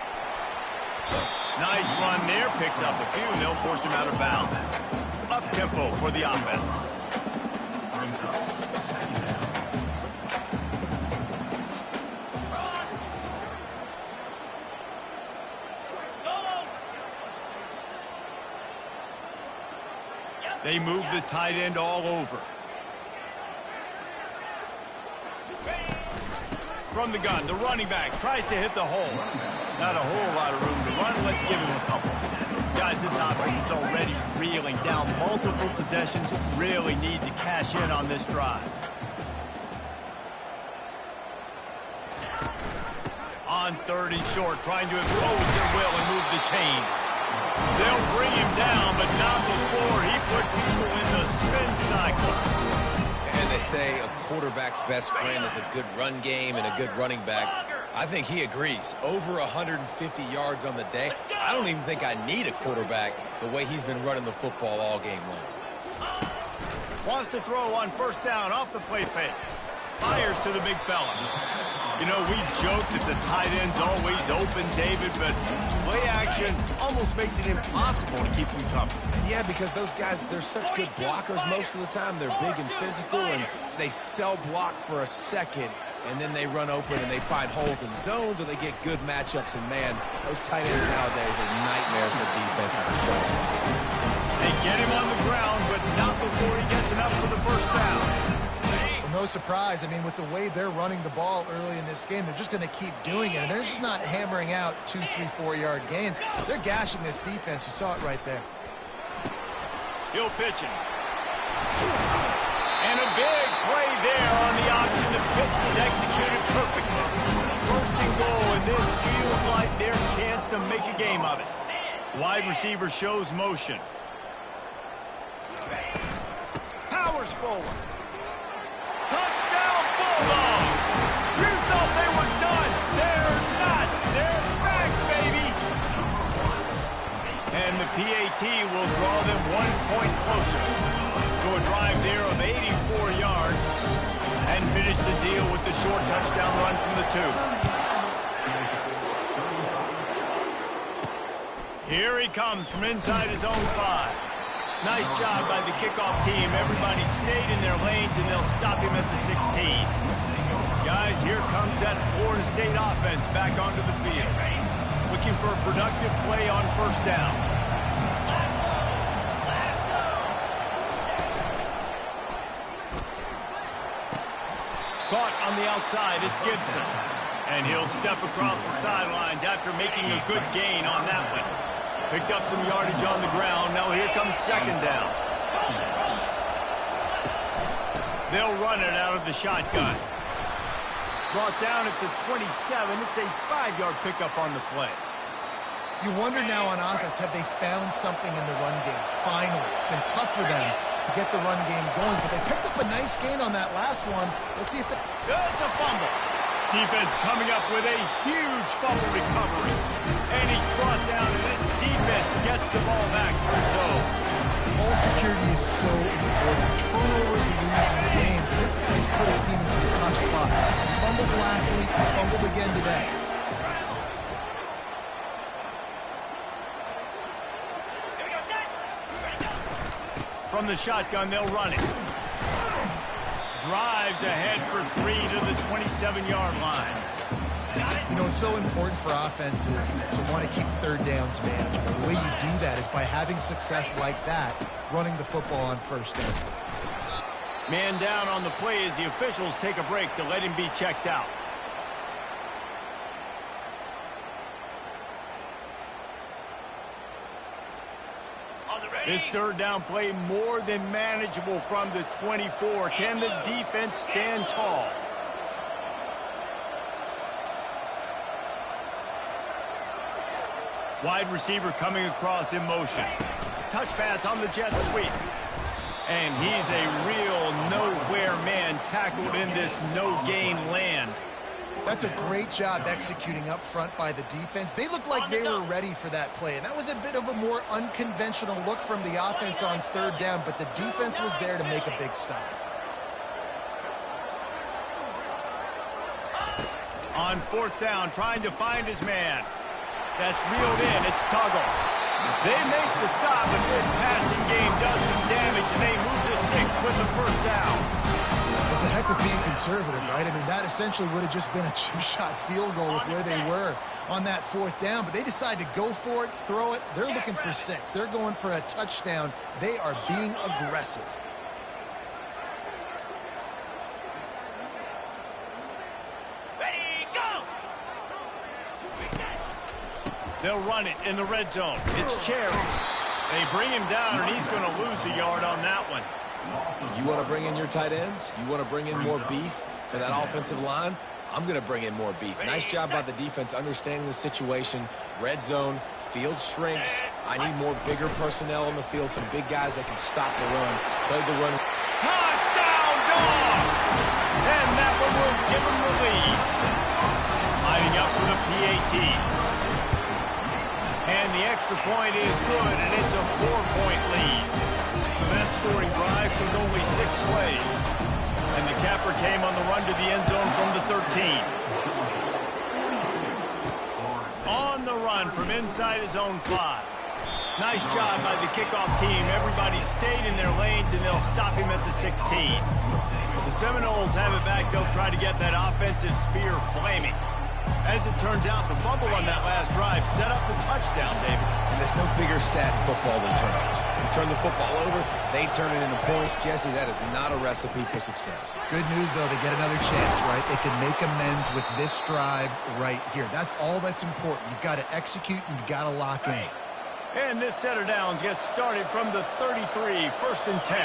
Nice run there, picks up a few, and they'll force him out of bounds. Up tempo for the offense. They move the tight end all over. From the gun, the running back tries to hit the hole. Not a whole lot of room to run. Let's give him a couple. Guys, this offense is already reeling down multiple possessions. Really need to cash in on this drive. On third and short, trying to impose their will and move the chains. They'll bring him down, but not before he put people in the spin cycle. And they say a quarterback's best friend is a good run game and a good running back. I think he agrees. Over 150 yards on the day. I don't even think I need a quarterback the way he's been running the football all game long. Wants to throw on first down off the play fake. Fires to the big fella. You know, we joked that the tight end's always open, David, but play action almost makes it impossible to keep them covered. Yeah, because those guys, they're such good blockers most of the time. They're big and physical, and they sell block for a second, and then they run open and they find holes in zones, or they get good matchups. And, man, those tight ends nowadays are nightmares for defenses to try to stop. They get him on the ground, but not before he gets enough for the first down. No surprise. I mean, with the way they're running the ball early in this game, they're just going to keep doing it. And they're just not hammering out 2, 3, 4-yard gains. They're gashing this defense. You saw it right there. He'll pitch it. And a big play there on the option. The pitch was executed perfectly. First and goal, and this feels like their chance to make a game of it. Wide receiver shows motion. Powers forward. Touchdown, Bulldogs! You thought they were done. They're not. They're back, baby. And the PAT will draw them 1 point closer to a drive there of 84 yards and finish the deal with the short touchdown run from the 2. Here he comes from inside his own 5. Nice job by the kickoff team. Everybody stayed in their lanes, and they'll stop him at the 16. Guys, here comes that Florida State offense back onto the field. Looking for a productive play on first down. Caught on the outside, it's Gibson. And he'll step across the sidelines after making a good gain on that one. Picked up some yardage on the ground. Now here comes second down. They'll run it out of the shotgun. Brought down at the 27. It's a 5-yard pickup on the play. You wonder now on offense, have they found something in the run game? Finally. It's been tough for them to get the run game going, but they picked up a nice gain on that last one. Let's see if they... It's a fumble. Defense coming up with a huge fumble recovery. And he's brought down, and this defense gets the ball back for its own. Ball security is so important. Turnovers lose in games, and this guy's put his team in some tough spots. He fumbled last week, he's fumbled again today. From the shotgun, they'll run it. Drives ahead for 3 to the 27-yard line. You know, it's so important for offenses to want to keep third downs manageable. The way you do that is by having success like that, running the football on first down. Man down on the play as the officials take a break to let him be checked out. This third down play more than manageable from the 24. Can the defense stand tall? Wide receiver coming across in motion. Touch pass on the jet sweep. And he's a real nowhere man tackled in this no-gain land. That's a great job executing up front by the defense. They looked like they were ready for that play, and that was a bit of a more unconventional look from the offense on third down, but the defense was there to make a big stop. On fourth down, trying to find his man. That's reeled in. It's Tuggle. They make the stop, and this passing game does some damage, and they move the sticks with the first down. It's a heck of being conservative, right? I mean, that essentially would have just been a two-shot field goal with where they were on that fourth down, but they decide to go for it, throw it. They're looking for 6. They're going for a touchdown. They are being aggressive. Ready, go! They'll run it in the red zone. It's Cherry. They bring him down, and he's going to lose a yard on that one. You want to bring in your tight ends? You want to bring in more beef for that offensive line? I'm going to bring in more beef. Nice job by the defense understanding the situation. Red zone, field shrinks. I need more bigger personnel on the field, some big guys that can stop the run, play the run. Touchdown, Dogs! And that one will give them the lead. Lining up for the PAT. And the extra point is good, and it's a 4-point lead. So that scoring drive took only 6 plays. And the capper came on the run to the end zone from the 13. On the run from inside his own 5. Nice job by the kickoff team. Everybody stayed in their lanes, and they'll stop him at the 16. The Seminoles have it back. They'll try to get that offensive spear flaming. As it turns out, the fumble on that last drive set up the touchdown, David. And there's no bigger stat in football than turnovers. You turn the football over, they turn it into points. Jesse, that is not a recipe for success. Good news, though, they get another chance, right? They can make amends with this drive right here. That's all that's important. You've got to execute, and you've got to lock in. And this set of downs gets started from the 33, 1st and 10.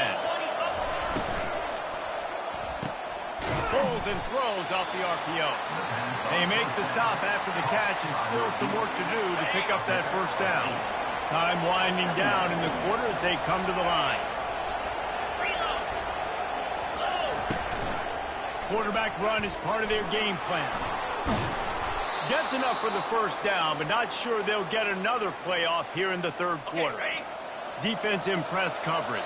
Pulls and throws off the RPO. They make the stop after the catch, and still some work to do to pick up that first down. Time winding down in the quarter as they come to the line. Quarterback run is part of their game plan. Gets enough for the first down, but not sure they'll get another play off here in the 3rd quarter. Defense in press coverage.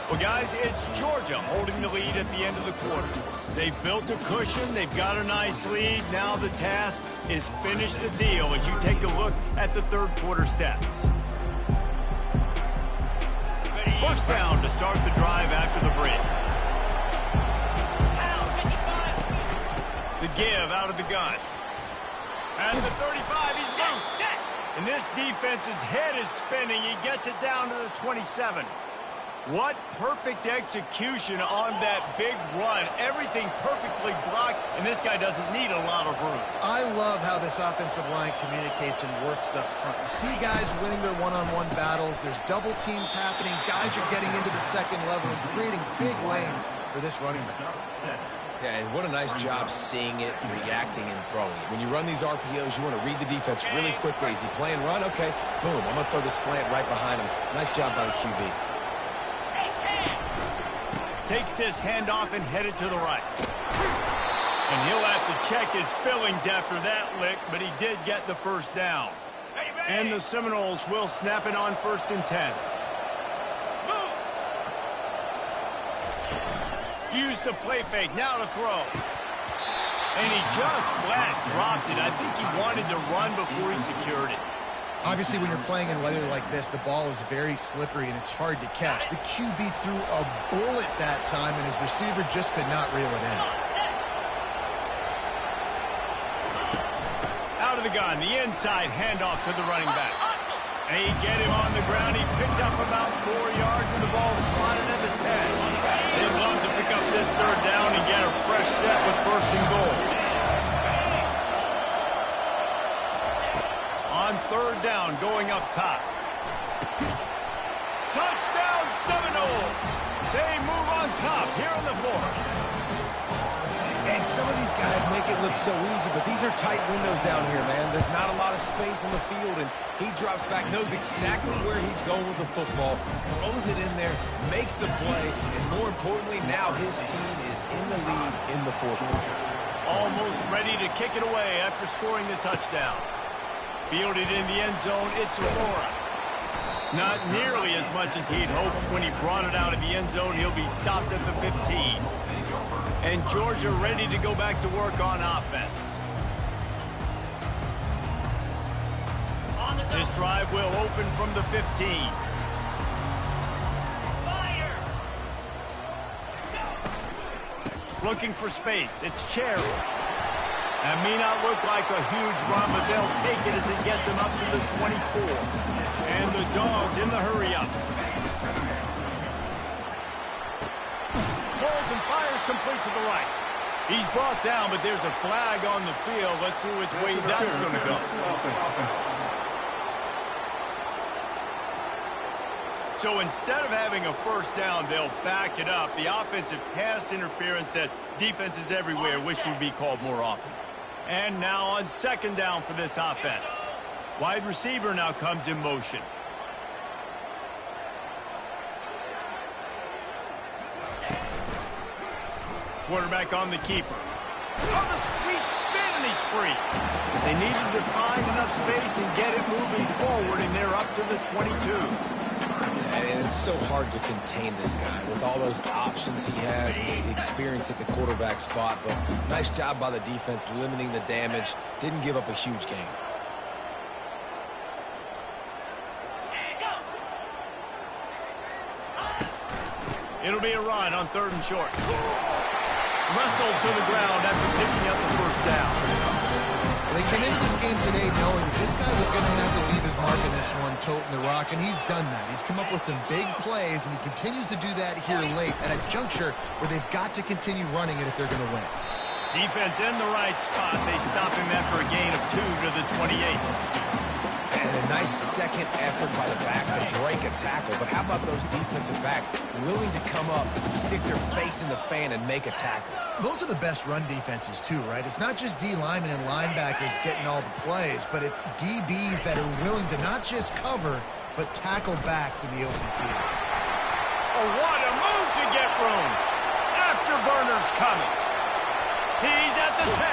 Well, guys, it's Georgia holding the lead at the end of the quarter. They've built a cushion. They've got a nice lead. Now the task is finish the deal as you take a look at the 3rd quarter stats. First down to start the drive after the break. The give out of the gun. At the 35, he's loose. And this defense's head is spinning. He gets it down to the 27. What perfect execution on that big run. Everything perfectly blocked, and this guy doesn't need a lot of room. I love how this offensive line communicates and works up front. You see guys winning their one-on-one battles. There's double teams happening. Guys are getting into the second level and creating big lanes for this running back. Yeah, and what a nice job seeing it, reacting, and throwing it. When you run these RPOs, you want to read the defense really quickly. Is he playing run? Okay, boom, I'm going to throw the slant right behind him. Nice job by the QB. Takes this handoff and headed to the right. And he'll have to check his fillings after that lick, but he did get the first down. And the Seminoles will snap it on 1st and 10. Used the play fake, now to throw. And he just flat dropped it. I think he wanted to run before he secured it. Obviously, when you're playing in weather like this, the ball is very slippery and it's hard to catch. The QB threw a bullet that time, and his receiver just could not reel it in. Out of the gun, the inside handoff to the running back. And he get him on the ground. He picked up about 4 yards, and the ball slotted at the 10. They'd love to pick up this 3rd down and get a fresh set with 1st and goal. On 3rd down, going up top. Touchdown, Seminoles! They move on top here in the 4th. And some of these guys make it look so easy, but these are tight windows down here, man. There's not a lot of space in the field, and he drops back, knows exactly where he's going with the football, throws it in there, makes the play, and more importantly, now his team is in the lead in the 4th quarter. Almost ready to kick it away after scoring the touchdown. Fielded in the end zone, it's Aurora. Not nearly as much as he'd hoped. When he brought it out of the end zone, he'll be stopped at the 15. And Georgia ready to go back to work on offense. This drive will open from the 15. Looking for space. It's Cherry. That may not look like a huge run, but they'll take it as it gets him up to the 24. And the Dogs in the hurry-up. Pulls and fires complete to the right. He's brought down, but there's a flag on the field. Let's see which way that's going to go. So instead of having a first down, they'll back it up. The offensive pass interference that defenses everywhere wish would be called more often. And now on 2nd down for this offense. Wide receiver now comes in motion. Quarterback on the keeper. Oh, the sweet spin, and he's free. They needed to find enough space and get it moving forward, and they're up to the 22. and it's so hard to contain this guy with all those options he has and the experience at the quarterback spot. But nice job by the defense limiting the damage. Didn't give up a huge gain. It'll be a run on 3rd and short. Wrestled to the ground after picking up the first down. They came into this game today knowing that this guy was going to have to leave his mark in this one, toting the rock, and he's done that. He's come up with some big plays, and he continues to do that here late at a juncture where they've got to continue running it if they're going to win. Defense in the right spot. They stop him after a gain of 2 to the 28. And a nice second effort by the back to break a tackle. But how about those defensive backs willing to come up, stick their face in the fan, and make a tackle? Those are the best run defenses, too, right? It's not just D linemen and linebackers getting all the plays, but it's DBs that are willing to not just cover, but tackle backs in the open field. Oh, what a move to get room. Afterburner's coming. He's at the 10.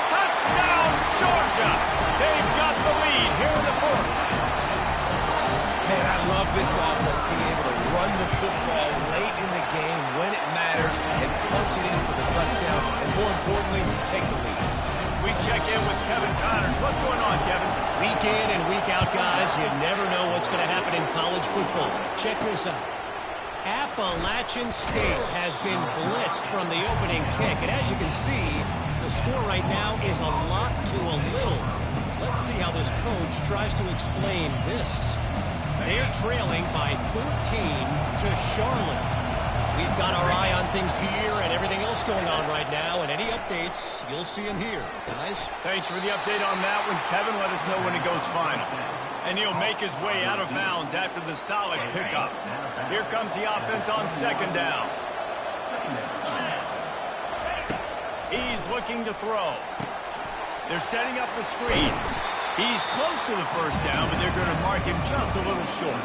Touchdown, Georgia! They've got the lead here in the 4th. Man, I love this offense being able to run the football late in the game when it matters and punch it in for the touchdown, and more importantly, take the lead. We check in with Kevin Connors. What's going on, Kevin? Week in and week out, guys, you never know what's going to happen in college football. Check this out. Appalachian State has been blitzed from the opening kick, and as you can see, the score right now is a lot to a little. Let's see how this coach tries to explain this. They're trailing by 14 to Charlotte. We've got our eye on things here and everything else going on right now, and any updates, you'll see them here, guys. Thanks for the update on that one, Kevin. Let us know when it goes final. And he'll make his way out of bounds after the solid pickup. Here comes the offense on 2nd down. He's looking to throw. They're setting up the screen. He's close to the 1st down, but they're going to mark him just a little short.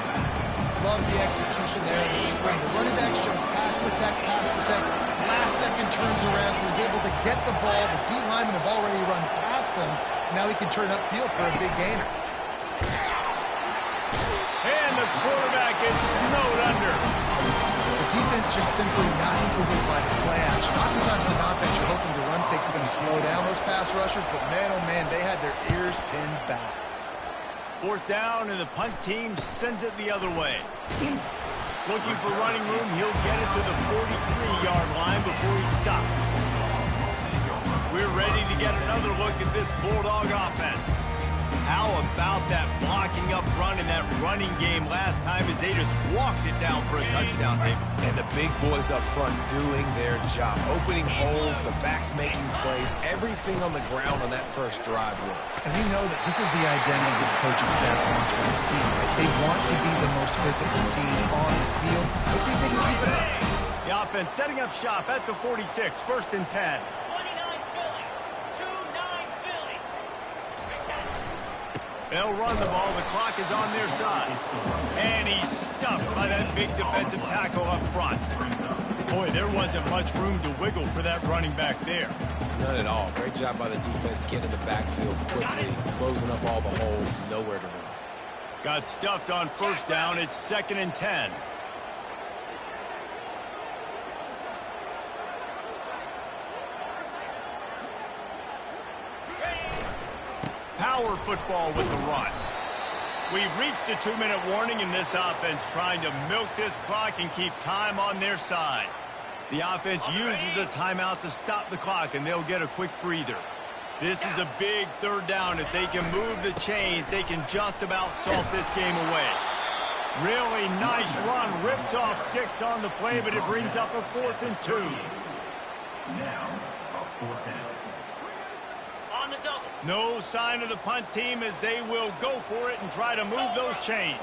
Love the execution there in the screen. The running back shows pass protect, pass protect. Last second turns around, so he's able to get the ball. The D linemen have already run past him. Now he can turn upfield for a big gainer. And the quarterback is snowed under. The defense just simply not fooled by the play action. Oftentimes in offense, you're hoping the run fake's going to slow down those pass rushers, but man, oh man, they had their ears pinned back. 4th down, and the punt team sends it the other way. Looking for running room, he'll get it to the 43-yard line before he stops. We're ready to get another look at this Bulldog offense. How about that blocking up run in that running game last time as they just walked it down for a touchdown, David? And the big boys up front doing their job. Opening holes, the backs making plays, everything on the ground on that first drive worked. And we know that this is the identity this coaching staff wants for this team. Right? They want to be the most physical team on the field. Let's see if they can keep it up. The offense setting up shop at the 46, 1st and 10. They'll run the ball. The clock is on their side. And he's stuffed by that big defensive tackle up front. Boy, there wasn't much room to wiggle for that running back there. None at all. Great job by the defense getting in the backfield quickly, closing up all the holes, nowhere to run. Got stuffed on 1st down. It's 2nd and 10. Power football with the run. We've reached a 2-minute warning in this offense, trying to milk this clock and keep time on their side. The offense uses a timeout to stop the clock, and they'll get a quick breather. This is a big 3rd down. If they can move the chains, they can just about salt this game away. Really nice run. Rips off 6 on the play, but it brings up a 4th and 2. Now, a 4th down. On the double. No sign of the punt team as they will go for it and try to move those chains.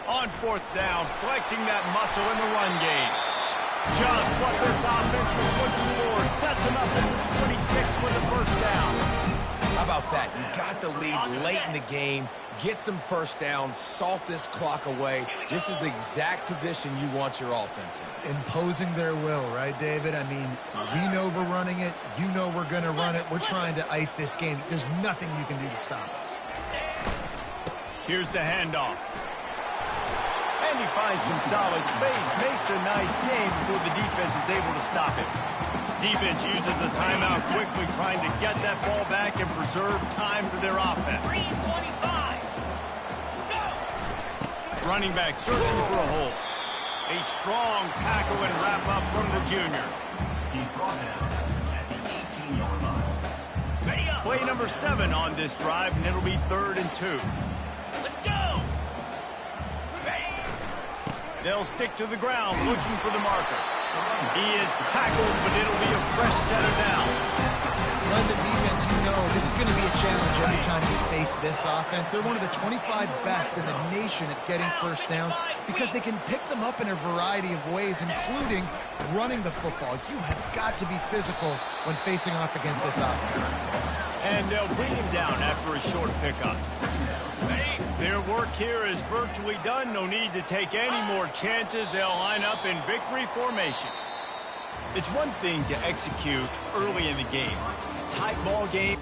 On 4th down, flexing that muscle in the run game. Just what this offense was looking for. Sets them up at the 46 for the 1st down. How about that? You got the lead late in the game. Get some 1st downs. Salt this clock away. This is the exact position you want your offense in. Imposing their will, right, David? I mean, we know we're running it. You know we're going to run it. We're trying to ice this game. There's nothing you can do to stop us. Here's the handoff. And he finds some solid space, makes a nice game before the defense is able to stop him. Defense uses a timeout quickly, trying to get that ball back and preserve time for their offense. 3:25. Go! Running back searching for a hole. A strong tackle and wrap up from the junior. He's brought down at the 18-yard line. Ready up. Play number 7 on this drive, and it'll be 3rd and 2. Let's go. Ready. They'll stick to the ground, looking for the marker. He is tackled, but it'll be a fresh set of downs. As a defense, you know this is going to be a challenge every time you face this offense. They're one of the 25 best in the nation at getting first downs because they can pick them up in a variety of ways, including running the football. You have got to be physical when facing off against this offense. And they'll bring him down after a short pickup. Their work here is virtually done. No need to take any more chances. They'll line up in victory formation. It's one thing to execute early in the game. Tight ball game.